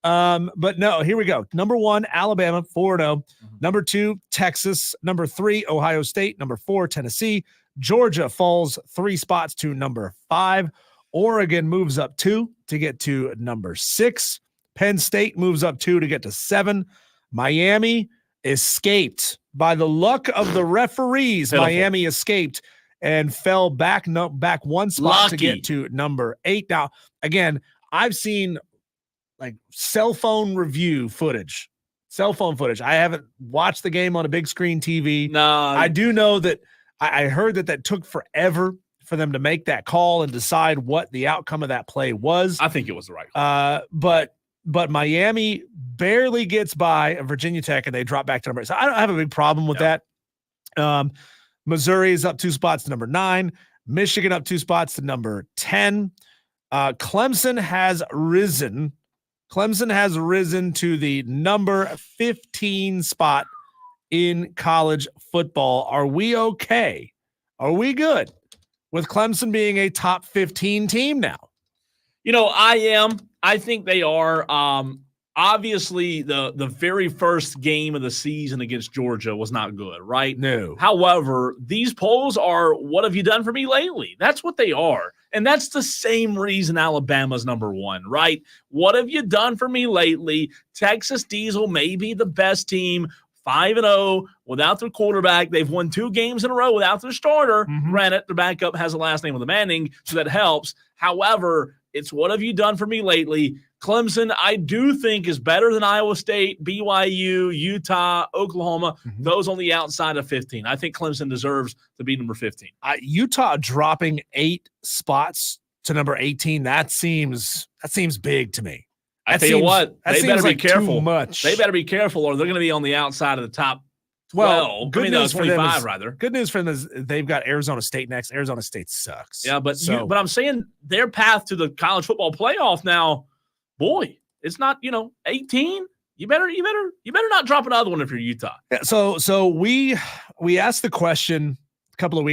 But no, here we go. Number 1, Alabama, 4-0. Number 2, Texas. Number 3, Ohio State. Number 4, Tennessee. Georgia falls 3 spots to number 5. Oregon moves up 2 to get to number 6. Penn State moves up 2 to get to 7. Miami escaped by the luck of the referees. Pitiful. Miami escaped and fell back 1 spot to get to number 8. Now, again, I've seen like cell phone footage. I haven't watched the game on a big screen TV. No. I do know that I heard that took forever for them to make that call and decide what the outcome of that play was. I think it was the right call. But Miami barely gets by Virginia Tech, and they drop back to number 8. So I don't have a big problem with that. Missouri is up 2 spots to number 9. Michigan up 2 spots to number 10. Clemson has risen. To the number 15 spot in college football. Are we okay? Are we good with Clemson being a top 15 team now? I am. I think they are. Obviously, the very first game of the season against Georgia was not good, right? No. However, these polls are, what have you done for me lately? That's what they are. And that's the same reason Alabama's number 1, right? What have you done for me lately? Texas Diesel may be the best team, 5-0 without their quarterback. They've won 2 games in a row without their starter. Granted, their backup has a last name with a Manning, so that helps. However, it's what have you done for me lately? Clemson, I do think, is better than Iowa State, BYU, Utah, Oklahoma, those on the outside of 15. I think Clemson deserves to be number 15. Utah dropping 8 spots to number 18, that seems big to me. I tell you what, they better be careful. Too much. They better be careful, or they're going to be on the outside of the top 12. Good news 25, rather. Good news for them is they've got Arizona State next. Arizona State sucks. Yeah, but I'm saying their path to the college football playoff now, boy, it's not 18. You better not drop another one if you're Utah. Yeah, so we asked the question a couple of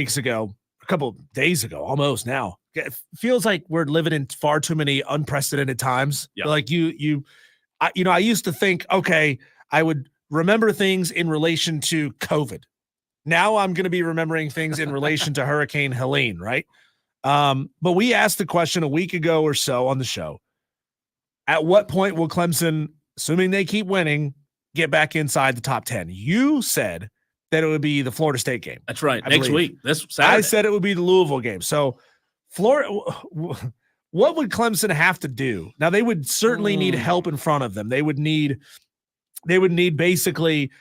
days ago, almost now. It feels like we're living in far too many unprecedented times. Yeah. Like I used to think, okay, I would remember things in relation to COVID. Now I'm going to be remembering things in relation to Hurricane Helene, right? But we asked the question a week ago or so on the show. At what point will Clemson, assuming they keep winning, get back inside the top 10? You said that it would be the Florida State game. That's right. I Next believe. week. This Saturday. I said it would be the Louisville game. So Florida, what would Clemson have to do? Now they would certainly need help in front of them. They would need basically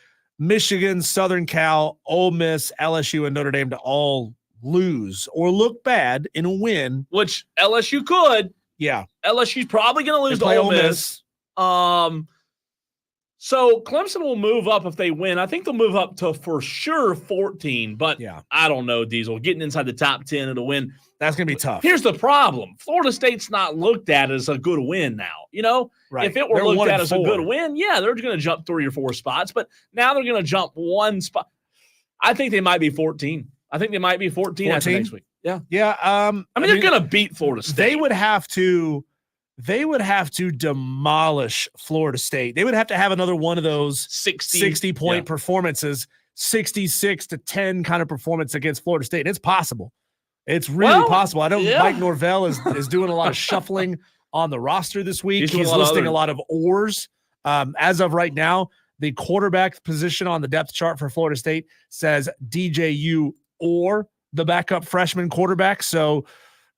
Michigan, Southern Cal, Ole Miss, LSU, and Notre Dame to all lose or look bad in a win. Which LSU could. Yeah. LSU's probably going to lose to Ole Miss. So Clemson will move up if they win. I think they'll move up to for sure 14, but yeah. I don't know, Diesel. Getting inside the top 10 and a win. That's going to be tough. Here's the problem. Florida State's not looked at as a good win now. Right. If it were looked at as a good win, yeah, they're going to jump 3 or 4 spots, but now they're going to jump 1 spot. I think they might be 14. I think they might be 14 after next week. Yeah. I mean, they're going to beat Florida State. They would have to demolish Florida State. They would have to have another one of those 60-point performances, 66-10 kind of performance against Florida State. It's possible. It's really possible. I know Mike Norvell is doing a lot of shuffling on the roster this week. He's listing a lot of oars. As of right now, the quarterback position on the depth chart for Florida State says DJU or the backup freshman quarterback. So,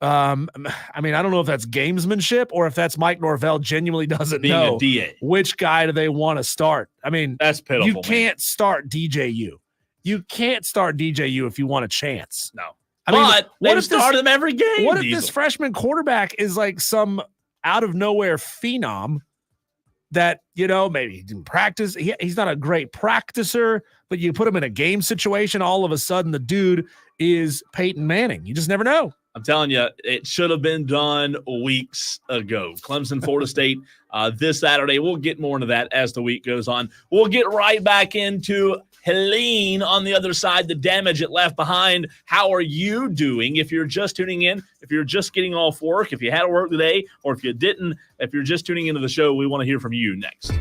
I mean, I don't know if that's gamesmanship or if that's Mike Norvell genuinely doesn't know a DA. Which guy do they want to start. I mean, that's pitiful. You can't start DJU. You can't start DJU if you want a chance. No. I mean, what if started them every game? What if this freshman quarterback is like some out of nowhere phenom that, maybe he didn't practice. He's not a great practicer, but you put him in a game situation, all of a sudden the dude is Peyton Manning. You just never know. I'm telling you, it should have been done weeks ago. Clemson, Florida State this Saturday. We'll get more into that as the week goes on. We'll get right back into Helene on the other side, the damage it left behind. How are you doing? If you're just tuning in, if you're just getting off work, if you had to work today, or if you didn't, if you're just tuning into the show, we want to hear from you next.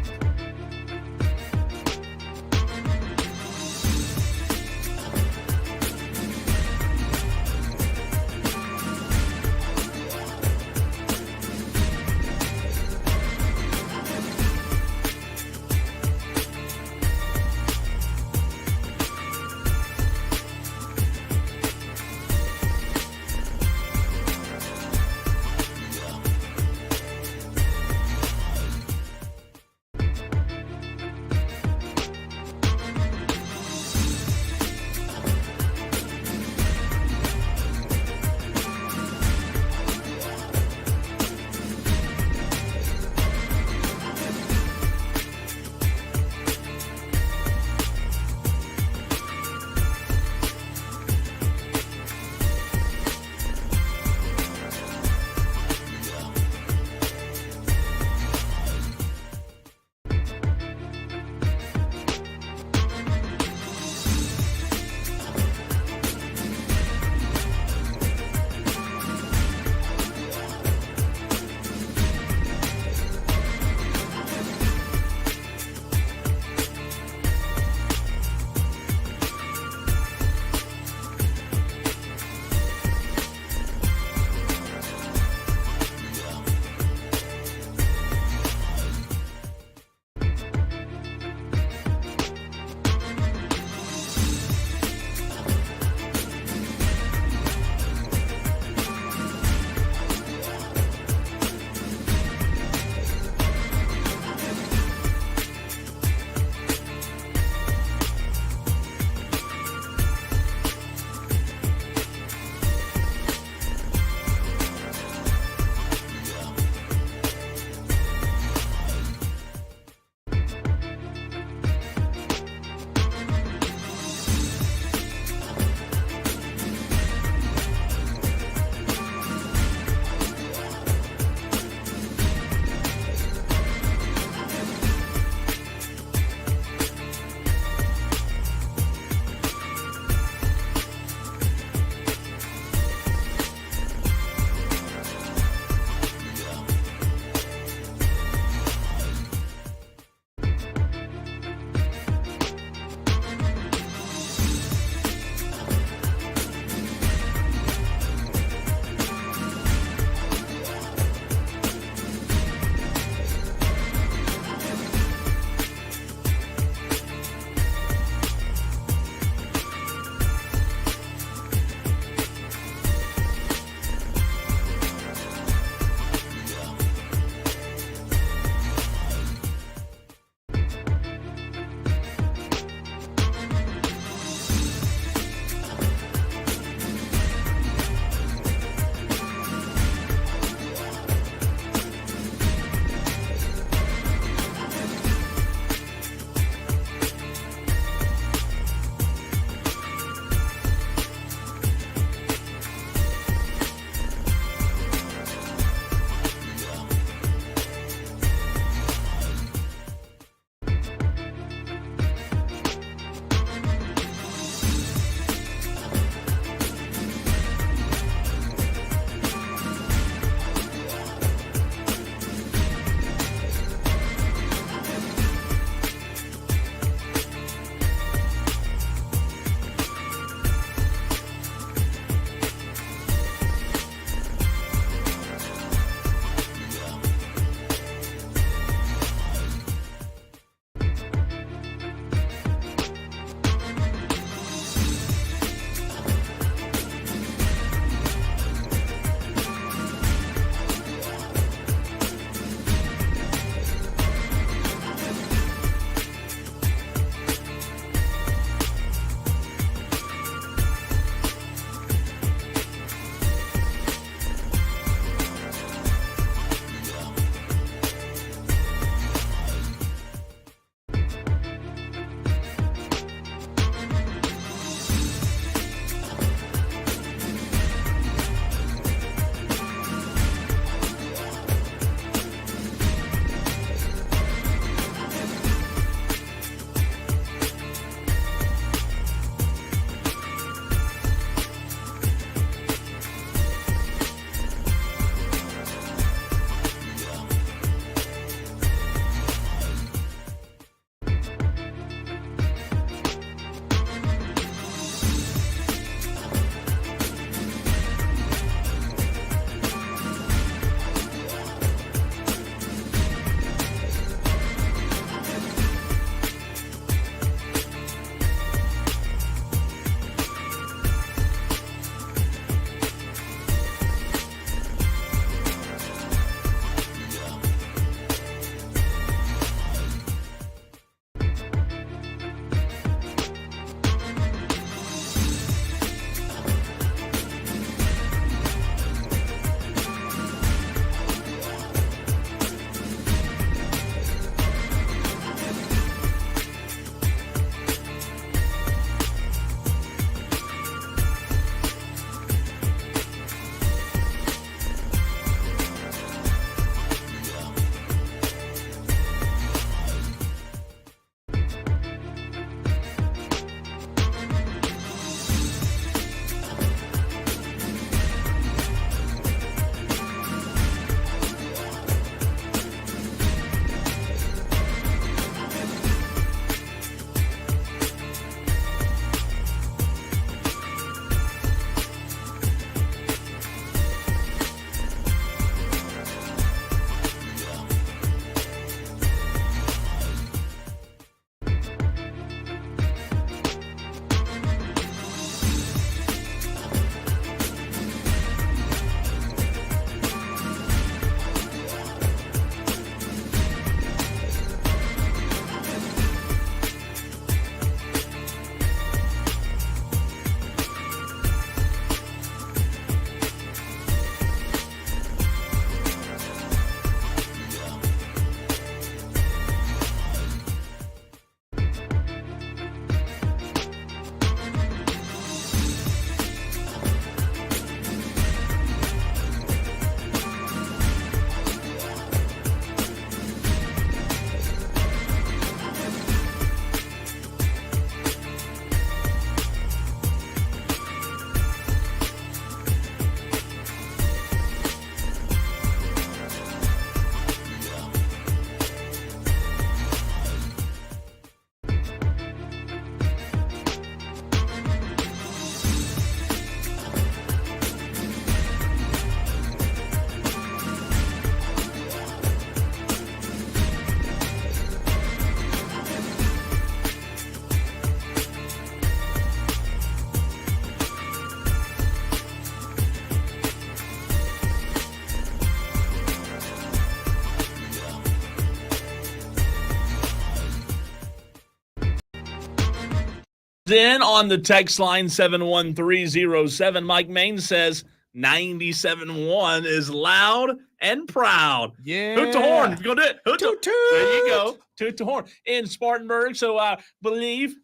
In on the text line 71307, Mike Main says 97.1 is loud and proud. Yeah. Hoot the horn. If you're going to do it, hoot Toot, the, toot. there you go. Toot the horn. In Spartanburg, so I believe,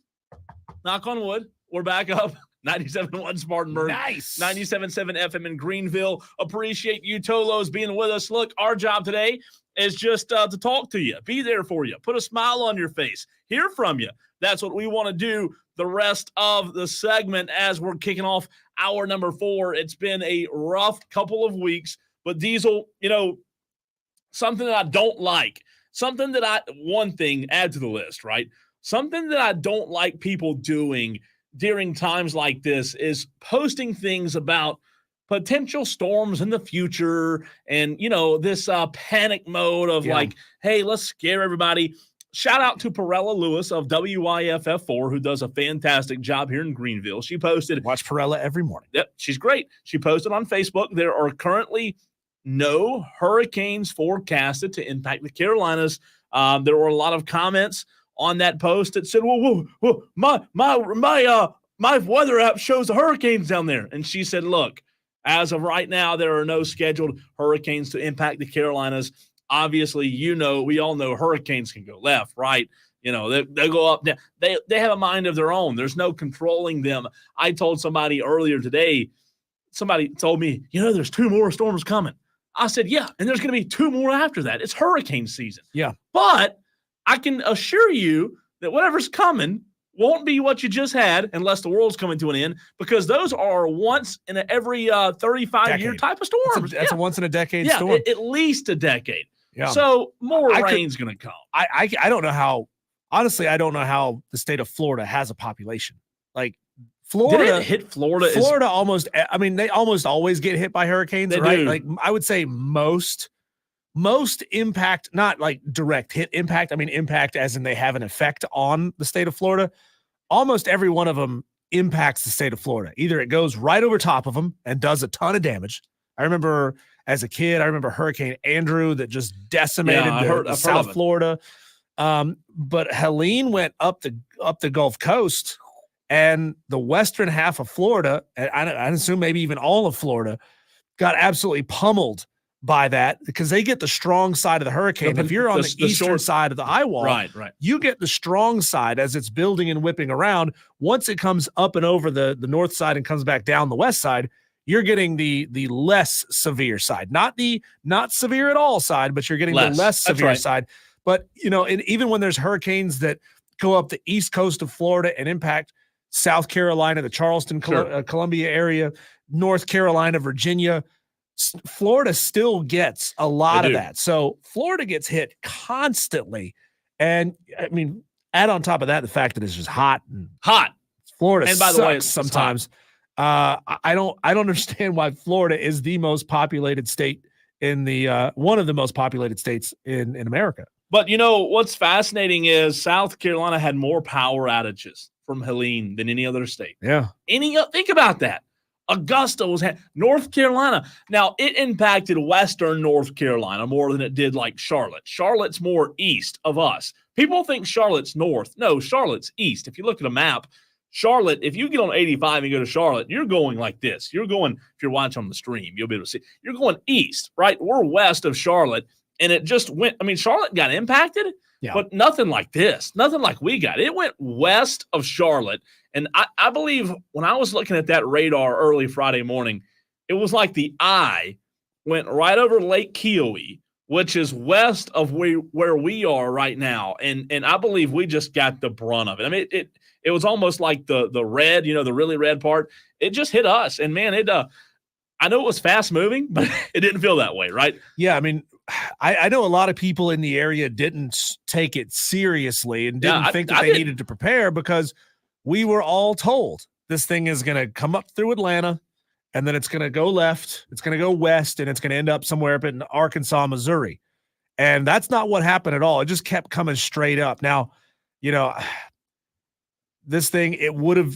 knock on wood, we're back up. 97.1 Spartanburg. Nice. 97.7 FM in Greenville. Appreciate you, Tolos, being with us. Look, our job today is just to talk to you, be there for you, put a smile on your face, hear from you. That's what we want to do the rest of the segment as we're kicking off hour number 4. It's been a rough couple of weeks, but Diesel, something that I don't like, one thing, add to the list, right? Something that I don't like people doing during times like this is posting things about potential storms in the future and, this panic mode of like, hey, let's scare everybody. Shout out to Perella Lewis of WIFF4, who does a fantastic job here in Greenville. She posted. Watch Perella every morning. Yep, she's great. She posted on Facebook, there are currently no hurricanes forecasted to impact the Carolinas. There were a lot of comments on that post that said, whoa, my weather app shows the hurricanes down there. And she said, look, as of right now, there are no scheduled hurricanes to impact the Carolinas. Obviously, we all know hurricanes can go left, right? They go up. They have a mind of their own. There's no controlling them. I told somebody earlier today, somebody told me, there's 2 more storms coming. I said, yeah, and there's going to be 2 more after that. It's hurricane season. Yeah. But I can assure you that whatever's coming won't be what you just had unless the world's coming to an end, because those are once in every 35-year type of storm. That's a once in a decade storm. At least a decade. Yeah. So more rain's going to come. I don't know how, honestly, I don't know how the state of Florida has a population. Like Florida. Did it hit Florida? Florida they almost always get hit by hurricanes, right? Do. Like I would say most impact, not like direct hit impact. I mean, impact as in they have an effect on the state of Florida. Almost every one of them impacts the state of Florida. Either it goes right over top of them and does a ton of damage. I remember as a kid, Hurricane Andrew that just decimated the South Florida. But Helene went up the Gulf Coast, and the western half of Florida, and I assume maybe even all of Florida, got absolutely pummeled by that because they get the strong side of the hurricane. If you're on the eastern side of the eye wall, right, you get the strong side as it's building and whipping around. Once it comes up and over the north side and comes back down the west side, you're getting the less severe side, not severe at all side, but you're getting the less severe side. But and even when there's hurricanes that go up the east coast of Florida and impact South Carolina, the Charleston, Columbia area, North Carolina, Virginia, Florida still gets a lot of that. So Florida gets hit constantly. And I mean, add on top of that the fact that it's just hot. Florida and by the way, sometimes. I don't understand why Florida is the most populated state in the one of the most populated states in America. But what's fascinating is South Carolina had more power outages from Helene than any other state. Yeah. Think about that. Augusta was North Carolina. Now, it impacted Western North Carolina more than it did like Charlotte. Charlotte's more east of us. People think Charlotte's north. No, Charlotte's east. If you look at a map, Charlotte, if you get on 85 and go to Charlotte, you're going like this. You're going, if you're watching on the stream, you'll be able to see. You're going east, right? We're west of Charlotte, and it just went. I mean, Charlotte got impacted, but nothing like this. Nothing like we got. It went west of Charlotte. And I believe when I was looking at that radar early Friday morning, it was like the eye went right over Lake Keowee, which is west of where we are right now. And I believe we just got the brunt of it. I mean, it was almost like the red, the really red part. It just hit us. And, man, I know it was fast moving, but it didn't feel that way, right? Yeah, I mean, I know a lot of people in the area didn't take it seriously and didn't think that they needed to prepare because we were all told this thing is going to come up through Atlanta and then it's going to go left, it's going to go west, and it's going to end up somewhere up in Arkansas, Missouri. And that's not what happened at all. It just kept coming straight up. Now, this thing,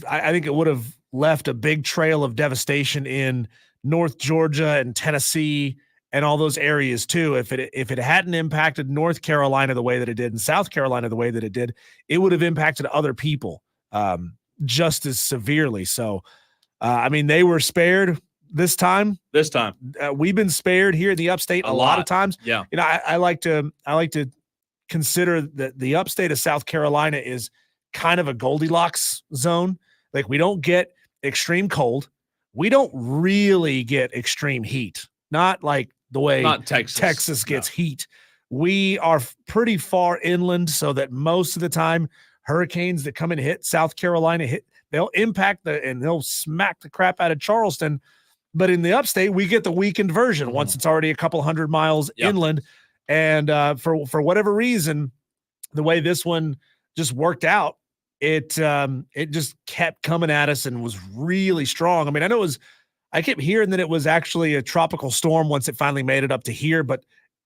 I think it would have left a big trail of devastation in North Georgia and Tennessee and all those areas too. If it hadn't impacted North Carolina the way that it did and South Carolina the way that it did, it would have impacted other people. just as severely. So, I mean, they were spared this time. We've been spared here in the upstate a lot of times. Yeah. You know, I like to consider that the upstate of South Carolina is kind of a Goldilocks zone. Like, we don't get extreme cold. We don't really get extreme heat. Not like the way Texas gets heat. We are pretty far inland, so that most of the time hurricanes that come and hit South Carolina, they'll impact and they'll smack the crap out of Charleston. But in the upstate, we get the weakened version once it's already a couple hundred miles inland. And for whatever reason, the way this one just worked out, it just kept coming at us and was really strong. I mean, I kept hearing that it was actually a tropical storm once it finally made it up to here, but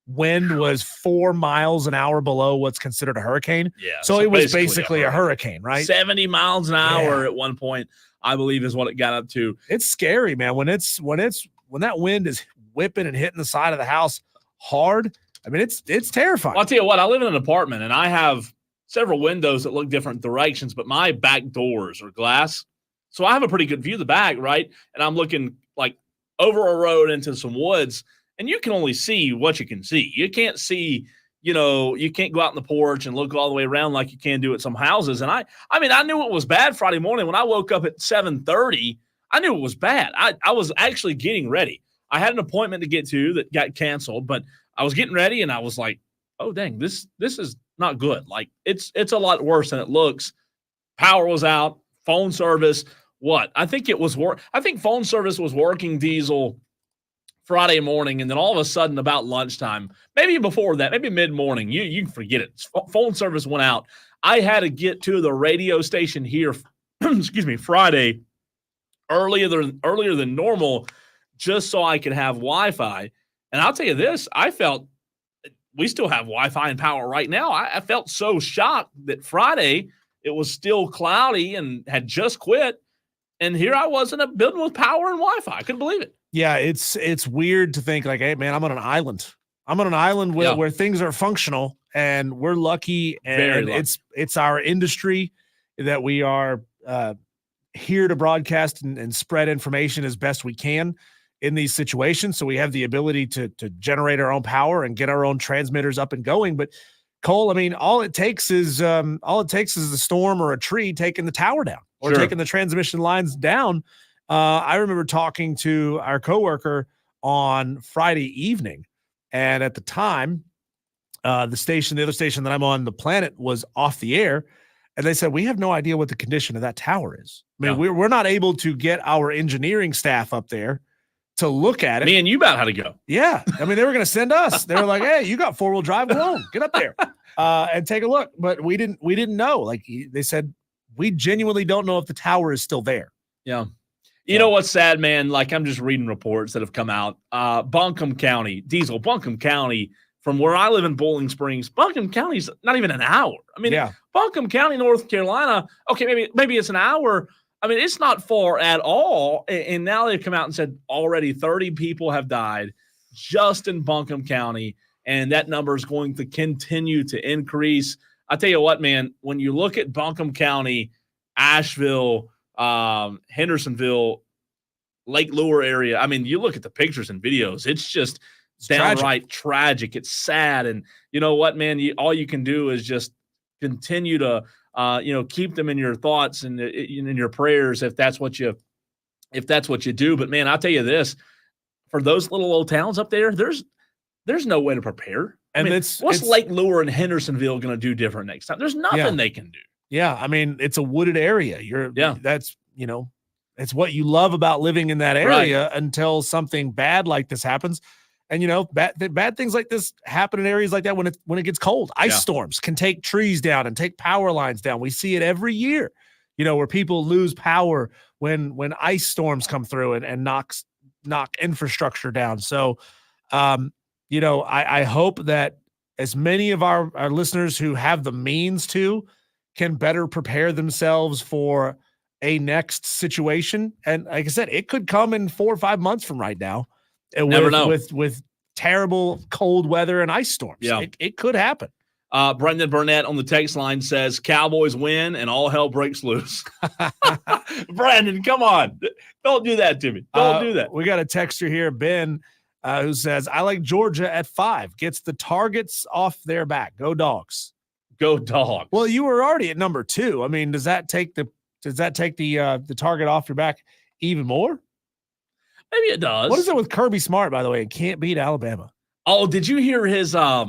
wind was 4 miles an hour below what's considered a hurricane. Yeah. So it was basically a hurricane, right? 70 miles an hour at one point, I believe, is what it got up to. It's scary, man. When that wind is whipping and hitting the side of the house hard, I mean, it's terrifying. Well, I'll tell you what, I live in an apartment and I have several windows that look different directions, but my back doors are glass. So I have a pretty good view of the back, right? And I'm looking like over a road into some woods, and you can only see what you can see. You can't see, you can't go out on the porch and look all the way around like you can do at some houses. And I mean, I knew it was bad Friday morning. When I woke up at 7:30, I knew it was bad. I was actually getting ready. I had an appointment to get to that got canceled, but I was getting ready and I was like, oh, dang, this is not good. Like, it's a lot worse than it looks. Power was out, phone service. I think phone service was working, Diesel, Friday morning, and then all of a sudden about lunchtime, maybe before that, maybe mid-morning, you can forget it. Phone service went out. I had to get to the radio station here, Friday, earlier than normal, just so I could have Wi-Fi. And I'll tell you this, I felt we still have Wi-Fi and power right now. I felt so shocked that Friday it was still cloudy and had just quit. And here I was in a building with power and Wi-Fi. I couldn't believe it. Yeah, it's weird to think like, hey, man, I'm on an island. I'm on an island where things are functional, and we're lucky. And it's our industry that we are here to broadcast and spread information as best we can in these situations. So we have the ability to generate our own power and get our own transmitters up and going. But Cole, I mean, all it takes is the storm or a tree taking the tower down or taking the transmission lines down. I remember talking to our coworker on Friday evening, and at the time, the other station that I'm on, The Planet, was off the air, and they said, we have no idea what the condition of that tower is. I mean, we're not able to get our engineering staff up there to look at it. Me and you about how to go. Yeah. I mean, they were going to send us. They were like, hey, you got 4-wheel drive, go on, get up there and take a look. But we didn't know. Like, they said, we genuinely don't know if the tower is still there. Yeah. You know what's sad, man? Like, I'm just reading reports that have come out. Buncombe County, Diesel, Buncombe County, from where I live in Bowling Springs, Buncombe County's not even an hour. I mean, Buncombe County, North Carolina, okay, maybe it's an hour. I mean, it's not far at all. And now they've come out and said already 30 people have died just in Buncombe County, and that number is going to continue to increase. I tell you what, man, when you look at Buncombe County, Asheville, Hendersonville, Lake Lure area, I mean, you look at the pictures and videos, it's just downright tragic. It's sad. And you know what, man, all you can do is just continue to keep them in your thoughts and in your prayers if that's what you do. But man, I'll tell you this, for those little old towns up there, there's no way to prepare. And what's Lake Lure and Hendersonville going to do different next time? There's nothing they can do. Yeah. I mean, it's a wooded area. That's it's what you love about living in that area until something bad like this happens. And, bad things like this happen in areas like that when it gets cold. Ice storms can take trees down and take power lines down. We see it every year, where people lose power when ice storms come through and knock infrastructure down. So, I hope that as many of our listeners who have the means to can better prepare themselves for a next situation. And like I said, it could come in 4 or 5 months from right now. Never know. With terrible cold weather and ice storms. Yeah. It could happen. Brendan Burnett on the text line says, Cowboys win and all hell breaks loose. Brandon, come on. Don't do that to me. Don't do that. We got a texter here, Ben, who says, I like Georgia at 5. Gets the targets off their back. Go Dogs. Go Dogs. Well, you were already at number 2. I mean, does that take the target off your back even more? Maybe it does. What is it with Kirby Smart, by the way? It can't beat Alabama. Oh, did you hear his I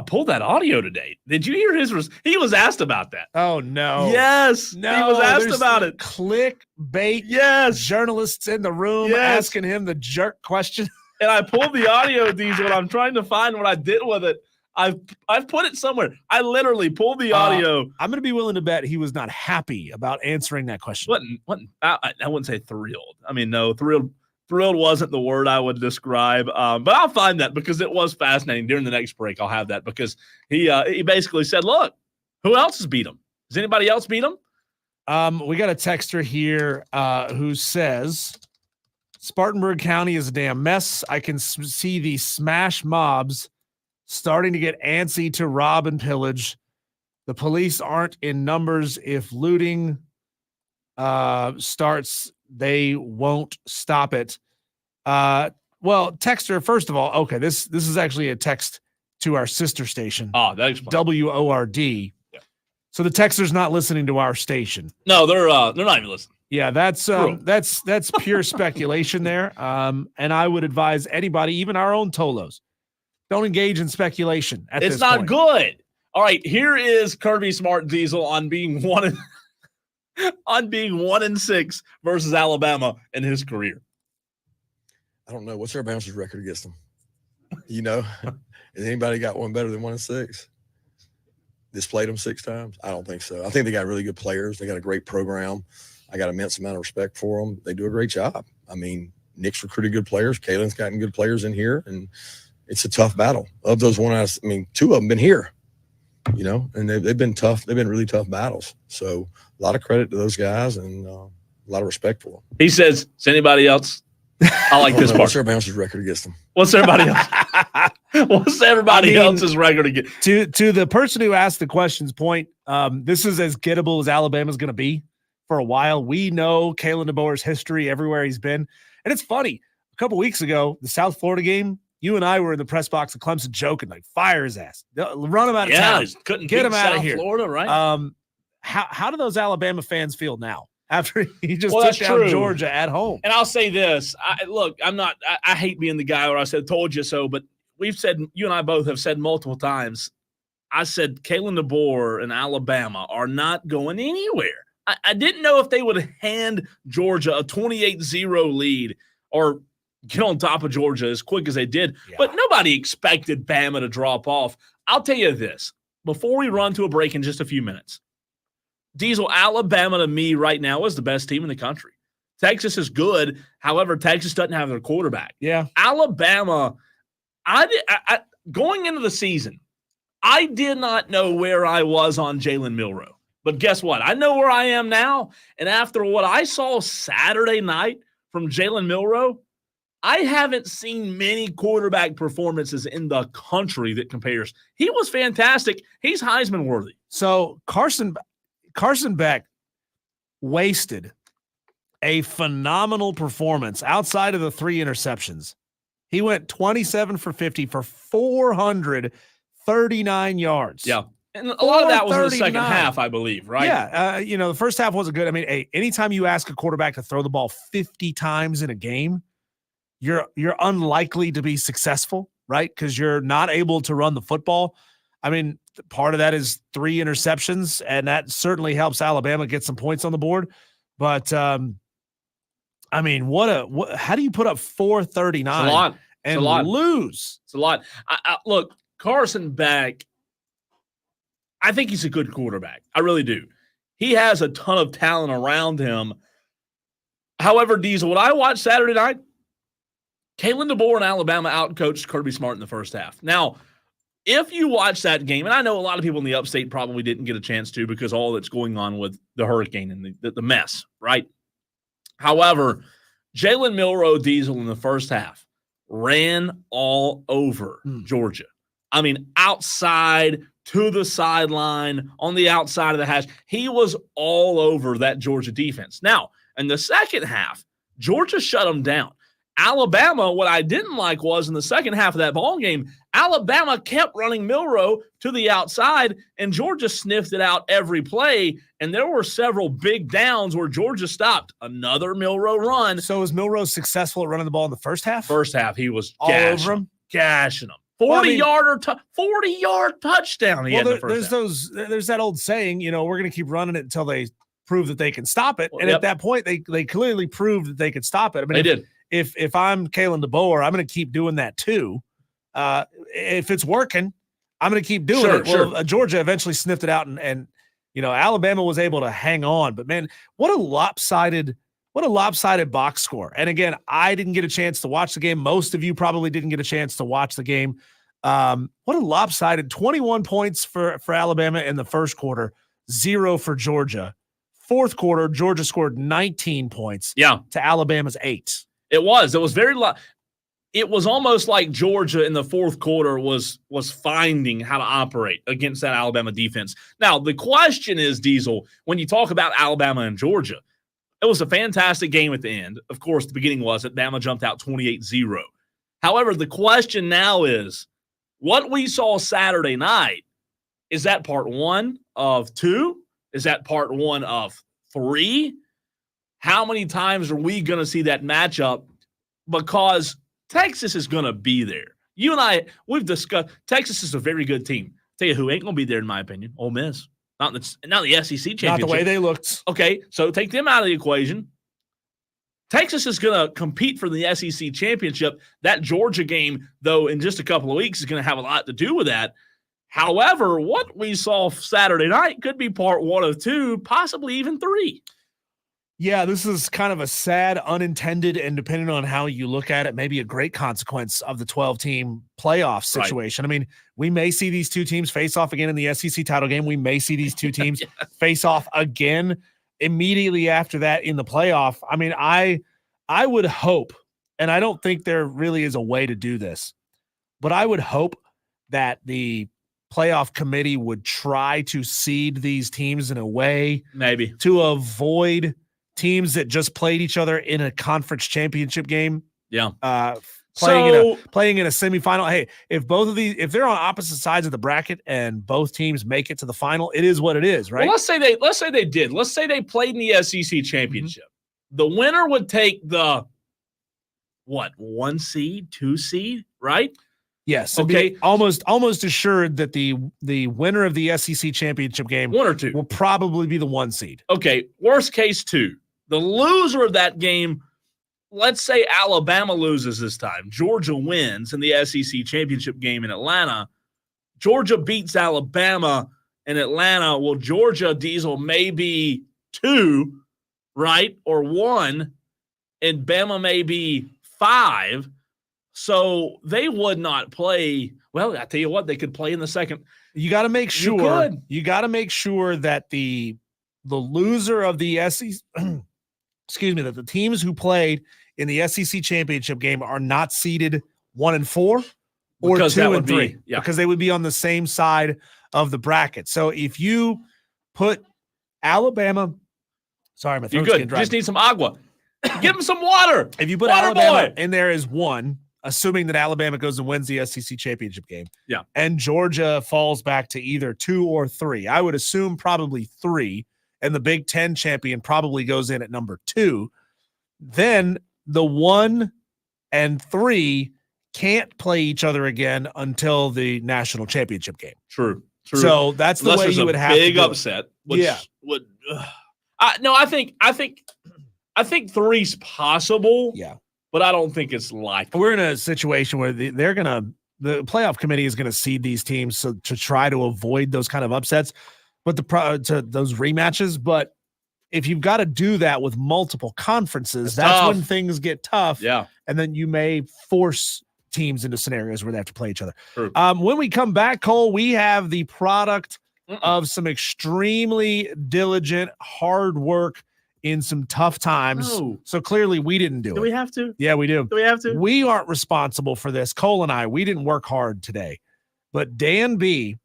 pulled that audio today. Did you hear his he was asked about that? Oh no. Yes. No. He was asked about it. Clickbait. Yes. Journalists in the room asking him the jerk question. And I pulled the audio, Diesel, and I'm trying to find what I did with it. I've put it somewhere. I literally pulled the audio. I'm going to be willing to bet he was not happy about answering that question. I wouldn't say thrilled. I mean, no, thrilled wasn't the word I would describe. But I'll find that because it was fascinating. During the next break, I'll have that because he basically said, look, who else has beat him? Does anybody else beat him? We got a texter here who says, Spartanburg County is a damn mess. I can see the smash mobs starting to get antsy to rob and pillage. The police aren't in numbers. If looting starts, they won't stop it. Well, texter, first of all, okay, this is actually a text to our sister station. Oh, that explains. WORD. Yeah. So the texter's not listening to our station. No, they're not even listening. Yeah, that's pure speculation there. And I would advise anybody, even our own Tolos, don't engage in speculation. It's not good. All right, here is Kirby Smart, Diesel, on being 1-6 versus Alabama in his career. I don't know. What's their bouncer's record against them? Has anybody got one better than 1-6? Displayed them 6 times? I don't think so. I think they got really good players. They got a great program. I got immense amount of respect for them. They do a great job. I mean, Nick's recruited good players. Kalen's gotten good players in here, and it's a tough battle. Of those 2 of them been here, and they've been tough. They've been really tough battles. So a lot of credit to those guys and a lot of respect for them. He says, is anybody else? I like this part. What's their bouncer's record against them? What's everybody else? What's everybody else's record against? To the person who asked the question's point, this is as gettable as Alabama's going to be for a while. We know Kalen DeBoer's history everywhere he's been. And it's funny. A couple weeks ago, the South Florida game, you and I were in the press box of Clemson joking, like, fire his ass. Run him out of town. Couldn't get him out of here. Florida, right? How do those Alabama fans feel now after he just took down Georgia at home? And I'll say this. I hate being the guy where I said, told you so, but you and I both have said multiple times, I said Kalen DeBoer and Alabama are not going anywhere. I didn't know if they would hand Georgia a 28-0 lead or get on top of Georgia as quick as they did. Yeah. But nobody expected Bama to drop off. I'll tell you this, before we run to a break in just a few minutes, Diesel, Alabama to me right now is the best team in the country. Texas is good. However, Texas doesn't have their quarterback. Yeah. Alabama, I going into the season, I did not know where I was on Jalen Milroe. But guess what? I know where I am now. And after what I saw Saturday night from Jalen Milroe, I haven't seen many quarterback performances in the country that compares. He was fantastic. He's Heisman worthy. So Carson Beck wasted a phenomenal performance outside of the 3 interceptions. He went 27 for 50 for 439 yards. Yeah. And a lot of that was in the second half, I believe, right? Yeah. The first half wasn't good. I mean, anytime you ask a quarterback to throw the ball 50 times in a game, you're unlikely to be successful, right? Because you're not able to run the football. I mean, part of that is 3 interceptions, and that certainly helps Alabama get some points on the board. But, how do you put up 439 it's a lot. and lose? It's a lot. Look, Carson Beck, I think he's a good quarterback. I really do. He has a ton of talent around him. However, Diesel, what I watched Saturday night, Kalen DeBoer and Alabama outcoached Kirby Smart in the first half. Now, if you watch that game, and I know a lot of people in the upstate probably didn't get a chance to because all that's going on with the hurricane and the mess, right? However, Jalen Milroe, Diesel in the first half ran all over Georgia. I mean, outside to the sideline, on the outside of the hash. He was all over that Georgia defense. Now, in the second half, Georgia shut them down. Alabama, what I didn't like was in the second half of that ball game, Alabama kept running Milroe to the outside, and Georgia sniffed it out every play. And there were several big downs where Georgia stopped. Another Milroe run. So was Milroe successful at running the ball in the first half? First half, he was all over him, gashing them. 40-yard touchdown. He had in the first half. There's that old saying, we're going to keep running it until they prove that they can stop it. And at that point, they clearly proved that they could stop it. I mean, they did. If I'm Kalen DeBoer, I'm going to keep doing that too. If it's working, I'm going to keep doing it. Well, Georgia eventually sniffed it out, and Alabama was able to hang on. But man, what a lopsided box score. And again, I didn't get a chance to watch the game. Most of you probably didn't get a chance to watch the game. What a lopsided 21 points for Alabama in the first quarter, 0 for Georgia. Fourth quarter, Georgia scored 19 points to Alabama's 8. It was very it was almost like Georgia in the fourth quarter was finding how to operate against that Alabama defense. Now, the question is, Diesel, when you talk about Alabama and Georgia, it was a fantastic game at the end. Of course, the beginning wasn't. Bama jumped out 28-0. However, the question now is, what we saw Saturday night, is that part 1 of 2? Is that part 1 of 3? How many times are we going to see that matchup? Because Texas is going to be there. You and I, we've discussed, Texas is a very good team. Tell you who ain't going to be there, in my opinion, Ole Miss. Not the SEC championship. Not the way they looked. Okay, so take them out of the equation. Texas is going to compete for the SEC championship. That Georgia game, though, in just a couple of weeks is going to have a lot to do with that. However, what we saw Saturday night could be part 1 of 2, possibly even 3. Yeah, this is kind of a sad, unintended, and depending on how you look at it, maybe a great consequence of the 12-team playoff situation. Right. I mean, we may see these two teams face off again in the SEC title game. We may see these two teams face off again immediately after that in the playoff. I mean, I would hope, and I don't think there really is a way to do this, but I would hope that the playoff committee would try to seed these teams in a way maybe to avoid teams that just played each other in a conference championship game. Yeah. Playing in a semifinal. Hey, if they're on opposite sides of the bracket and both teams make it to the final, it is what it is, right? Well, let's say they did. Let's say they played in the SEC championship. Mm-hmm. The winner would take the 1 seed, 2 seed, right? Yes. Okay. Almost assured that the winner of the SEC championship game, 1 or 2, will probably be the 1 seed. Okay. Worst case 2. The loser of that game, let's say Alabama loses this time. Georgia wins in the SEC championship game in Atlanta. Georgia beats Alabama in Atlanta. Well, Georgia, Diesel, may be 2, right? Or 1, and Bama may be 5. So they would not play. Well, I tell you what, they could play in the second. You got to make sure. You got to make sure that the loser of the SEC, excuse me, that the teams who played in the SEC championship game are not seeded 1 and 4 or because 2 and 3, because they would be on the same side of the bracket. So if you put Alabama, sorry, my throat's getting dry. Just need some agua. Give them some water. If you put Alabama in there as 1. Assuming that Alabama goes and wins the SEC championship game. Yeah. And Georgia falls back to either 2 or 3. I would assume probably 3. And the Big Ten champion probably goes in at number 2. Then the 1 and 3 can't play each other again until the national championship game. True. So that's the way you would have big upset. Which would. No, I think 3's possible. Yeah. But I don't think it's likely. We're in a situation where the playoff committee is going to seed these teams to try to avoid those kind of upsets, but to those rematches. But if you've got to do that with multiple conferences, that's when things get tough. Yeah. And then you may force teams into scenarios where they have to play each other. True. When we come back, Cole, we have the product of some extremely diligent, hard work in some tough times. No. So clearly we didn't do it. Do we have to? Yeah, we do. Do we have to? We aren't responsible for this. Cole and I, we didn't work hard today. but Dan B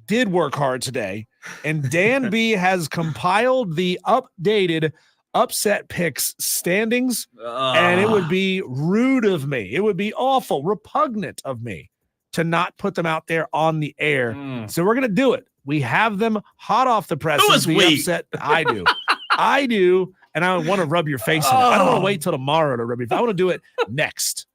did work hard today, and Dan B has compiled the updated upset picks standings, and it would be rude of me. It would be awful, repugnant of me to not put them out there on the air. So we're going to do it. We have them hot off the press. Who is we? Upset. I do. I do, and I want to rub your face in it. I don't want to wait till tomorrow to rub your face. I want to do it next.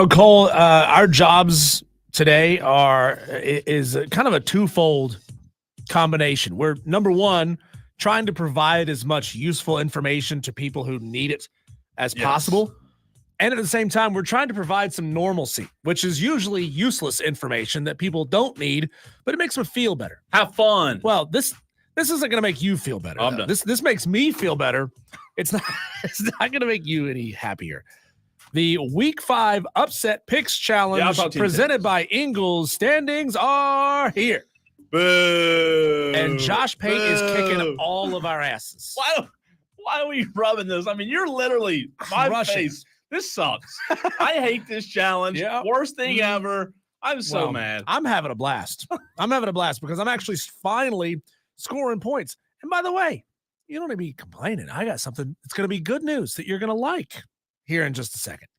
Cole, our jobs today is kind of a twofold combination. We're, number one, trying to provide as much useful information to people who need it as possible. And at the same time, we're trying to provide some normalcy, which is usually useless information that people don't need, but it makes them feel better. Have fun. Well, this isn't going to make you feel better. I'm done. This makes me feel better. It's not going to make you any happier. The Week 5 Upset Picks Challenge presented by Ingles. Standings are here. Boo. And Josh Pate is kicking all of our asses. Why are we rubbing this? I mean, you're literally my face. This sucks. I hate this challenge. Yeah. Worst thing ever. I'm so mad. I'm having a blast. I'm having a blast because I'm actually finally scoring points. And by the way, you don't need to be complaining. I got something that's going to be good news that you're going to like here in just a second.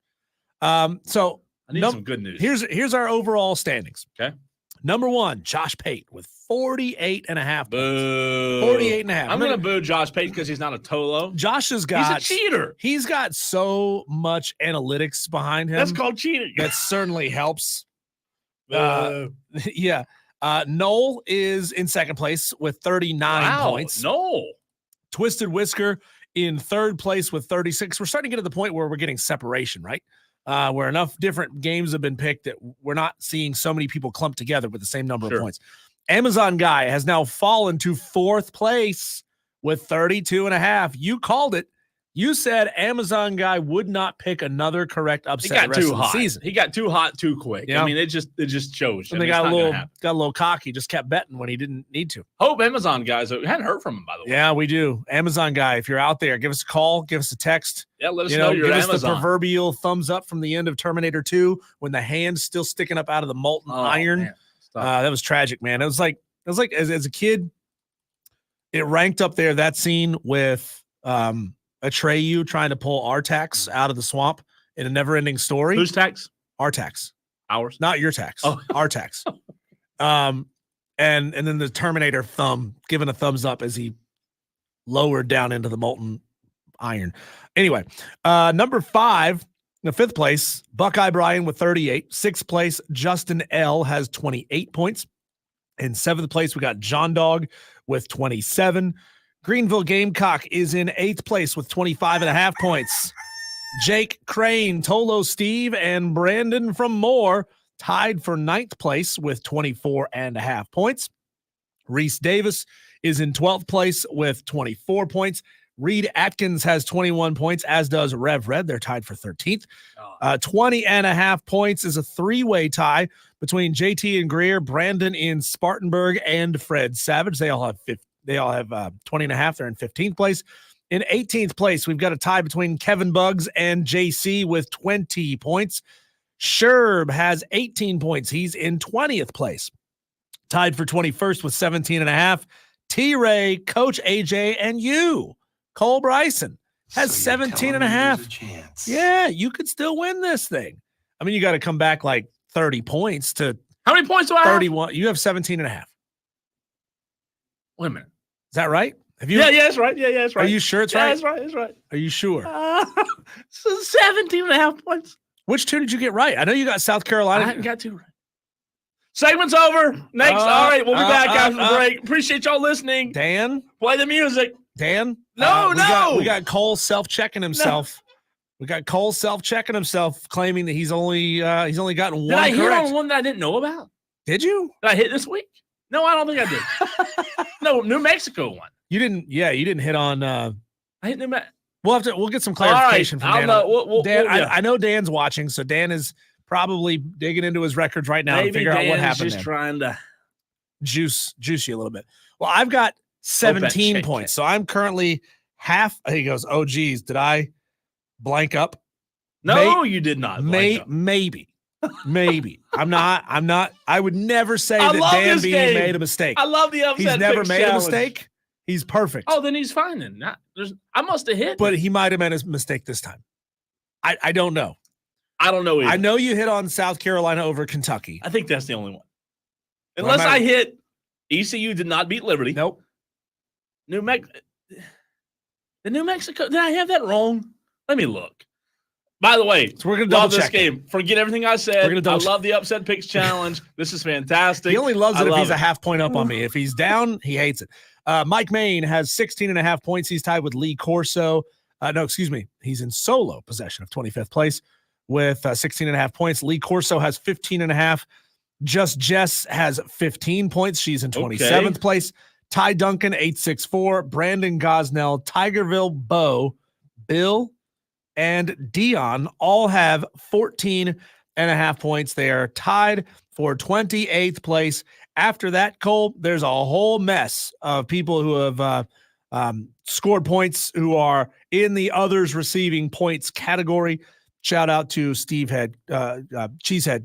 So I need some good news. Here's our overall standings. Okay. Number 1, Josh Pate with 48.5 Boo. points. 48.5. I'm going to boo Josh Pate because he's not a TOLO. Josh has got. He's a cheater. He's got so much analytics behind him. That's called cheating. That certainly helps. Yeah. Noel is in second place with 39 points. Noel. Twisted Whisker in third place with 36. We're starting to get to the point where we're getting separation, right? Where enough different games have been picked that we're not seeing so many people clumped together with the same number of points. Amazon Guy has now fallen to fourth place with 32.5. You called it. You said Amazon Guy would not pick another correct upset. He got too hot. Season. He got too hot too quick. Yeah. I mean, it just shows. And they got a little cocky. Just kept betting when he didn't need to. Hope Amazon guys. We hadn't heard from him, by the way. Yeah, we do. Amazon Guy, if you're out there, give us a call, give us a text. Yeah, let us know you're give Amazon. us the proverbial thumbs up from the end of Terminator 2 when the hand's still sticking up out of the molten iron. Man. That was tragic, man. It was like as a kid, it ranked up there, that scene with Atreyu trying to pull Artax out of the swamp in a never-ending story. Whose tax? Artax. Ours. Not your tax. Oh. Artax. And then the Terminator giving a thumbs up as he lowered down into the molten iron. Anyway, number 5, the 5th place, Buckeye Brian with 38. 6th place, Justin L has 28 points. In 7th place, we got John Dog with 27. Greenville Gamecock is in 8th place with 25.5 points. Jake Crane, Tolo Steve, and Brandon from Moore tied for 9th place with 24.5 points. Reese Davis is in 12th place with 24 points. Reed Atkins has 21 points, as does Rev Red. They're tied for 13th. 20.5 points is a 3-way tie between JT and Greer, Brandon in Spartanburg, and Fred Savage. They all have 20.5. They're in 15th place. In 18th place, we've got a tie between Kevin Buggs and JC with 20 points. Sherb has 18 points. He's in 20th place. Tied for 21st with 17.5. T-Ray, Coach AJ, and you, Cole Bryson, has 17.5. Yeah, you could still win this thing. I mean, you got to come back like 30 points to. How many points do I have? 31. You have 17.5. Wait a minute. Is that right? Have you? Yeah, that's right. Yeah, that's right. Are you sure it's right? That's right. That's right. Are you sure? So 17.5 points. Which 2 did you get right? I know you got South Carolina. I got 2 right. Segment's over. Next. All right, we'll be back after the break. Appreciate y'all listening. Dan, play the music. Dan, no. We got Cole self-checking himself. No. We got Cole self-checking himself, claiming that he's only gotten one. Did I hit correct. on one that I didn't know about? Did you? Did I hit this week? No, I don't think I did. No, New Mexico one. You didn't. Yeah, you didn't hit on. I hit New Mexico. We'll get some clarification from Dan. Dan, yeah. I know Dan's watching, so Dan is probably digging into his records right now to figure out what happened. Just trying to juice you a little bit. Well, I've got 17 points, so I'm currently half. He goes, "Oh, geez, did I blank up?" No, you did not. Maybe. I'm not. I would never say that Dan B made a mistake. I love the upset. He's never made a mistake. He's perfect. Oh, then he's fine. Then I must have hit, but he might have made a mistake this time. I don't know. I don't know either. I know you hit on South Carolina over Kentucky. I think that's the only one. Unless I hit ECU did not beat Liberty. Nope. New Mexico. Did I have that wrong? Let me look. By the way, So we're gonna love double this check game. Forget everything I said. We're gonna I double love the upset picks challenge. This is fantastic. He only loves I it if love he's it. a half point up on me. If he's down, he hates it. Mike Main has 16.5 points. He's tied with Lee Corso. No, excuse me. He's in solo possession of 25th place with 16.5 points. Lee Corso has 15.5. Just Jess has 15 points. She's in 27th place. Ty Duncan, 864. Brandon Gosnell, Tigerville Bo, Bill, and Dion all have 14.5 points. They are tied for 28th place. After that, Cole, there's a whole mess of people who have scored points who are in the others receiving points category. Shout out to Cheesehead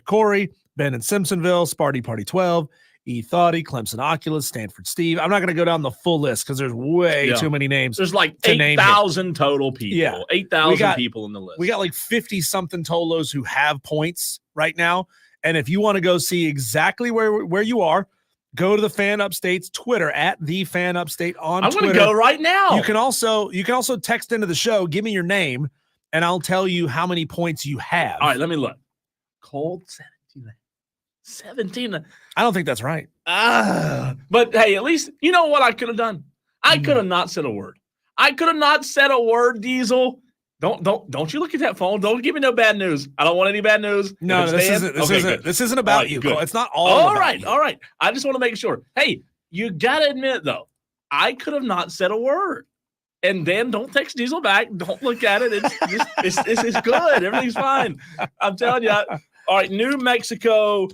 Corey, Ben in Simpsonville, Sparty Party 12, E. Thoughty, Clemson Oculus, Stanford Steve. I'm not going to go down the full list because there's way too many names. There's like to name 8,000 total people. Yeah. 8,000 people in the list. We got like 50-something Tolos who have points right now. And if you want to go see exactly where you are, go to the Fan Upstate's Twitter at the Fan Upstate on Twitter. I'm going to go right now. You can also text into the show, give me your name, and I'll tell you how many points you have. All right, let me look. Cold 17. I don't think that's right. But hey, at least you know what I could have done. I could have not said a word. I could have not said a word, Diesel. Don't you look at that phone. Don't give me no bad news. I don't want any bad news. No, this isn't about you. Cole. It's not all about you. All right. I just want to make sure. Hey, you gotta admit though, I could have not said a word. And then don't text Diesel back. Don't look at it. It's good. Everything's fine. I'm telling you. All right, New Mexico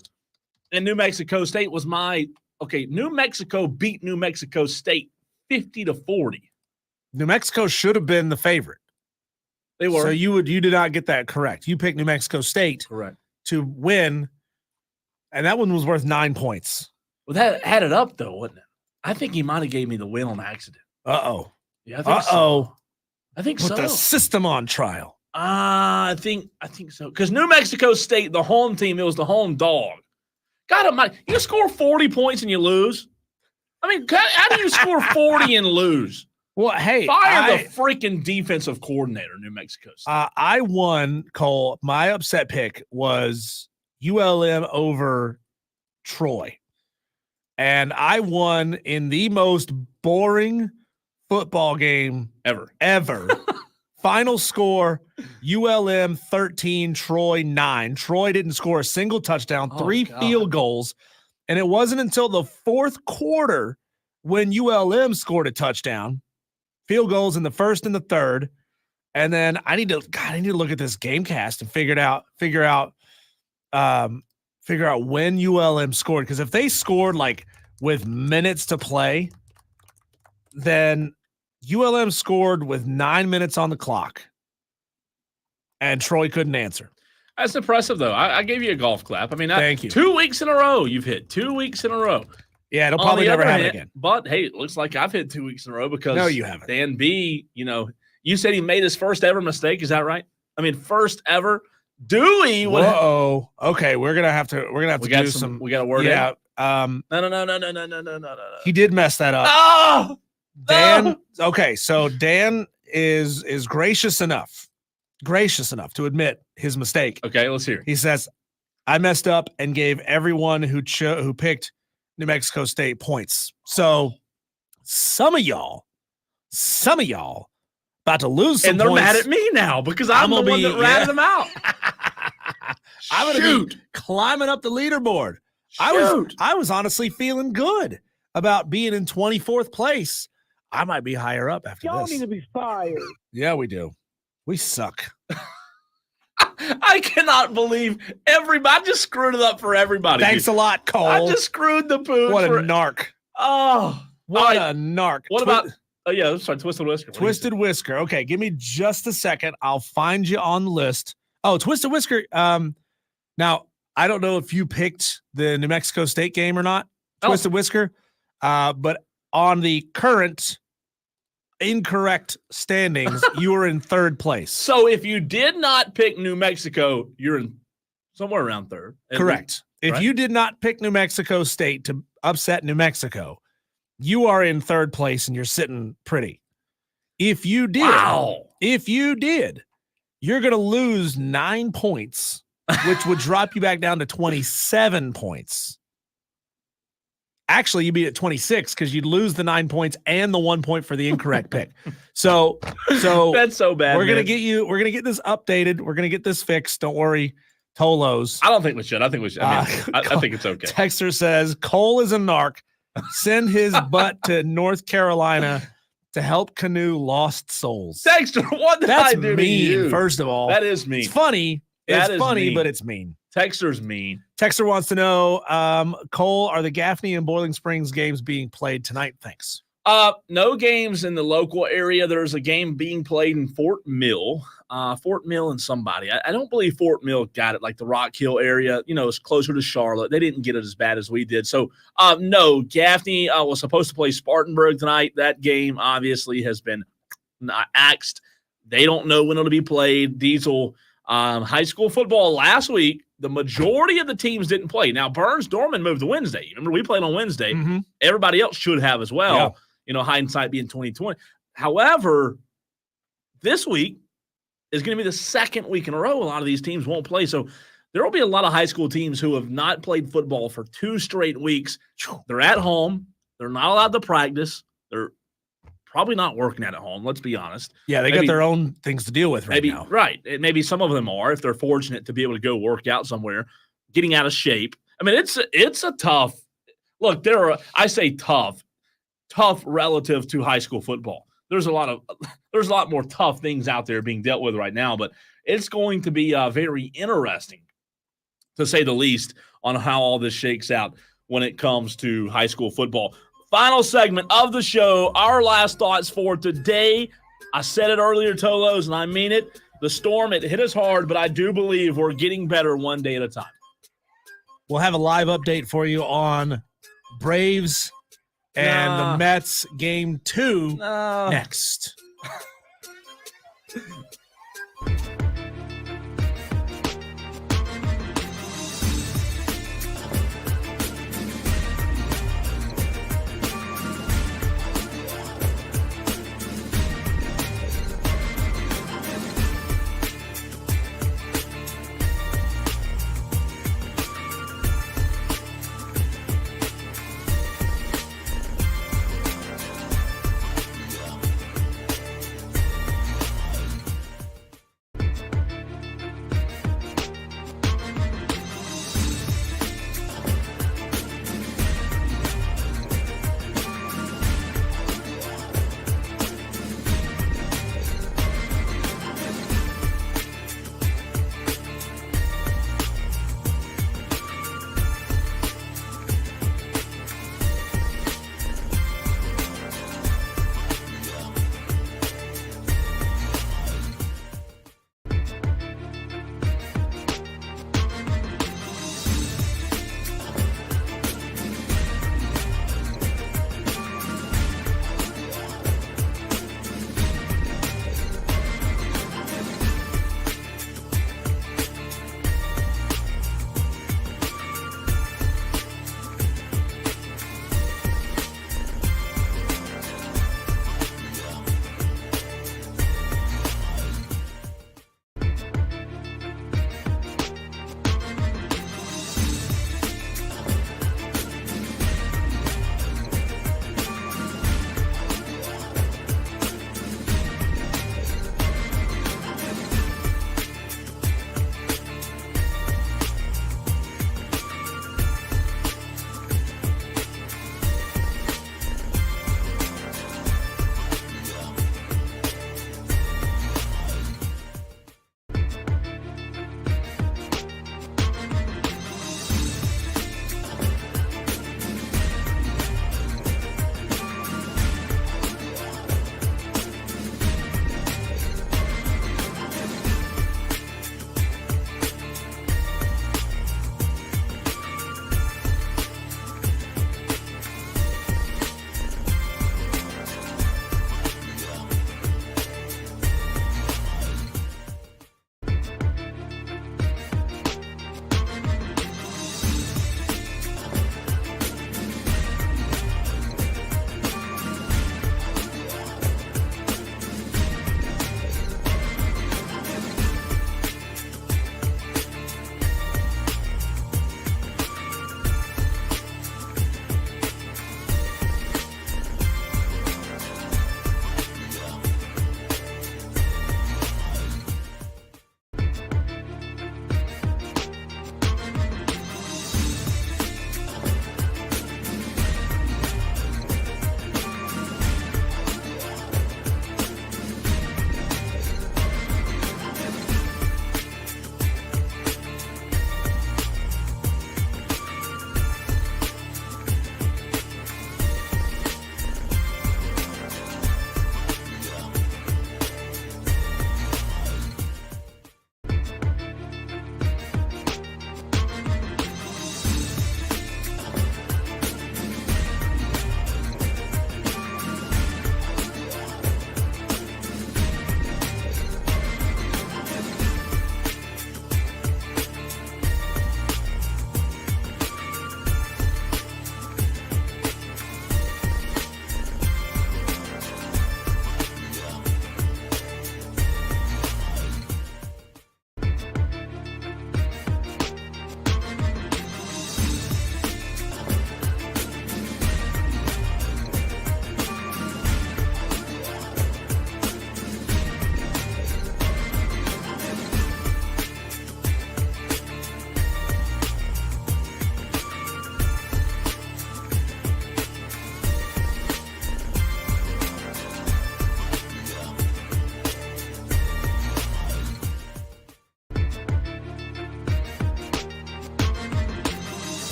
and New Mexico State was New Mexico beat New Mexico State 50-40. New Mexico should have been the favorite. They were. So you did not get that correct. You picked New Mexico State to win, and that one was worth 9 points. Well, that added up though, wouldn't it? I think he might have gave me the win on accident. Uh-oh. Yeah, I think so. I think Put the system on trial. I think so. Because New Mexico State, the home team, it was the home dog. God almighty, you score 40 points and you lose. I mean, how do you score 40 and lose? Well, hey, fire the freaking defensive coordinator, New Mexico State. I won, Cole. My upset pick was ULM over Troy. And I won in the most boring football game ever. Final score, ULM 13, Troy 9. Troy didn't score a single touchdown, 3 field goals. And it wasn't until the fourth quarter when ULM scored a touchdown. Field goals in the first and the third. And then I need to look at this game cast and figure out when ULM scored. Because if they scored like with minutes to play, then ULM scored with 9 minutes on the clock. And Troy couldn't answer. That's impressive, though. I gave you a golf clap. I mean, thank you. 2 weeks in a row you've hit. 2 weeks in a row. Yeah, it'll probably never happen again. But, hey, it looks like I've hit 2 weeks in a row because no, you haven't. Dan B, you said he made his first ever mistake. Is that right? I mean, first ever. Dewey. Whoa. Okay, we're gonna have to do some. We got a word. Yeah. No. He did mess that up. Oh, Dan. Okay, so Dan is gracious enough to admit his mistake. Okay, let's hear. He says, "I messed up and gave everyone who picked New Mexico State points. So some of y'all about to lose some and they're points. mad at me now because I'm the one that ratted them out. I'm gonna be climbing up the leaderboard. I was honestly feeling good about being in 24th place. I might be higher up after Y'all this. need to be fired. Yeah, we do. We suck. I cannot believe everybody. I just screwed it up for everybody. Thanks a lot, Cole. I just screwed the pooch. What a narc. Oh, what a narc. What about? Oh yeah, sorry, Twisted Whisker. Twisted Whisker. Okay, give me just a second. I'll find you on the list. Oh, Twisted Whisker. Now I don't know if you picked the New Mexico State game or not, Twisted Whisker. But on the current incorrect standings, you were in third place. So if you did not pick New Mexico, you're in somewhere around third. Correct. If you did not pick New Mexico State to upset New Mexico, you are in third place and you're sitting pretty. If you did, you're going to lose 9 points, which would drop you back down to 27 points. Actually, you'd be at 26 because you'd lose the 9 points and the 1 point for the incorrect pick. So that's so bad. We're gonna get this updated. We're gonna get this fixed. Don't worry, Tolos. I don't think we should. I think we should. I think it's okay. Texter says Cole is a narc. Send his butt to North Carolina to help canoe lost souls. Texter, what did That's I do mean. to you? First of all, That is mean. it's funny. That It's is funny, mean. but it's mean. Texter's mean. Texter wants to know, Cole, are the Gaffney and Boiling Springs games being played tonight? Thanks. No games in the local area. There's a game being played in Fort Mill. Fort Mill and somebody. I don't believe Fort Mill got it, like the Rock Hill area. You know, it's closer to Charlotte. They didn't get it as bad as we did. So, no, Gaffney was supposed to play Spartanburg tonight. That game obviously has been axed. They don't know when it'll be played. Diesel high school football last week, the majority of the teams didn't play. Now, Burns-Dorman moved to Wednesday. Remember, we played on Wednesday. Mm-hmm. Everybody else should have as well. Yeah. You know, hindsight being 2020. However, this week is going to be the second week in a row a lot of these teams won't play. So there will be a lot of high school teams who have not played football for 2 straight weeks. They're at home. They're not allowed to practice. They're probably not working at home, let's be honest. Yeah, they got their own things to deal with right now. Right. Maybe some of them are, if they're fortunate to be able to go work out somewhere, getting out of shape. I mean, it's a tough – look, I say tough relative to high school football. There's a lot more tough things out there being dealt with right now, but it's going to be very interesting, to say the least, on how all this shakes out when it comes to high school football. Final segment of the show, our last thoughts for today. I said it earlier, Tolos, and I mean it. The storm, it hit us hard, but I do believe we're getting better one day at a time. We'll have a live update for you on Braves and the Mets game 2 next.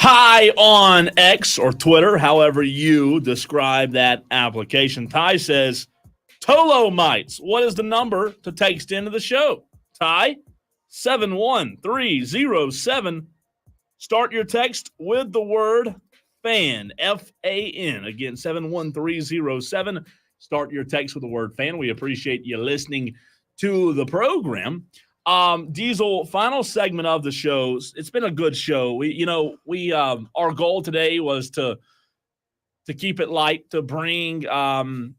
Ty on X or Twitter, however you describe that application. Ty says, TOLO mites. What is the number to text into the show? Ty, 71307. Start your text with the word FAN, F-A-N. Again, 71307. Start your text with the word FAN. We appreciate you listening to the program. Diesel, final segment of the shows. It's been a good show. We our goal today was to keep it light, to bring some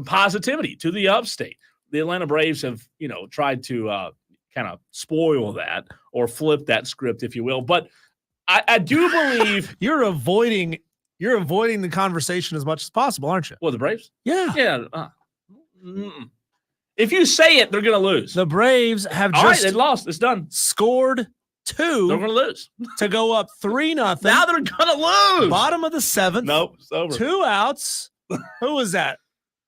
positivity to the upstate. The Atlanta Braves have tried to kind of spoil that or flip that script, if you will. But I do believe you're avoiding the conversation as much as possible, aren't you? Well, the Braves? Yeah. If you say it, they're going to lose. The Braves have All right, just they lost. It's done. scored 2. They're going to lose. To go up 3-0. Now they're going to lose. Bottom of the 7th. Nope, it's over. 2 outs. Who was that?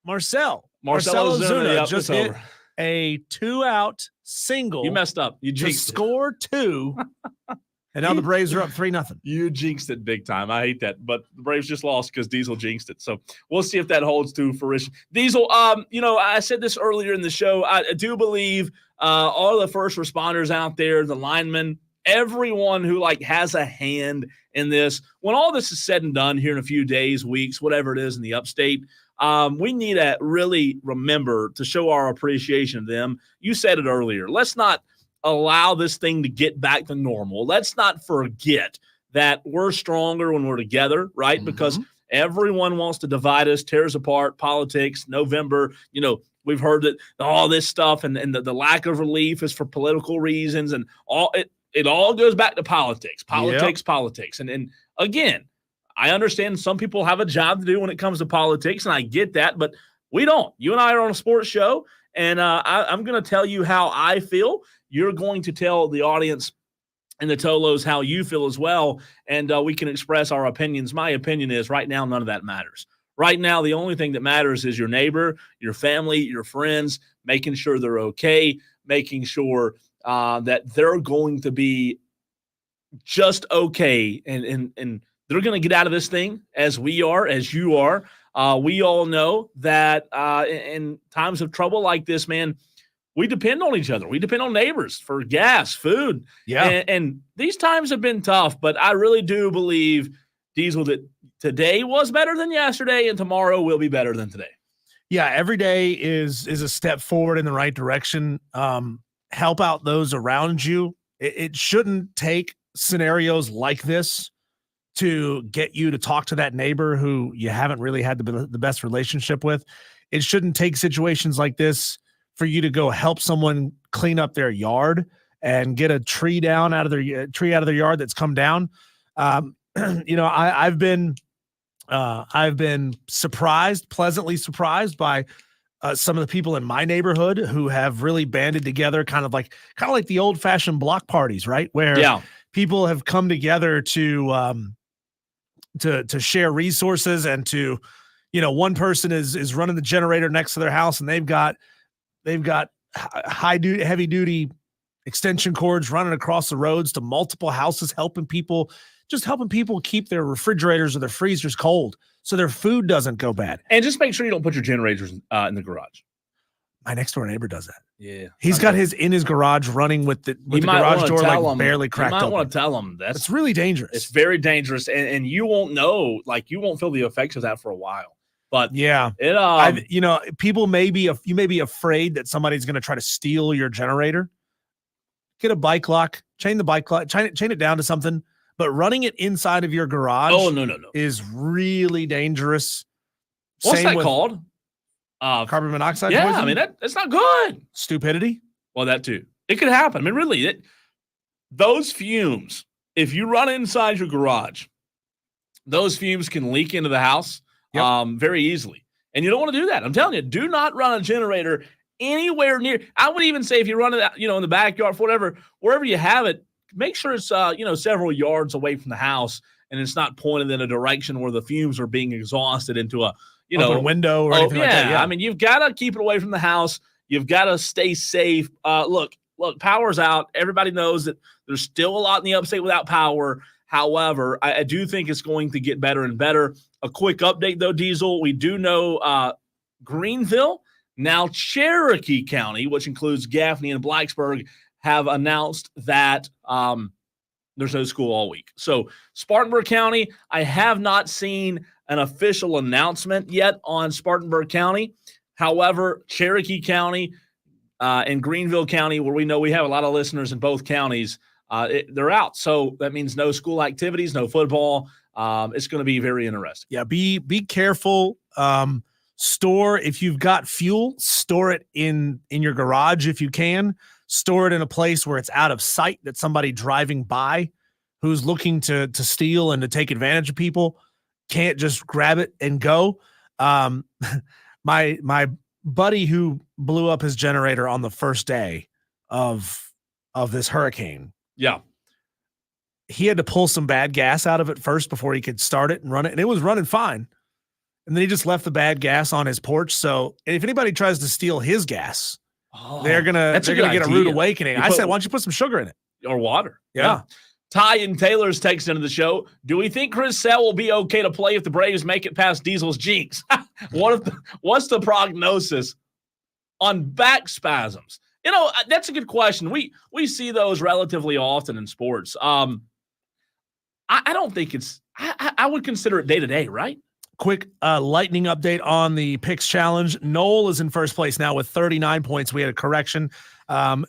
Marcell Ozuna. Yep, just hit a 2-out single. You messed up. You jinxed to score 2. And now the Braves are up 3-0. You jinxed it big time. I hate that. But the Braves just lost because Diesel jinxed it. So we'll see if that holds to fruition. Diesel, I said this earlier in the show. I do believe all the first responders out there, the linemen, everyone who has a hand in this, when all this is said and done here in a few days, weeks, whatever it is in the upstate, we need to really remember to show our appreciation of them. You said it earlier. Let's not allow this thing to get back to normal. Let's not forget that we're stronger when we're together, right? Mm-hmm. Because everyone wants to divide us, tear us apart, politics, November, we've heard that all this stuff and the lack of relief is for political reasons, and all it all goes back to politics. And again, I understand some people have a job to do when it comes to politics, and I get that, but we don't. You and I are on a sports show, and I'm going to tell you how I feel. You're going to tell the audience and the Tolos how you feel as well, and we can express our opinions. My opinion is right now none of that matters. Right now, the only thing that matters is your neighbor, your family, your friends, making sure they're okay, making sure that they're going to be just okay, and they're going to get out of this thing as we are, as you are. We all know that in times of trouble like this, man, we depend on each other. We depend on neighbors for gas, food. Yeah. And these times have been tough, but I really do believe, Diesel, that today was better than yesterday and tomorrow will be better than today. Yeah, every day is a step forward in the right direction. Help out those around you. It shouldn't take scenarios like this to get you to talk to that neighbor who you haven't really had the best relationship with. It shouldn't take situations like this for you to go help someone clean up their yard and get a tree down out of their yard that's come down. I've been pleasantly surprised by some of the people in my neighborhood who have really banded together, kind of like the old fashioned block parties, right? Where people have come together to share resources, and to, one person is running the generator next to their house, and they've got heavy duty extension cords running across the roads to multiple houses, helping people keep their refrigerators or their freezers cold so their food doesn't go bad. And just make sure you don't put your generators in the garage. My next door neighbor does that. Yeah. He's got his in his garage running with the garage door barely cracked open. You might want to tell him it's really dangerous. It's very dangerous, and you won't know, you won't feel the effects of that for a while. But yeah, people you may be afraid that somebody's going to try to steal your generator. Get a bike lock, chain the bike lock, chain it down to something. But running it inside of your garage, no, is really dangerous. What's that called? Carbon monoxide. Yeah, poison? I mean that's not good. Stupidity. Well, that too. It could happen. I mean, really, those fumes. If you run inside your garage, those fumes can leak into the house. Yep. Very easily. And you don't want to do that. I'm telling you, do not run a generator anywhere near. I would even say if you run it, in the backyard, wherever you have it, make sure it's, several yards away from the house, and it's not pointed in a direction where the fumes are being exhausted into a, open window or anything like that. Yeah. I mean, you've got to keep it away from the house. You've got to stay safe. Look, power's out. Everybody knows that there's still a lot in the upstate without power. However, I do think it's going to get better and better. A quick update, though, Diesel. We do know Greenville, now Cherokee County, which includes Gaffney and Blacksburg, have announced that there's no school all week. So Spartanburg County, I have not seen an official announcement yet on Spartanburg County. However, Cherokee County and Greenville County, where we know we have a lot of listeners in both counties, they're out. So that means no school activities, no football. It's going to be very interesting. Yeah, be careful. Store, if you've got fuel, store it in your garage if you can. Store it in a place where it's out of sight, that somebody driving by who's looking to steal and to take advantage of people can't just grab it and go. My buddy who blew up his generator on the first day of this hurricane. Yeah. He had to pull some bad gas out of it first before he could start it and run it. And it was running fine. And then he just left the bad gas on his porch. So if anybody tries to steal his gas, they're gonna get a rude awakening. I said, why don't you put some sugar in it? Or water. Yeah. Ty and Taylor's text into the show. Do we think Chris Sale will be okay to play if the Braves make it past Diesel's jinx? What's the prognosis on back spasms? You know, that's a good question. We see those relatively often in sports. I don't think it's – I would consider it day-to-day, right? Quick lightning update on the picks challenge. Noel is in first place now with 39 points. We had a correction.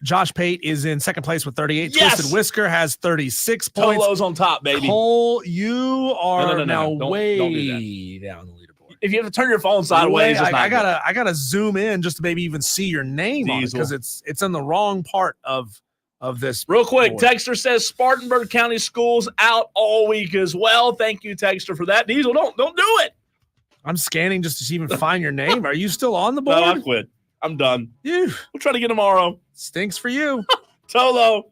Josh Pate is in second place with 38. Yes! Twisted Whisker has 36 points. Tolo's on top, baby. Cole, you are now way don't do down the leaderboard. If you have to turn your phone sideways, I gotta zoom in just to maybe even see your name on it, because it's in the wrong part of this. Real quick, board. Texter says Spartanburg County schools out all week as well. Thank you, Texter, for that. Diesel, don't do it. I'm scanning just to even find your name. Are you still on the board? No, I quit. I'm done. We'll try to get tomorrow. Stinks for you. Tolo.